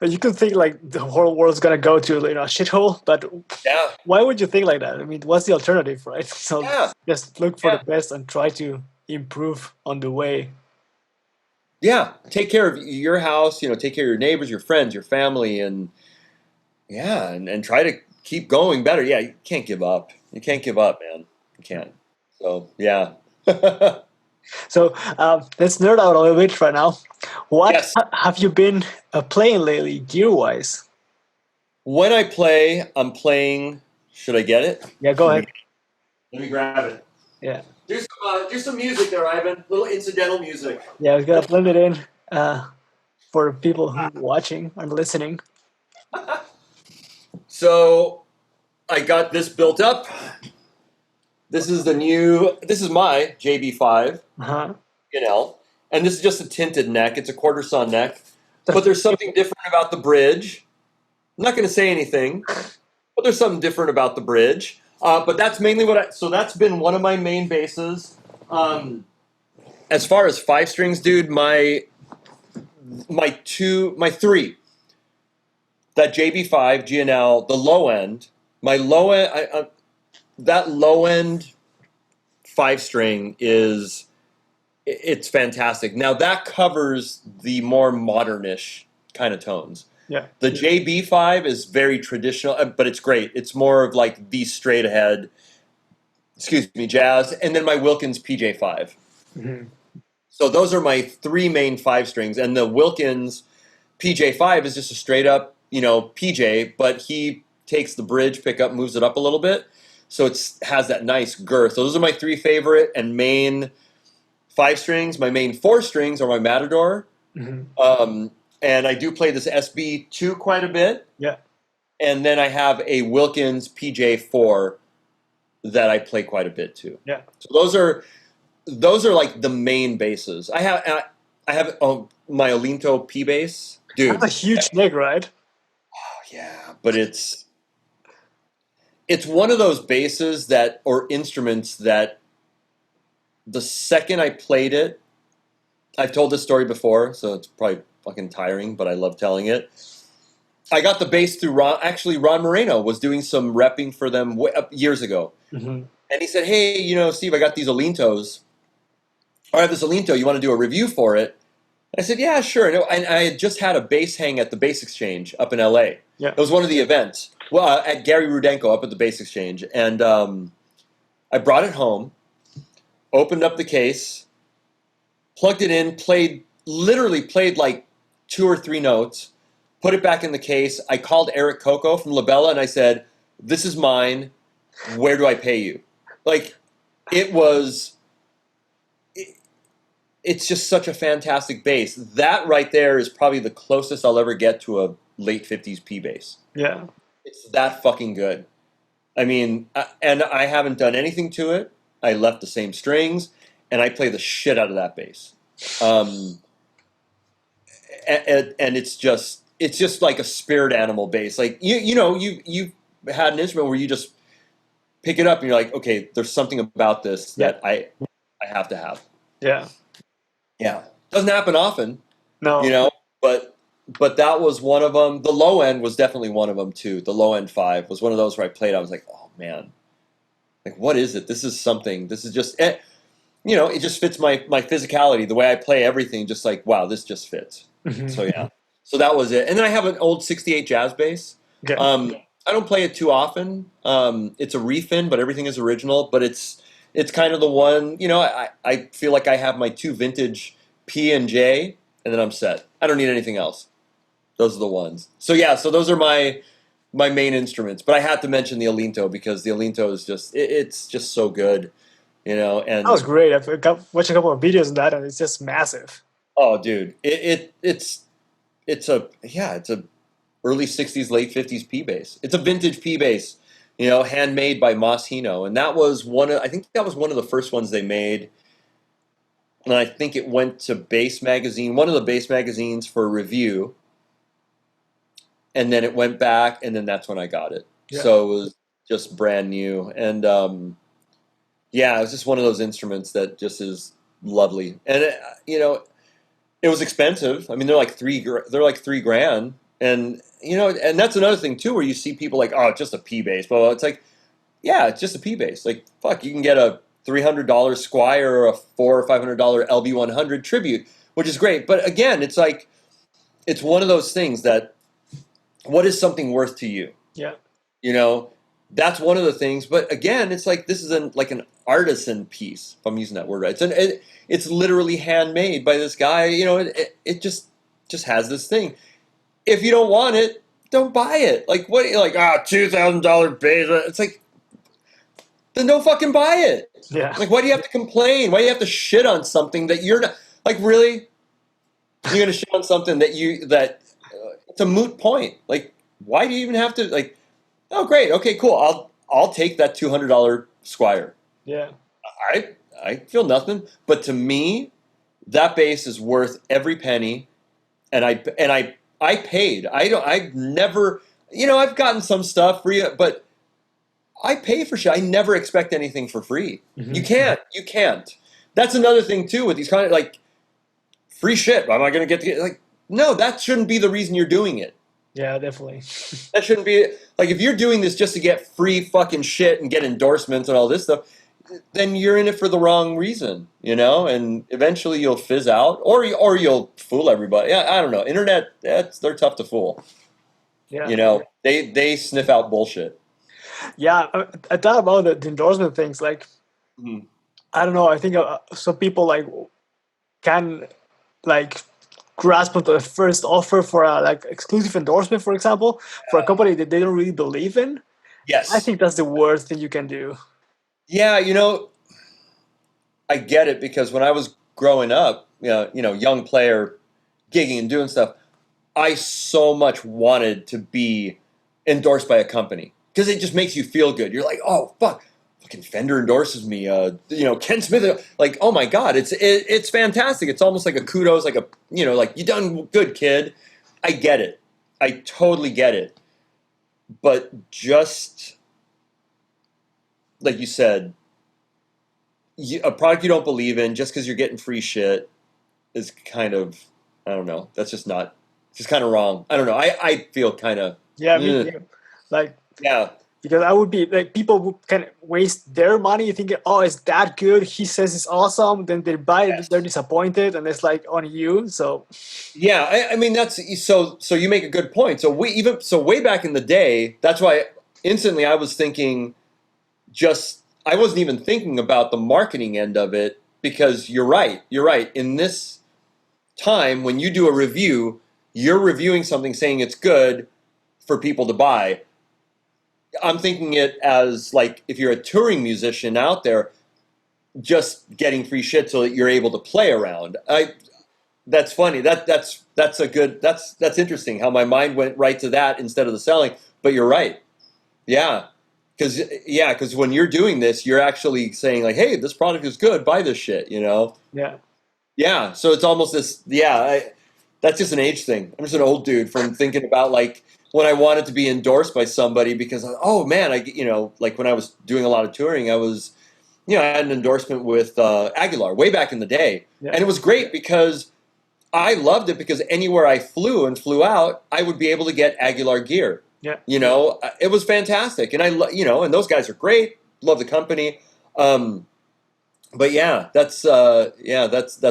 you could think like the whole world's gonna go to a shithole, but yeah, why would you think like that? I mean, what's the alternative, right? So just look for the best and try to improve on the way. Yeah, take care of your house. Take care of your neighbors, your friends, your family, and try to keep going better. Yeah, you can't give up. You can't give up, man. You can't. So yeah. So let's nerd out a little bit right now. What have you been playing lately, gear-wise? When I play, I'm playing. Should I get it? Yeah, go ahead. Let me grab it. Yeah. Do some music there, Ivan. Little incidental music. Yeah, I was gonna blend it in for people who are watching and listening. So I got this built up. This is my JB5 G&L, and this is just a tinted neck. It's a quarter saw neck, but there's something different about the bridge. I'm not going to say anything, but there's something different about the bridge. But that's mainly so that's been one of my main basses. As far as 5 strings, dude, my 3, that JB5 G&L, the low end, that low end 5 string it's fantastic. Now that covers the more modernish kind of tones. Yeah. The JB5 is very traditional, but it's great. It's more of like the straight ahead, jazz, and then my Wilkins PJ5. Mm-hmm. So those are my 3 main 5 strings, and the Wilkins PJ5 is just a straight up, PJ, but he takes the bridge pickup, moves it up a little bit. So it has that nice girth. So those are my 3 favorite and main 5 strings. My main 4 strings are my Matador. Mm-hmm. And I do play this SB2 quite a bit. Yeah. And then I have a Wilkins PJ4 that I play quite a bit too. Yeah. So those are like the main basses. I have my Olinto P bass. Dude. That's a huge neck, right? Oh yeah, but it's one of those basses or instruments that the second I played it, I've told this story before, so it's probably fucking tiring, but I love telling it. I got the bass through Ron Moreno was doing some repping for them years ago. Mm-hmm. And he said, hey, Steve, I got these Olintos. I have this Olinto. You want to do a review for it? I said, yeah, sure. And I had just had a bass hang at the Bass Exchange up in L.A. Yeah. It was one of the events. Well, at Gary Rudenko up at the Bass Exchange. And I brought it home, opened up the case, plugged it in, literally played like 2 or 3 notes, put it back in the case. I called Eric Coco from Labella and I said, this is mine. Where do I pay you? Like, it's just such a fantastic bass. That right there is probably the closest I'll ever get to a late 50s P bass. Yeah. It's that fucking good. I mean, and I haven't done anything to it. I left the same strings, and I play the shit out of that bass. And it's just like a spirit animal bass. Like you've had an instrument where you just pick it up and you're like, okay, there's something about this that I have to have. Yeah. Yeah. Doesn't happen often. No. But that was one of them. The low end was definitely one of them too. The low end 5 was one of those where I played. I was like, oh man, like what is it? This is something. This is just, it just fits my physicality. The way I play everything, just like, wow, this just fits. Mm-hmm. So yeah. So that was it. And then I have an old '68 jazz bass. Okay. I don't play it too often. It's a refin, but everything is original. But it's kind of the one. I feel like I have my 2 vintage P and J, and then I'm set. I don't need anything else. Those are the ones. So yeah, so those are my my main instruments. But I had to mention the Alinto because the Alinto is just it's just so good, And that was great. I've watched a couple of videos of that, and it's just massive. Oh, dude, it's a early '60s, late '50s P bass. It's a vintage P bass, handmade by Mas Hino, and I think that was one of the first ones they made. And I think it went to Bass Magazine, one of the Bass magazines for review. And then it went back, and then that's when I got it. Yeah. So it was just brand new. And it was just one of those instruments that just is lovely. And, it was expensive. I mean, they're like $3,000. And, and that's another thing, too, where you see people like, oh, it's just a P bass. But it's like, yeah, it's just a P bass. Like, fuck, you can get a $300 Squire or a $400 or $500 LB100 tribute, which is great. But again, it's like, it's one of those things that, what is something worth to you? Yeah. That's one of the things. But again, it's like, this is like an artisan piece, if I'm using that word right. It's literally handmade by this guy. It just has this thing. If you don't want it, don't buy it. Like, what? Like, $2,000 bass. It's like, then don't fucking buy it. Yeah. Like, why do you have to complain? Why do you have to shit on something that you're not, like, really? You're going to shit on something that it's a moot point. Like, why do you even have to, like, oh, great. Okay, cool. I'll take that $200 Squire. Yeah. I feel nothing. But to me, that bass is worth every penny. And I paid. I've never, I've gotten some stuff free, but I pay for shit. I never expect anything for free. Mm-hmm. You can't. That's another thing too with these kind of like free shit. Am I going to get like, no, that shouldn't be the reason you're doing it. Yeah, definitely. That shouldn't be like, if you're doing this just to get free fucking shit and get endorsements and all this stuff, then you're in it for the wrong reason, and eventually you'll fizz out or you'll fool everybody. Yeah, I don't know. Internet, they're tough to fool. Yeah. They sniff out bullshit. Yeah, I thought about the endorsement things. Like, mm-hmm. I don't know. I think some people like can like grasp onto the first offer for a like exclusive endorsement, for example, for a company that they don't really believe in. Yes, I think that's the worst thing you can do. Yeah, I get it because when I was growing up, young player, gigging and doing stuff, I so much wanted to be endorsed by a company. Because it just makes you feel good. You're like, oh, fuck, fucking Fender endorses me. Ken Smith, like, oh my God, it's fantastic. It's almost like a kudos, like like, you done good, kid. I get it. I totally get it. But just, like you said, a product you don't believe in just because you're getting free shit is kind of, I don't know. That's just kind of wrong. I don't know. I feel kind of. Yeah, me too. Like, yeah, because I would be like, people would kind of waste their money thinking, oh, it's that good. He says it's awesome. Then they buy it, they're disappointed, and it's like on you. So yeah, I mean that's so you make a good point. So way back in the day, that's why instantly I was thinking, I wasn't even thinking about the marketing end of it because you're right. In this time when you do a review, you're reviewing something saying it's good for people to buy. I'm thinking it as like if you're a touring musician out there, just getting free shit so that you're able to play around. That's funny. That's interesting how my mind went right to that instead of the selling. But you're right. Yeah, because when you're doing this, you're actually saying like, hey, this product is good. Buy this shit. Yeah. So it's almost this. Yeah, that's just an age thing. I'm just an old dude from thinking about like. When I wanted to be endorsed by somebody because, oh man, like when I was doing a lot of touring, I was, I had an endorsement with Aguilar way back in the day. Yeah. And it was great because I loved it because anywhere I flew out, I would be able to get Aguilar gear. Yeah. It was fantastic. And and those guys are great. Love the company. But yeah, that's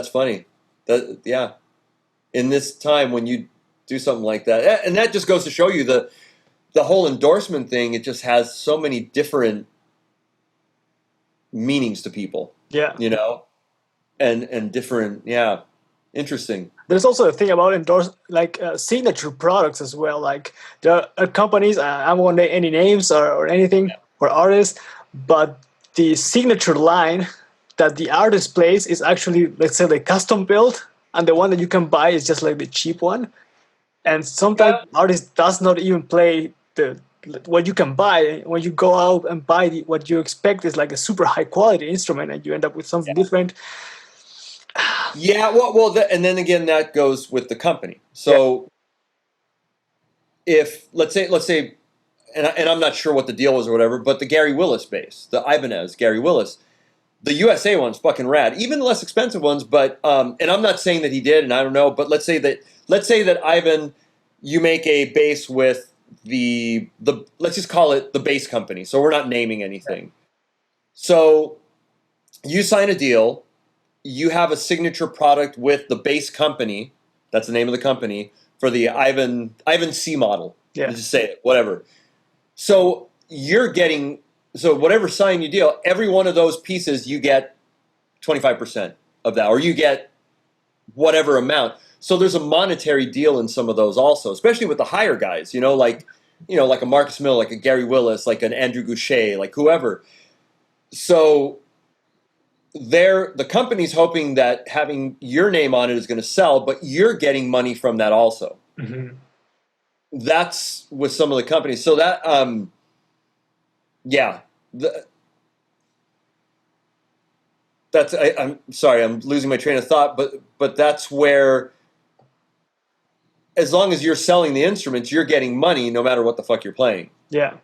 funny. In this time when you do something like that. And that just goes to show you the whole endorsement thing, it just has so many different meanings to people. Yeah. And different, yeah. Interesting. There's also a thing about signature products as well. Like there are companies, I won't name any names or anything, or artists, but the signature line that the artist plays is actually, let's say, the custom built, and the one that you can buy is just like the cheap one. And sometimes the artist does not even play what you can buy. When you go out and buy what you expect is like a super high quality instrument, and you end up with something different. Yeah, and then again, that goes with the company. So, if let's say, and I'm not sure what the deal was or whatever, but the Gary Willis bass, the Ibanez Gary Willis, the USA one's fucking rad. Even the less expensive ones, but and I'm not saying that he did, and I don't know, but let's say that Ivan, you make a bass with the let's just call it the bass company. So we're not naming anything. So you sign a deal. You have a signature product with the bass company. That's the name of the company for the Ivan C model. Yeah. Just say it, whatever. So you're getting, whatever sign you deal, every one of those pieces you get 25% of that, or you get whatever amount. So there's a monetary deal in some of those also, especially with the higher guys, like a Marcus Mill, like a Gary Willis, like an Andrew Goucher, like whoever. So the company's hoping that having your name on it is going to sell, but you're getting money from that also. Mm-hmm. That's with some of the companies. So that, I'm sorry, I'm losing my train of thought, but that's where, as long as you're selling the instruments, you're getting money no matter what the fuck you're playing. Yeah.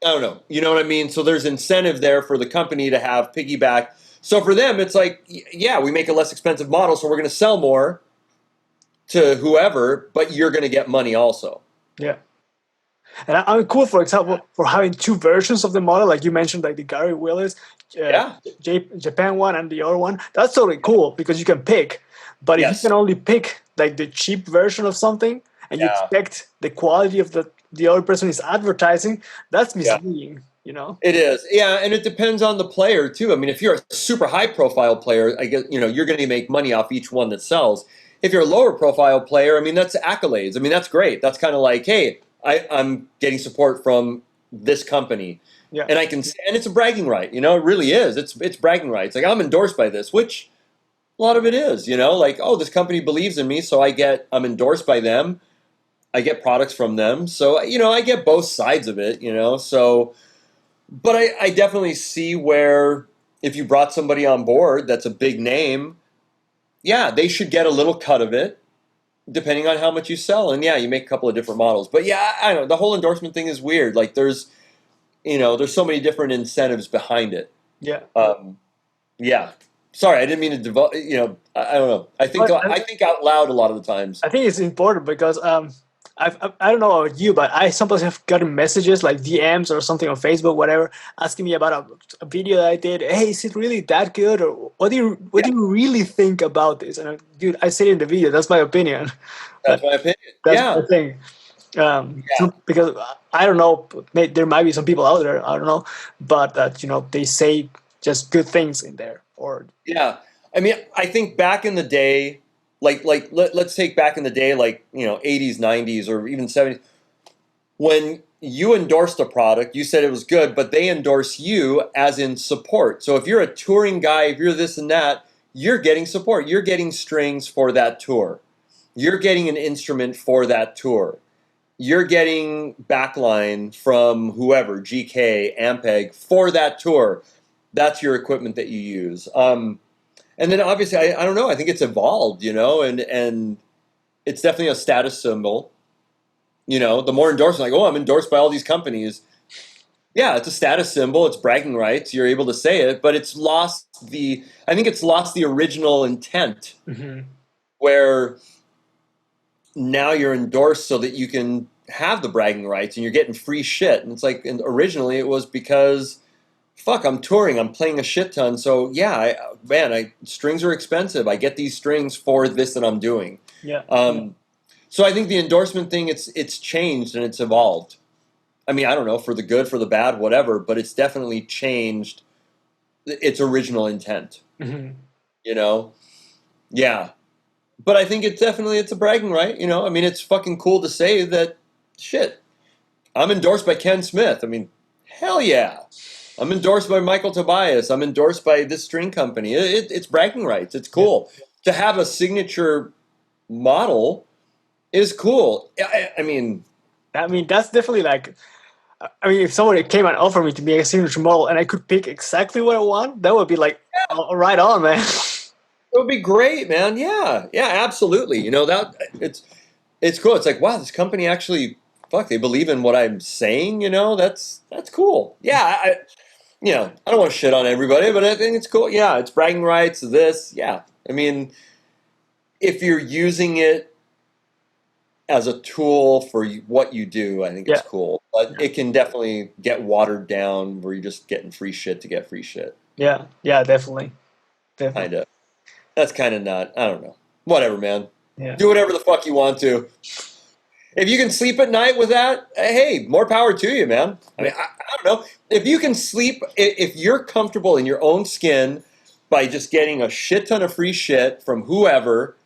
I don't know. You know what I mean? So there's incentive there for the company to have piggyback. So for them, it's like, yeah, we make a less expensive model, so we're going to sell more to whoever, but you're going to get money also. Yeah. And I'm cool, for example, for having two versions of the model, like you mentioned, like the Gary Willis, Japan one and the other one. That's totally cool because you can pick. But if you can only pick like the cheap version of something and you expect the quality of the other person is advertising, that's misleading. It is. Yeah, and it depends on the player too. I mean, if you're a super high profile player, I guess you're going to make money off each one that sells. If you're a lower profile player, I mean, that's accolades. I mean, that's great. That's kind of like, hey, I'm getting support from this company. Yeah. And and it's a bragging right, it really is. It's bragging rights. Like, I'm endorsed by this, which a lot of it is, like, oh, this company believes in me, so I'm endorsed by them. I get products from them. So, I get both sides of it, so. But I definitely see where if you brought somebody on board that's a big name, they should get a little cut of it, depending on how much you sell. And you make a couple of different models. But I don't know, the whole endorsement thing is weird. Like there's so many different incentives behind it. Yeah. Sorry, I didn't mean to devote. I don't know. I think out loud a lot of the times. I think it's important because I don't know about you, but I sometimes have gotten messages like DMs or something on Facebook, whatever, asking me about a video that I did. Hey, is it really that good, or what do you really think about this? And dude, I said in the video, that's my opinion. That's my opinion. That's the thing. Because I don't know, there might be some people out there, I don't know, but they say just good things in there. I mean, I think back in the day. Let's take back in the day, 80s, 90s, or even 70s. When you endorsed a product, you said it was good, but they endorse you as in support. So if you're a touring guy, if you're this and that, you're getting support. You're getting strings for that tour. You're getting an instrument for that tour. You're getting backline from whoever, GK, Ampeg, for that tour. That's your equipment that you use. And then obviously, I don't know, I think it's evolved, and it's definitely a status symbol. The more endorsement, like, oh, I'm endorsed by all these companies. Yeah, it's a status symbol. It's bragging rights. You're able to say it, but it's lost the original intent, where now you're endorsed so that you can have the bragging rights and you're getting free shit. And it's like, and originally it was because, fuck, I'm touring, I'm playing a shit ton, so strings are expensive. I get these strings for this that I'm doing. So I think the endorsement thing, it's changed and it's evolved. I mean, I don't know, for the good, for the bad, whatever, but it's definitely changed its original intent. Yeah. but I think it's a bragging right. You know, I mean, it's fucking cool to say that shit. I'm endorsed by Ken Smith. I mean, hell yeah. I'm endorsed by Michael Tobias. I'm endorsed by this string company. It's bragging rights. It's cool. To have a signature model is cool. I mean, that's definitely like, I mean, if somebody came and offered me to be a signature model and I could pick exactly what I want, that would be like, right on, man. it would be great, man. Yeah, absolutely. You know, that it's cool. It's like, wow, this company actually, fuck, they believe in what I'm saying. You know, that's cool. Yeah, I don't want to shit on everybody, but I think it's cool. Yeah, it's bragging rights. This, yeah. I mean, if you're using it as a tool for what you do, I think it's cool. But it can definitely get watered down where you're just getting free shit to get free shit. Yeah, definitely. Kind of. That's kind of not, I don't know. Whatever, man. Yeah. Do whatever the fuck you want to. If you can sleep at night with that, hey, more power to you, man. I mean, I don't know. If you can sleep, if you're comfortable in your own skin by just getting a shit ton of free shit from whoever,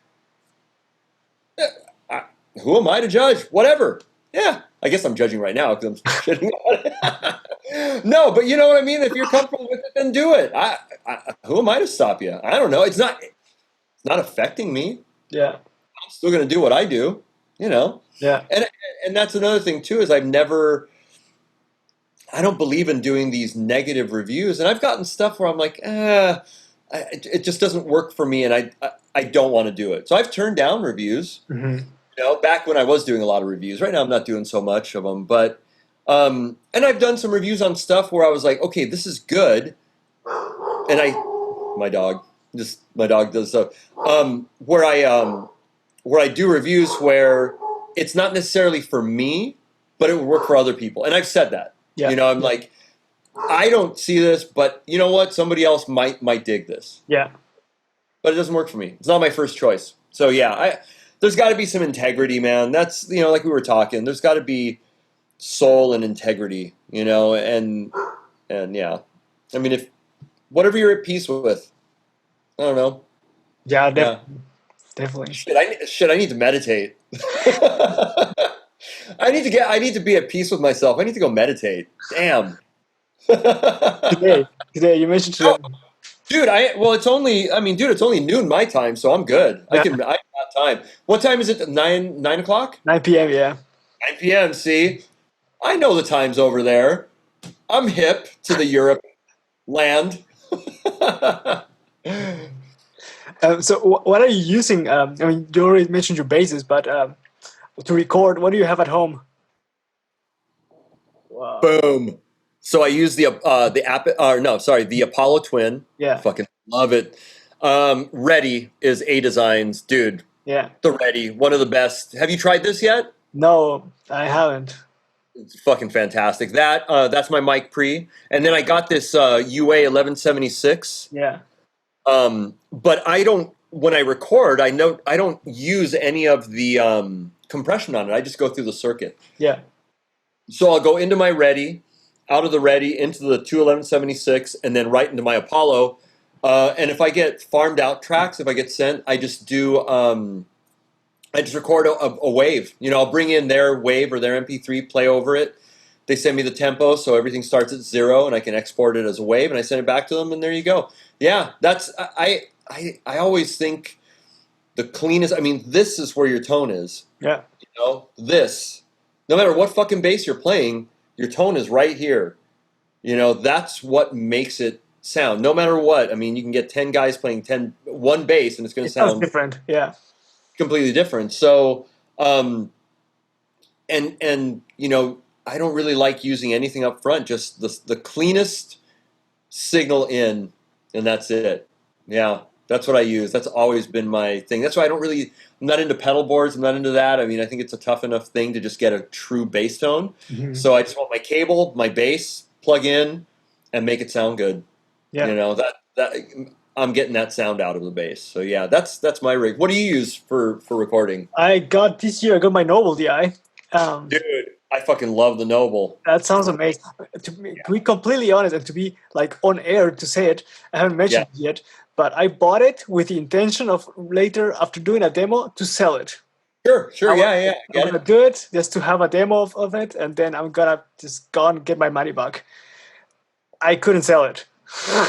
who am I to judge? Whatever. Yeah. I guess I'm judging right now because I'm shitting on it. No, but you know what I mean? If you're comfortable with it, then do it. Who am I to stop you? I don't know. It's not affecting me. Yeah. I'm still going to do what I do, you know? Yeah. And that's another thing too, is I don't believe in doing these negative reviews. And I've gotten stuff where I'm like, it just doesn't work for me, and I don't want to do it. So I've turned down reviews. Mm-hmm. You know, back when I was doing a lot of reviews. Right now I'm not doing so much of them, but and I've done some reviews on stuff where I was like, okay, this is good, and my dog does stuff where I do reviews where it's not necessarily for me, but it would work for other people, and I've said that. Yeah. You know, I'm like, I don't see this, but you know what? Somebody else might dig this. Yeah. But it doesn't work for me. It's not my first choice. So yeah, there's got to be some integrity, man. That's, you know, like we were talking, there's got to be soul and integrity, you know, and yeah. I mean, if whatever you're at peace with, I don't know. Yeah, definitely. Shit, I need to meditate. I need to be at peace with myself. I need to go meditate. Damn. Today you mentioned today. Oh, dude, it's only noon my time, so I'm good. Yeah. I got time. What time is it? 9 o'clock? 9 p.m. Yeah. 9 p.m. See, I know the times over there. I'm hip to the Europe land. So what are you using? I mean, you already mentioned your basses, but to record, what do you have at home? Wow. Boom. So I use the Apollo Twin. Yeah. Fucking love it. Ready is A Designs, dude. Yeah. The Ready, one of the best. Have you tried this yet? No, I haven't. It's fucking fantastic. That's my mic pre, and then I got this UA 1176. Yeah. But when I record, I don't use any of the compression on it. I just go through the circuit. Yeah. So I'll go into my Ready, out of the Ready, into the 21176, and then right into my Apollo. And if I get farmed out tracks, if I get sent, I just do I just record a wave. You know, I'll bring in their wave or their MP3, play over it. They send me the tempo, so everything starts at 0, and I can export it as a wave, and I send it back to them, and there you go. Yeah, that's I always think the cleanest. I mean, this is where your tone is. Yeah. You know, this. No matter what fucking bass you're playing, your tone is right here. You know, that's what makes it sound. No matter what. I mean, you can get 10 guys playing one bass, and it's going to sound different. Yeah. Completely different. So, and you know, I don't really like using anything up front. Just the cleanest signal in, and that's it. Yeah, that's what I use. That's always been my thing. That's why I'm not into pedal boards. I'm not into that. I mean, I think it's a tough enough thing to just get a true bass tone. Mm-hmm. So I just want my cable, my bass, plug in, and make it sound good. Yeah. You know, that I'm getting that sound out of the bass. So yeah, that's my rig. What do you use for recording? This year I got my Noble DI. Dude, I fucking love the Noble. That sounds amazing. To be completely honest, and to be like on air to say it, I haven't mentioned it yet, but I bought it with the intention of later, after doing a demo, to sell it. Sure, I'm gonna do it just to have a demo of it, and then I'm gonna just go and get my money back. I couldn't sell it.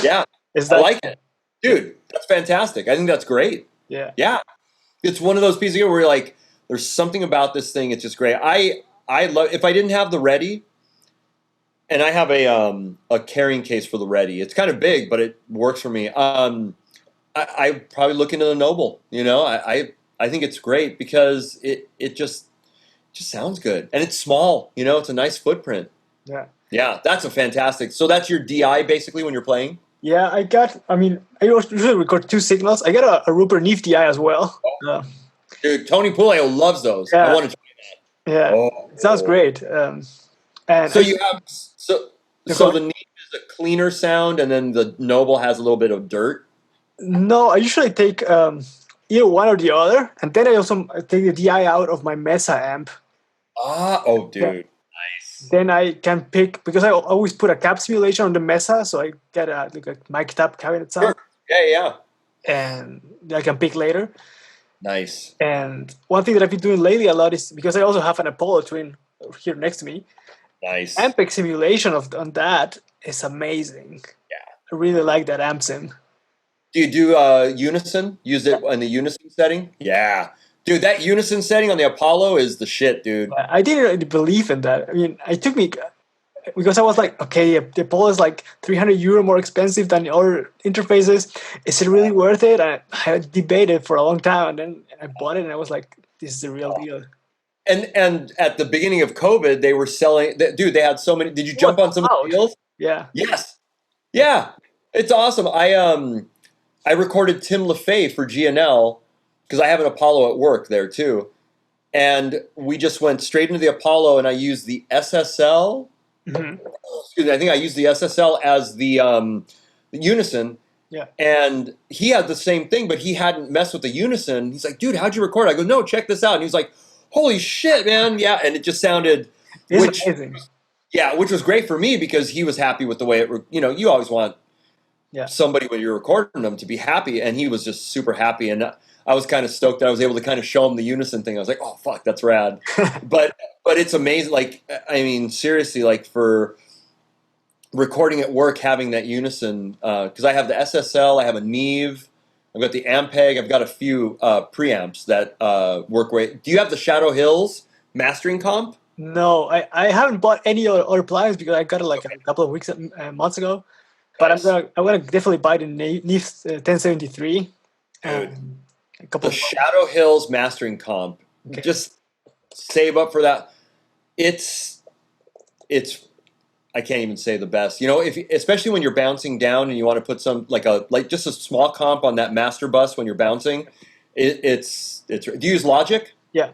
Yeah, I like it, dude. That's fantastic. I think that's great. Yeah, yeah. It's one of those pieces where you're like, there's something about this thing. It's just great. I love. If I didn't have the Ready, and I have a carrying case for the Ready. It's kind of big, but it works for me. I probably look into the Noble. You know, I think it's great because it just sounds good, and it's small. You know, it's a nice footprint. Yeah, that's a fantastic. So that's your DI basically when you're playing. Yeah, I usually record 2 signals. I got a Rupert Neve DI as well. Dude, Tony Puleo loves those. Yeah. I want to try that. Yeah, it sounds great. And so you have so the Neve is a cleaner sound, and then the Noble has a little bit of dirt. No, I usually take either one or the other, and then I also take the DI out of my Mesa amp. Oh, dude. Yeah. Nice. Then I can pick, because I always put a cab simulation on the Mesa, so I get a mic'd up cabinet sound. Sure. Yeah. And I can pick later. Nice. And one thing that I've been doing lately a lot is, because I also have an Apollo Twin here next to me. Nice. Ampeg simulation on that is amazing. Yeah. I really like that amp sim. Do you do unison? Use it in the unison setting? Yeah. Dude, that unison setting on the Apollo is the shit, dude. I didn't really believe in that. I mean, it took me, because I was like, okay, the Apollo is like €300 more expensive than the other interfaces. Is it really worth it? I debated for a long time, and then I bought it, and I was like, this is the real deal. And at the beginning of COVID, they were selling. Dude, they had so many. Did you jump on some of the deals? Yeah. Yes. Yeah. It's awesome. I recorded Tim LaFay for G&L because I have an Apollo at work there too, and we just went straight into the Apollo, and I used the SSL. Mm-hmm. Excuse me. I think I used the SSL as the unison. Yeah. And he had the same thing, but he hadn't messed with the unison. He's like, dude, how'd you record? I go, no, check this out. And he was like, holy shit, man. Yeah. And it just sounded, amazing. Yeah, which was great for me because he was happy with the way it, you always want somebody when you're recording them to be happy. And he was just super happy. And I was kind of stoked that I was able to kind of show him the unison thing. I was like, oh, fuck, that's rad. but it's amazing. Like, I mean, seriously, like for recording at work, having that unison, because I have the SSL, I have a Neve, I've got the Ampeg, I've got a few preamps that work great. Do you have the Shadow Hills mastering comp? No, I haven't bought any other plugins because I got it a couple of weeks, months ago. But I'm gonna definitely buy the Neve 1073. The Shadow Hills mastering comp. Okay. Just save up for that. It's I can't even say the best. Especially when you're bouncing down and you want to put some just a small comp on that master bus when you're bouncing. It's. Do you use Logic? Yeah.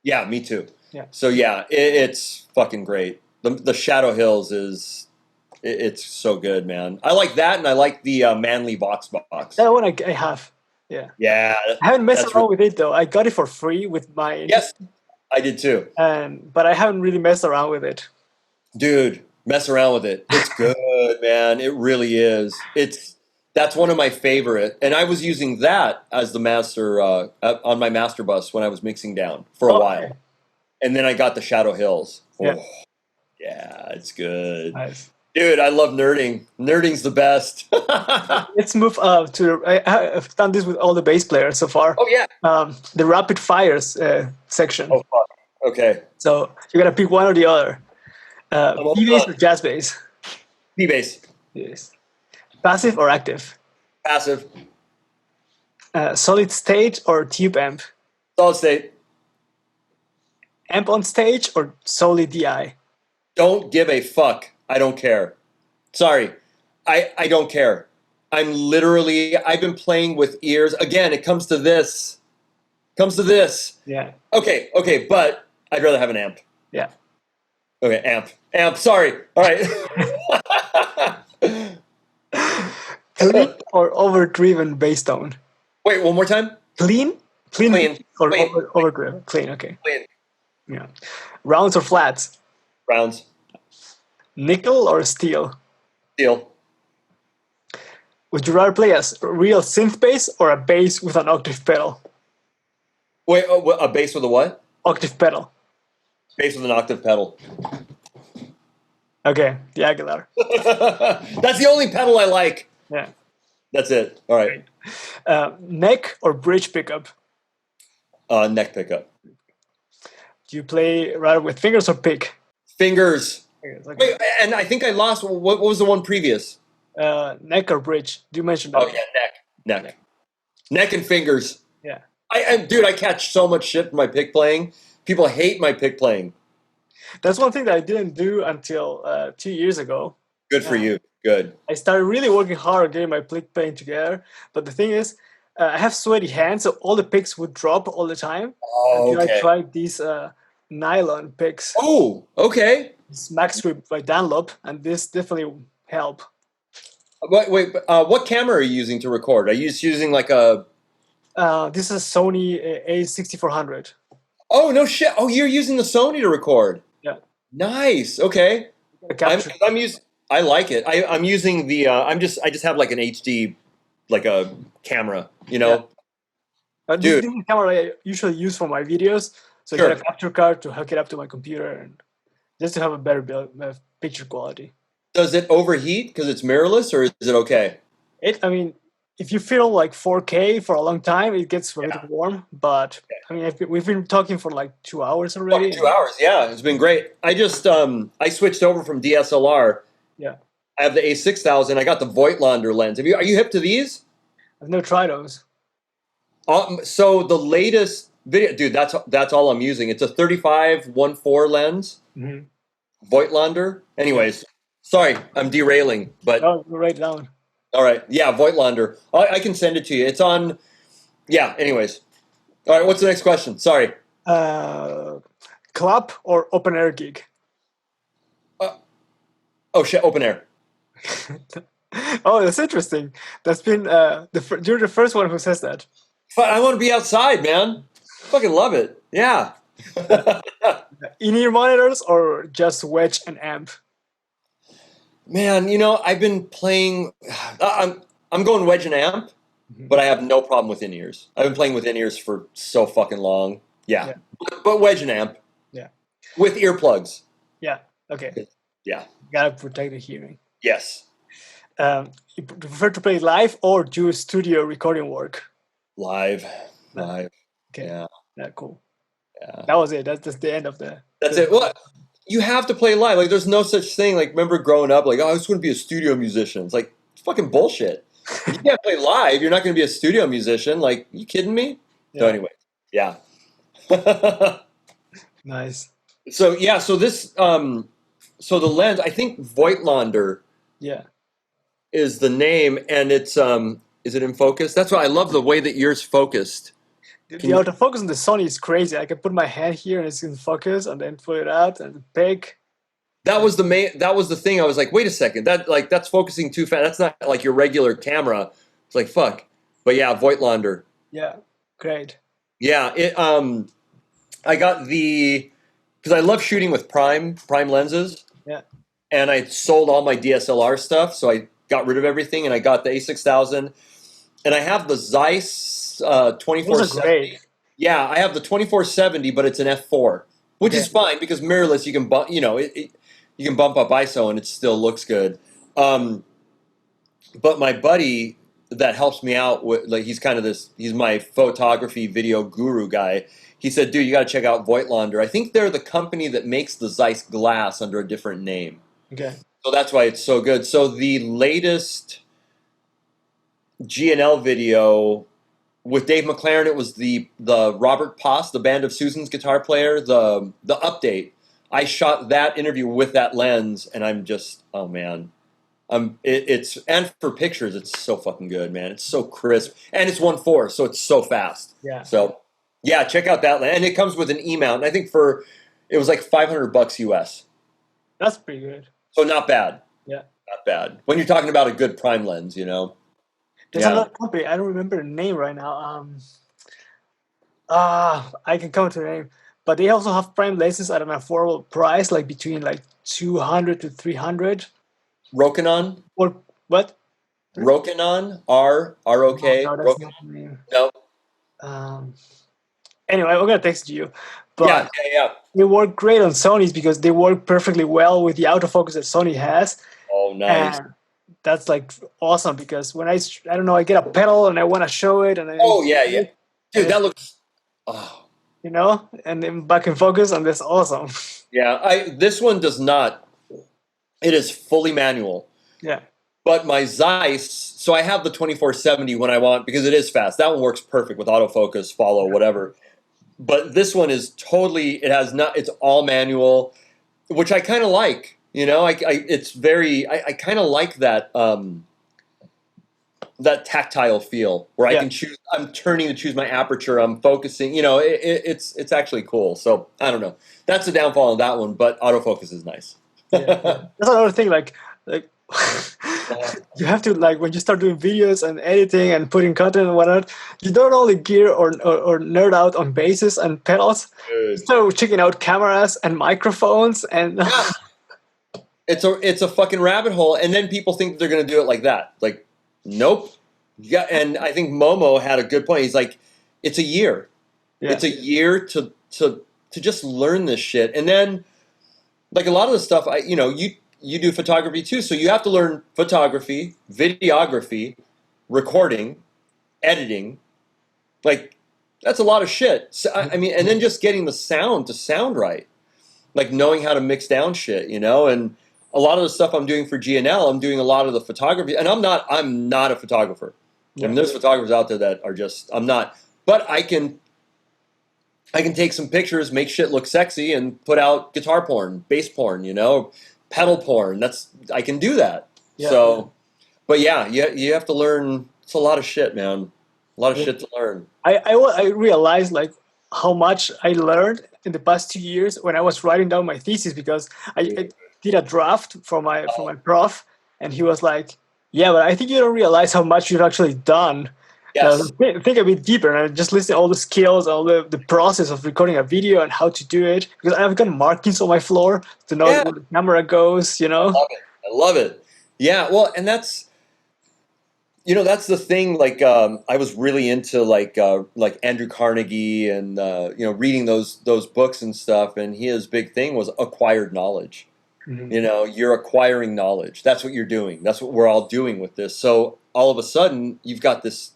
Yeah, me too. Yeah. So yeah, it's fucking great. The Shadow Hills it's so good, man. I like that, and I like the Manly Box. That one I have. Yeah. Yeah. I haven't messed around with it though. I got it for free with my. Yes, I did too. But I haven't really messed around with it. Dude, mess around with it. It's good, man. It really is. That's one of my favorite. And I was using that as the master on my master bus when I was mixing down for a while. And then I got the Shadow Hills. Yeah. Oh, yeah, it's good. Nice. Dude, I love nerding. Nerding's the best. Let's move to. I've done this with all the bass players so far. Oh yeah. The rapid fires section. Oh fuck. Okay. So you gotta pick one or the other. P-bass or jazz bass? P-bass. Yes. Passive or active? Passive. Solid state or tube amp? Solid state. Amp on stage or solely DI? Don't give a fuck. I don't care. Sorry. I don't care. I've been playing with ears. Again, it comes to this. Yeah. Okay, but I'd rather have an amp. Yeah. Okay, amp, sorry. All right. Clean or overdriven bass tone? Wait, one more time? Clean or Clean. overdriven? Clean, okay. Clean. Yeah. Rounds or flats? Rounds. Nickel or steel? Steel. Would you rather play a real synth bass or a bass with an octave pedal? Wait, a bass with a what? Octave pedal. Bass with an octave pedal. Okay, the Aguilar. That's the only pedal I like. Yeah. That's it. All right. Neck or bridge pickup? Neck pickup. Do you play rather with fingers or pick? Fingers. Okay. Wait, and I think I lost. What was the one previous? Neck or bridge? Do you mention that? Oh yeah, neck and fingers. Yeah. Dude, I catch so much shit from my pick playing. People hate my pick playing. That's one thing that I didn't do until 2 years ago. Good for you. Good. I started really working hard on getting my pick playing together. But the thing is, I have sweaty hands, so all the picks would drop all the time. Oh, okay. I tried these nylon picks. Oh, okay. It's Max Grip by Dunlop, and this definitely help. Wait. What camera are you using to record? Are you using like a? This is a Sony A6400. Oh no shit! Oh, you're using the Sony to record. Yeah. Nice. Okay. I'm using. I like it. I'm using the. I just have like an HD, like a camera. You know. Yeah. This is the camera I usually use for my videos. So sure. I get a capture card to hook it up to my computer and just to have a better picture quality. Does it overheat because it's mirrorless, or is it okay? I mean, if you film like 4K for a long time, it gets a little warm. But I mean, we've been talking for like 2 hours already. 2 hours, yeah, it's been great. I just I switched over from DSLR. Yeah. I have the A6000. I got the Voigtlander lens. Are you hip to these? I've never tried those. So the latest video, dude, that's all I'm using. It's a 35-1.4 lens. Mm-hmm. Voigtlander. Anyways, sorry, I'm derailing, but write it down. All right, yeah, Voigtlander. I can send it to you. It's on. Yeah. Anyways, all right. What's the next question? Sorry. Club or open air gig? Oh shit, open air. Oh, that's interesting. That's been you're the first one who says that. But I want to be outside, man. Fucking love it. Yeah. In-ear monitors or just wedge and amp? Man, I've been playing. I'm going wedge and amp, but I have no problem with in-ears. I've been playing with in-ears for so fucking long. Yeah. But wedge and amp. Yeah. With earplugs. Yeah. Okay. Yeah. You gotta protect the hearing. Yes. You prefer to play live or do studio recording work? Live. Okay. Yeah. Yeah. Cool. Yeah. That was it. That's the end of the. That's it. Well, you have to play live. Like, there's no such thing. Like, remember growing up, like, oh, I just want to be a studio musician. It's like, it's fucking bullshit. You can't play live. You're not going to be a studio musician. Like, you kidding me? Yeah. So anyway, yeah. Nice. So yeah. So this. So the lens. I think Voigtlander. Yeah. Is the name, and it's Is it in focus? That's why I love the way that yours focused. The autofocus on the Sony is crazy. I can put my hand here and it's in focus, and then pull it out and pick. That was the thing. I was like, wait a second, that's focusing too fast. That's not like your regular camera. It's like fuck. But yeah, Voigtlander. Yeah, great. Yeah, I got because I love shooting with prime lenses. Yeah. And I sold all my DSLR stuff, so I got rid of everything, and I got the A6000, and I have the Zeiss 2470. Yeah, I have the 2470, but it's an f4, which is fine because mirrorless. You can bump, you can bump up ISO and it still looks good. But my buddy that helps me out with, like, he's my photography video guru guy. He said, dude, you got to check out Voigtlander. I think they're the company that makes the Zeiss glass under a different name. Okay. So that's why it's so good. So the latest G&L video with Dave McLaren, it was the Robert Poss, the Band of Susan's guitar player, the update. I shot that interview with that lens, and I'm just, oh man. It's and for pictures, it's so fucking good, man. It's so crisp, and it's 1.4, so it's so fast. Yeah. So, yeah, check out that lens, and it comes with an E mount. And I think it was like $500 US. That's pretty good. So not bad. Yeah. Not bad. When you're talking about a good prime lens, There's another company. I don't remember the name right now. I can come to the name, but they also have frame lenses at an affordable price, like between like 200 to 300. Rokinon? Or what? Rokinon? R-O-K? No, that's Rokinon? not the name. No. Anyway, I'm gonna text you. But yeah. they work great on Sony's because they work perfectly well with the autofocus that Sony has. Oh, nice. And that's like awesome because when I don't know, I get a pedal and I want to show it, and yeah. Dude, that looks, you know, and then back in focus, and that's awesome. Yeah, this one does not. It is fully manual. Yeah. But my Zeiss, so I have the 2470 when I want, because it is fast. That one works perfect with autofocus, follow, whatever. But this one is totally, it's all manual, which I kind of like. You know, I kind of like that that tactile feel where I can choose. I'm turning to choose my aperture. I'm focusing. You know, it's actually cool. So I don't know. That's the downfall of that one, but autofocus is nice. That's another thing. Like you have to, like, when you start doing videos and editing and putting content and whatnot, you don't only gear or nerd out on basses and pedals. You start checking out cameras and microphones and. It's a fucking rabbit hole, and then people think they're gonna do it like that. Like, nope. Yeah, and I think Momo had a good point. He's like, it's a year. Yeah. It's a year to just learn this shit, and then, like, a lot of the stuff, you do photography too, so you have to learn photography, videography, recording, editing. Like, that's a lot of shit. So, I mean, and then just getting the sound to sound right, like knowing how to mix down shit, and a lot of the stuff I'm doing for G&L, I'm doing a lot of the photography, and I'm not a photographer. Yeah. I mean, there's photographers out there that are just, I'm not, but I can take some pictures, make shit look sexy, and put out guitar porn, bass porn, pedal porn. I can do that. Yeah. So, but yeah, you have to learn. It's a lot of shit, man. A lot of shit to learn. I realized, like, how much I learned in the past 2 years when I was writing down my thesis, because I did a draft for my prof, and he was like, "Yeah, but I think you don't realize how much you've actually done." Yes. Think a bit deeper, and I just listed all the skills, all the process of recording a video and how to do it, because I've got markings on my floor to know where the camera goes. I love it. Yeah, well, and that's. That's the thing. Like, I was really into like Andrew Carnegie and reading those books and stuff. And his big thing was acquired knowledge. Mm-hmm. You're acquiring knowledge. That's what you're doing. That's what we're all doing with this. So all of a sudden, you've got this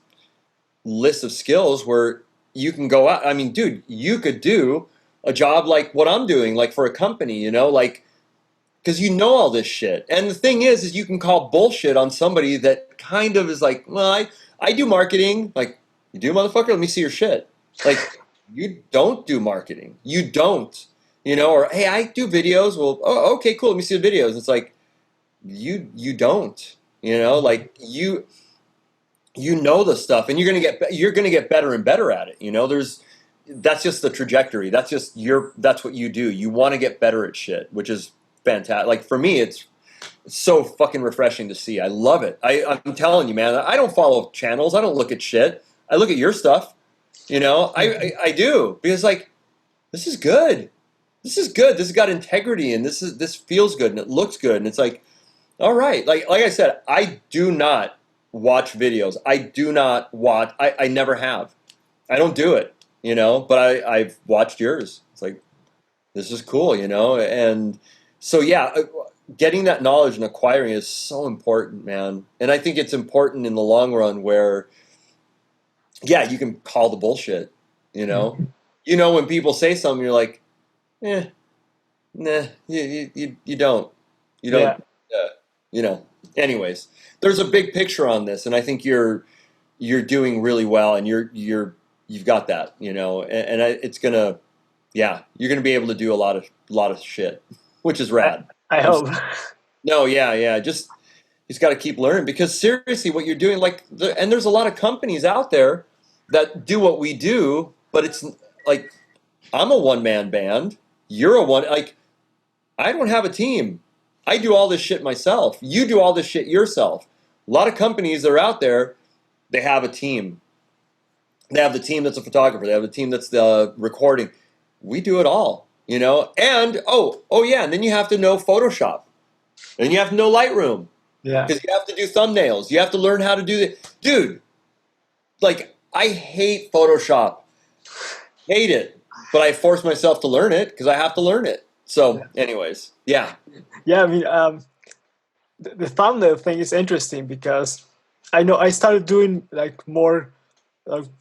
list of skills where you can go out. I mean, dude, you could do a job like what I'm doing, like for a company. Like. Because all this shit. And the thing is you can call bullshit on somebody that kind of is like, well, I do marketing. Like, you do, motherfucker? Let me see your shit. Like, you don't do marketing. You don't. Or, hey, I do videos. Well, oh, okay, cool. Let me see the videos. It's like, you don't. Like, you know the stuff, and you're gonna get better and better at it. That's just the trajectory. That's what you do. You want to get better at shit, which is fantastic. Like, for me, it's so fucking refreshing to see. I love it. I'm telling you, man, I don't follow channels. I don't look at shit. I look at your stuff. I do, because, like, this is good. This is good. This has got integrity, and this feels good, and it looks good, and it's like, all right. Like I said, I do not watch videos. I do not watch. I never have. I don't do it. But I've watched yours. It's like, this is cool. And. So yeah, getting that knowledge and acquiring is so important, man. And I think it's important in the long run where, yeah, you can call the bullshit, Mm-hmm. When people say something, you're like, nah, you don't. Anyways, there's a big picture on this, and I think you're doing really well, and you've got that, and it's gonna, yeah, you're gonna be able to do a lot of shit. Which is rad. I hope. No, yeah. Just got to keep learning, because seriously, what you're doing, and there's a lot of companies out there that do what we do, but it's like, I'm a one-man band. You're a one. Like, I don't have a team. I do all this shit myself. You do all this shit yourself. A lot of companies that are out there, they have a team. They have the team that's a photographer. They have the team that's the recording. we do it all, you know? And, oh yeah, and then you have to know Photoshop. And you have to know Lightroom. Yeah. Because you have to do thumbnails. You have to learn how to do it. Dude, like, I hate Photoshop. Hate it. But I force myself to learn it because I have to learn it. So, anyways, yeah. Yeah, I mean, the thumbnail thing is interesting because I know I started doing like more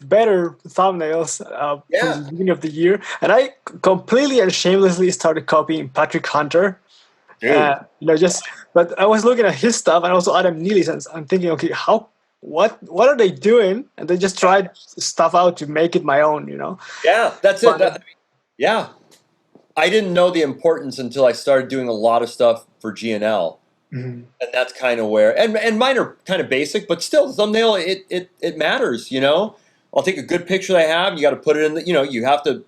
better thumbnails from the beginning of the year, and I completely and shamelessly started copying Patrick Hunter. Dude. But I was looking at his stuff and also Adam Neely's, and I'm thinking, okay, what are they doing? And they just tried stuff out to make it my own, you know? Yeah, that's it. Yeah. I didn't know the importance until I started doing a lot of stuff for G&L. Mm-hmm. And that's kind of where, and mine are kind of basic, but still, the thumbnail, it matters, you know? I'll take a good picture that I have, you got to put it in the, you know, you have to,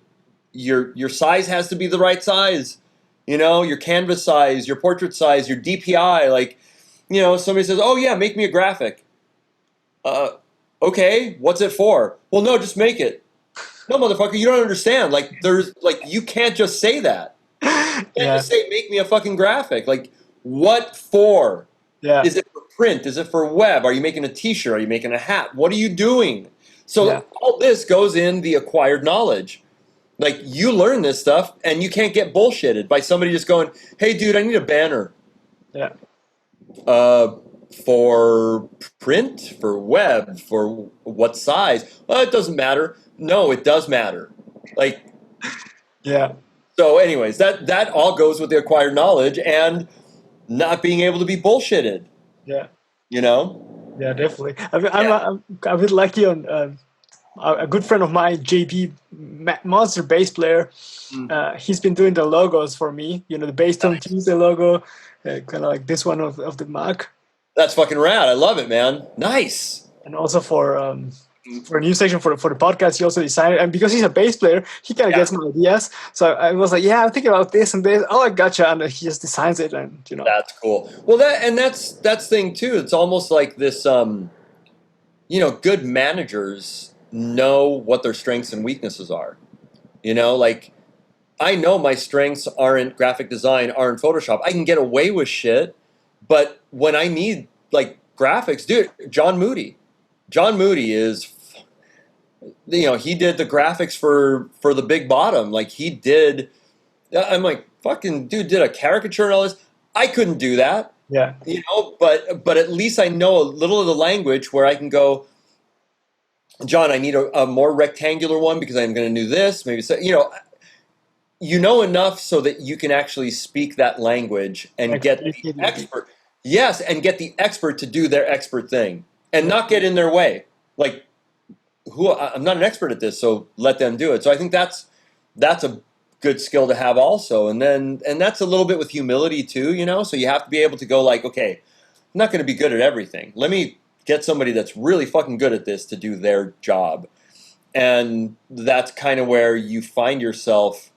your size has to be the right size. You know, your canvas size, your portrait size, your DPI, like, you know, somebody says, oh yeah, make me a graphic. Okay, what's it for? Well, no, just make it. No, motherfucker, you don't understand. Like, you can't just say that. You can't just say, make me a fucking graphic. Like, what for? Yeah. Is it for print? Is it for web? Are you making a t-shirt? Are you making a hat? What are you doing? So all this goes in the acquired knowledge. Like, you learn this stuff, and you can't get bullshitted by somebody just going, hey, dude, I need a banner. Yeah. For print, for web, for what size? Well, it doesn't matter. No, it does matter. Like, yeah. So anyways, that all goes with the acquired knowledge and not being able to be bullshitted. Yeah. You know? Yeah, definitely. I'm a bit lucky on... a good friend of mine, JP, monster bass player, he's been doing the logos for me. You know, the Bass Tone Tuesday logo, kind of like this one of the Mac. That's fucking rad. I love it, man. Nice. And also for a new section for the podcast, he also designed it. And because he's a bass player, he kind of gets my ideas. So I was like, yeah, I'm thinking about this and this. Oh, I gotcha. And he just designs it, and you know. That's cool. Well, that's thing too. It's almost like this. You know, good managers know what their strengths and weaknesses are. You know, like, I know my strengths aren't graphic design, aren't Photoshop. I can get away with shit, but when I need, like, graphics, dude, John Moody is, you know, he did the graphics for the Big Bottom. Like, he did, I'm like, fucking dude did a caricature and all this. I couldn't do that. Yeah. You know, but at least I know a little of the language where I can go, John, I need a more rectangular one because I'm going to do this. Maybe, so, you know enough so that you can actually speak that language and get the expert. Yes, and get the expert to do their expert thing and not get in their way. Like, I'm not an expert at this, so let them do it. So I think that's a good skill to have also. And that's a little bit with humility too, you know? So you have to be able to go like, okay, I'm not going to be good at everything. Let me get somebody that's really fucking good at this to do their job. And that's kind of where you find yourself,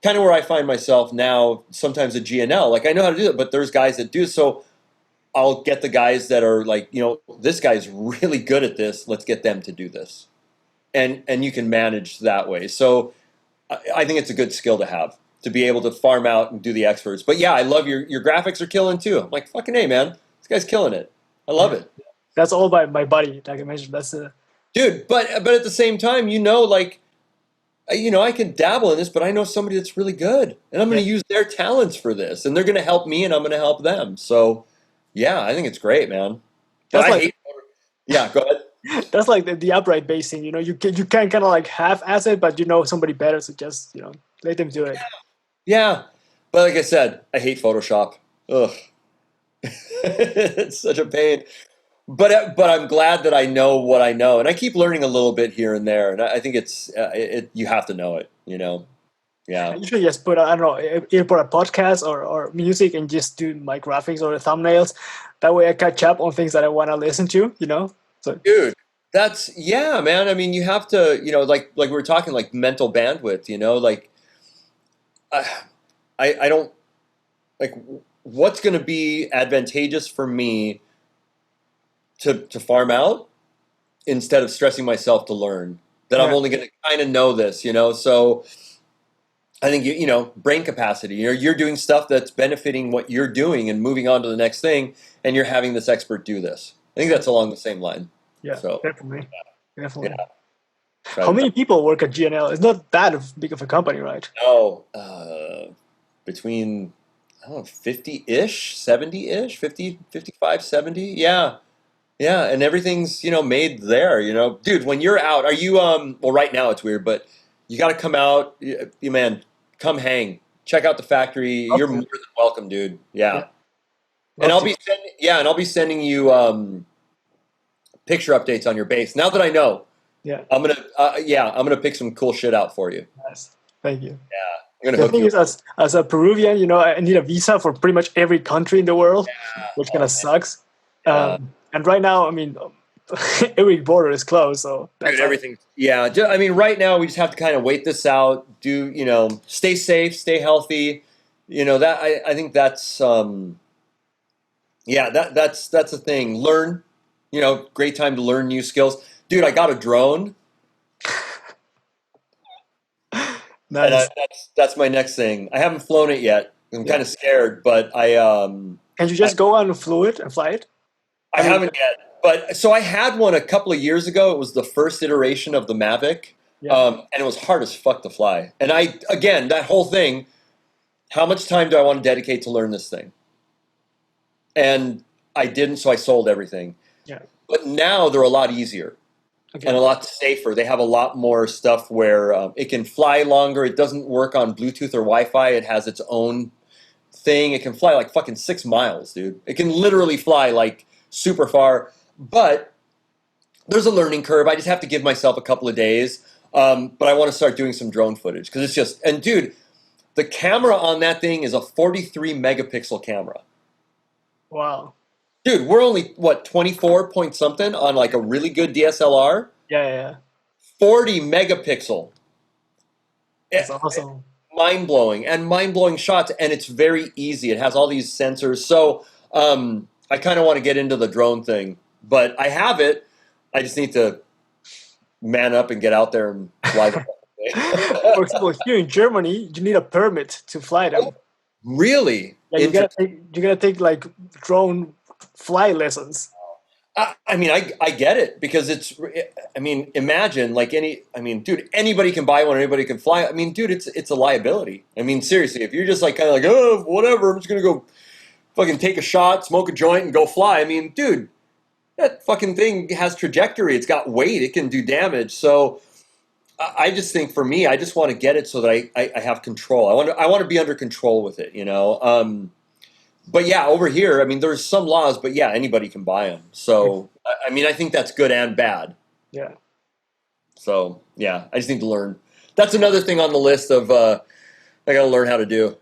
kind of where I find myself now, sometimes at G&L. Like, I know how to do it, but there's guys that do. So I'll get the guys that are like, you know, this guy's really good at this. Let's get them to do this. And you can manage that way. So I think it's a good skill to have, to be able to farm out and do the experts. But yeah, I love your graphics are killing too. I'm like, fucking hey, man, this guy's killing it. I love it. That's all by my buddy, like I mentioned. That's dude. But at the same time, you know, like, you know, I can dabble in this, but I know somebody that's really good, and I'm going to use their talents for this, and they're going to help me, and I'm going to help them. So, yeah, I think it's great, man. But yeah, go ahead. That's like the upright bassing. You know, you can kind of like half-ass it, but you know somebody better, so just, you know, let them do it. Yeah, but like I said, I hate Photoshop. Ugh, it's such a pain. But I'm glad that I know what I know, and I keep learning a little bit here and there. And I think it's you have to know it, you know. Yeah. I usually just put I don't know, either put a podcast or music and just do my graphics or the thumbnails. That way I catch up on things that I want to listen to, you know. So dude, that's man. I mean, you have to, you know, like we were talking, like mental bandwidth, you know, like I don't like what's going to be advantageous for me to farm out instead of stressing myself to learn that I'm only going to kind of know this, you know? So I think brain capacity. You're doing stuff that's benefiting what you're doing and moving on to the next thing, and you're having this expert do this. I think that's along the same line. Yeah, so definitely. Definitely. Yeah. How many people work at G&L? It's not that big of a company, right? No, between, I don't know, 50-ish, 70-ish, 50, 55, 70. Yeah. Yeah, and everything's, made there, Dude, when you're out, are you, well, right now it's weird, but you got to come out, you man, come hang. Check out the factory. You're more than welcome, dude. Yeah. And I'll be sending you picture updates on your bass. Now that I know, I'm gonna pick some cool shit out for you. Nice. Thank you. Yeah. The thing is, as a Peruvian, I need a visa for pretty much every country in the world, which kind of sucks. And right now, I mean, every border is closed, so dude, everything. Yeah, I mean, right now we just have to kind of wait this out. Stay safe, stay healthy. That I think that's that's a thing. Learn. Great time to learn new skills. Dude, I got a drone. Nice. And that's my next thing. I haven't flown it yet. I'm kind of scared, but I Can you just go on and fly it? I haven't yet. But so I had one a couple of years ago. It was the first iteration of the Mavic, and it was hard as fuck to fly. And that whole thing, how much time do I want to dedicate to learn this thing? And I didn't, so I sold everything. Yeah. But now they're a lot easier and a lot safer. They have a lot more stuff where it can fly longer. It doesn't work on Bluetooth or Wi-Fi. It has its own thing. It can fly like fucking 6 miles, dude. It can literally fly like super far. But there's a learning curve. I just have to give myself a couple of days. But I want to start doing some drone footage because it's just, and dude, the camera on that thing is a 43 megapixel camera. Wow. Dude, we're only, 24 point something on like a really good DSLR? Yeah. 40 megapixel. That's awesome. Mind-blowing shots, and it's very easy. It has all these sensors. So I kind of want to get into the drone thing, but I have it. I just need to man up and get out there and fly them. For example, here in Germany, you need a permit to fly them. Really? Yeah, you gotta take like drone fly lessons. I mean, I get it because imagine dude, anybody can buy one, anybody can fly. I mean, dude, it's a liability. I mean, seriously, if you're just like kind of like, oh, whatever, I'm just gonna go fucking take a shot, smoke a joint, and go fly. I mean, dude, that fucking thing has trajectory. It's got weight. It can do damage. So I just think for me, I just want to get it so that I have control. I want to be under control with it, But yeah, over here, I mean, there's some laws, but yeah, anybody can buy them. So, I mean, I think that's good and bad. Yeah. So, yeah, I just need to learn. That's another thing on the list of I got to learn how to do.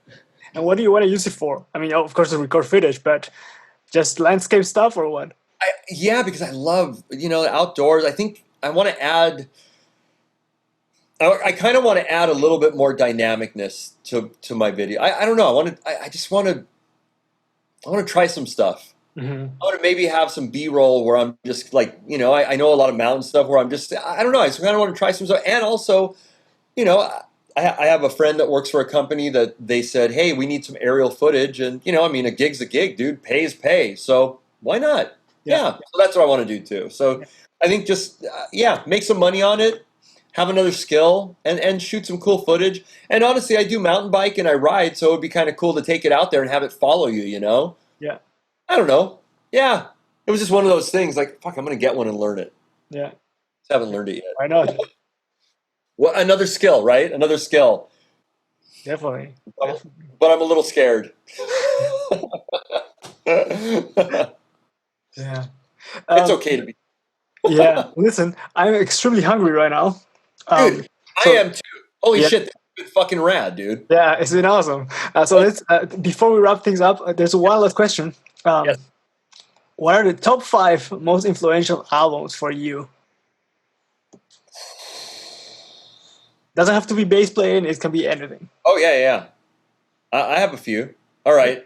And what do you want to use it for? I mean, of course, to record footage, but just landscape stuff or what? Yeah, because I love, the outdoors. I think I want to add... I kind of want to add a little bit more dynamicness to my video. I don't know. I just want to try some stuff. Mm-hmm. I want to maybe have some B-roll where I'm just like, I know a lot of mountain stuff where I'm just, I don't know. I just kind of want to try some stuff. And also, I have a friend that works for a company that they said, hey, we need some aerial footage. And, a gig's a gig, dude. Pay is pay. So why not? Yeah. So that's what I want to do too. So I think just, make some money on it. Have another skill and shoot some cool footage. And honestly, I do mountain bike and I ride, so it would be kind of cool to take it out there and have it follow you, Yeah. I don't know. Yeah. It was just one of those things like, fuck, I'm going to get one and learn it. Yeah. Just haven't learned it yet. Why not? Well, another skill, right? Another skill. Definitely. But I'm a little scared. Yeah. It's okay to be. Yeah. Listen, I'm extremely hungry right now. Dude, I am too. Holy shit, that's been fucking rad, dude. Yeah, it's been awesome. So let's before we wrap things up, there's one last question. Yes. What are the top 5 most influential albums for you? Doesn't have to be bass playing, it can be anything. Oh yeah. I have a few. All right.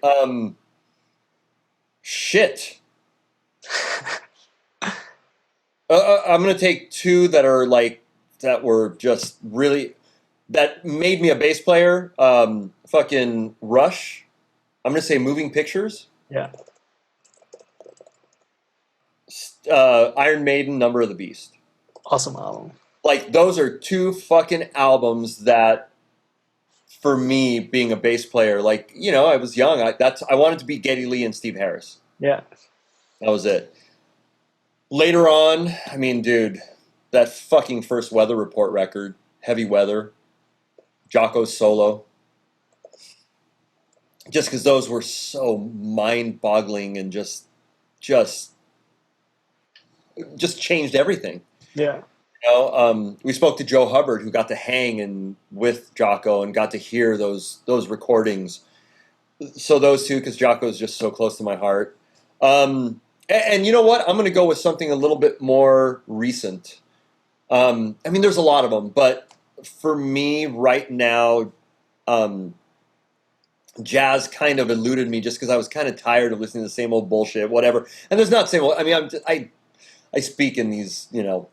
Shit. I'm gonna take 2 that are like that were just really. that made me a bass player. Fucking Rush. I'm gonna say Moving Pictures. Yeah. Iron Maiden, Number of the Beast. Awesome album. Like, those are two fucking albums that, for me, being a bass player, like, you know, I was young. I wanted to be Geddy Lee and Steve Harris. Yeah. That was it. Later on, I mean, dude, that fucking first Weather Report record, Heavy Weather, Jocko's solo. Just because those were so mind-boggling and just changed everything. Yeah. You know, we spoke to Joe Hubbard, who got to hang with Jocko and got to hear those recordings. So those two, because Jocko is just so close to my heart. And you know what? I'm going to go with something a little bit more recent. I mean, there's a lot of them, but for me right now, jazz kind of eluded me just because I was kind of tired of listening to the same old bullshit, whatever. And there's not same old. I mean, I speak in these, you know,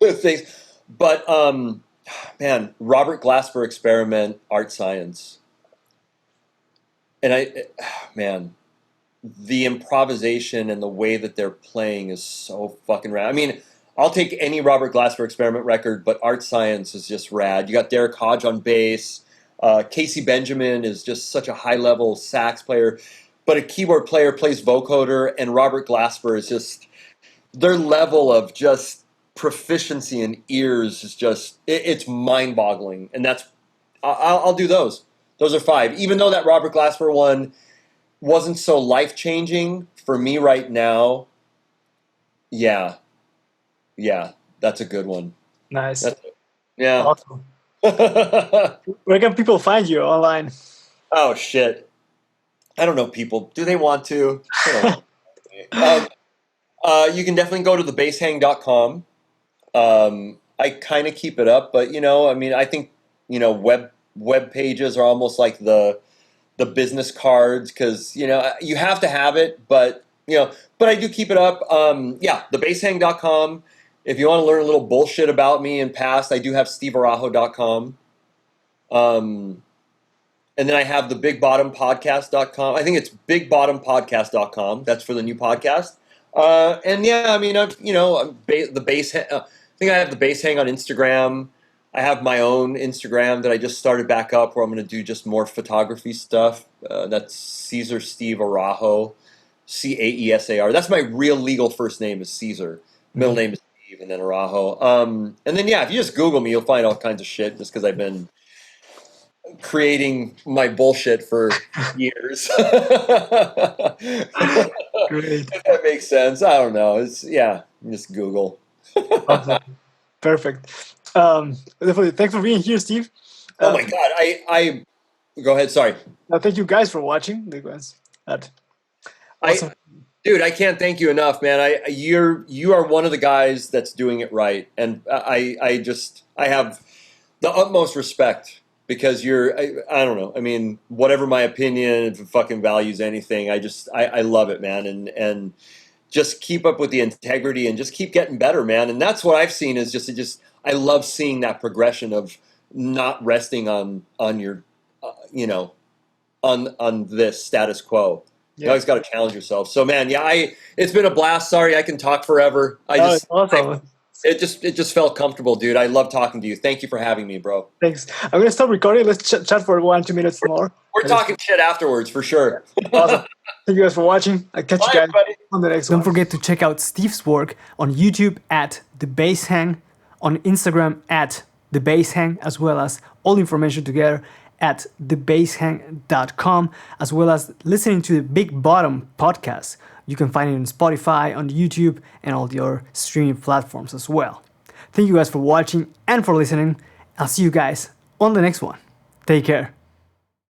things, but man, Robert Glasper Experiment, Art Science, and man, the improvisation and the way that they're playing is so fucking rad. I mean, I'll take any Robert Glasper Experiment record, but Art Science is just rad. You got Derek Hodge on bass. Casey Benjamin is just such a high-level sax player, but a keyboard player plays vocoder, and Robert Glasper is just, their level of just proficiency in ears is just, it's mind-boggling, and I'll do those. Those are 5. Even though that Robert Glasper one wasn't so life-changing for me right now, yeah, that's a good one. Nice. Yeah. Awesome. Where can people find you online? Oh, shit. I don't know, people. Do they want to? You can definitely go to thebasshang.com. I kind of keep it up, but, you know, I mean, I think, you know, web pages are almost like the business cards, because, you know, you have to have it, but, you know, but I do keep it up. Yeah, thebasshang.com. If you want to learn a little bullshit about me in past, I do have stevearaujo.com. And then I have the bigbottompodcast.com. I think it's bigbottompodcast.com. That's for the new podcast. And yeah, I mean, I've, you know, the bass. I think I have the Bass Hang on Instagram. I have my own Instagram that I just started back up, where I'm going to do just more photography stuff. That's Caesar Steve Araujo, Caesar. That's my real legal first name is Caesar. Middle name is Steve, and then Araujo. And then yeah, if you just Google me, you'll find all kinds of shit. Just because I've been creating my bullshit for years. Great. If that makes sense. I don't know. It's just Google. Awesome. Perfect. Definitely. Thanks for being here, Steve. Oh my God. I go ahead. Sorry. Thank you guys for watching. Awesome. Dude, I can't thank you enough, man. You are one of the guys that's doing it right, and I have the utmost respect, because I don't know. I mean, whatever my opinion, if it fucking values anything, I love it, man, and just keep up with the integrity and just keep getting better, man. And that's what I've seen is just I love seeing that progression of not resting on your, you know, on this status quo. You always got to challenge yourself. So, man, yeah, it's been a blast. Sorry, I can talk forever. It's awesome. It just felt comfortable, dude. I love talking to you. Thank you for having me, bro. Thanks. I'm going to stop recording. Let's chat for 1-2 minutes more. We're talking shit afterwards, for sure. Awesome. Thank you guys for watching. I'll catch you guys on the next one. Don't forget to check out Steve's work on YouTube at The Bass Hang, on Instagram at The Bass Hang, as well as all information together at thebasshang.com, as well as listening to the Big Bottom podcast. You can find it on Spotify, on YouTube, and all the other streaming platforms as well. Thank you guys for watching and for listening. I'll see you guys on the next one. Take care.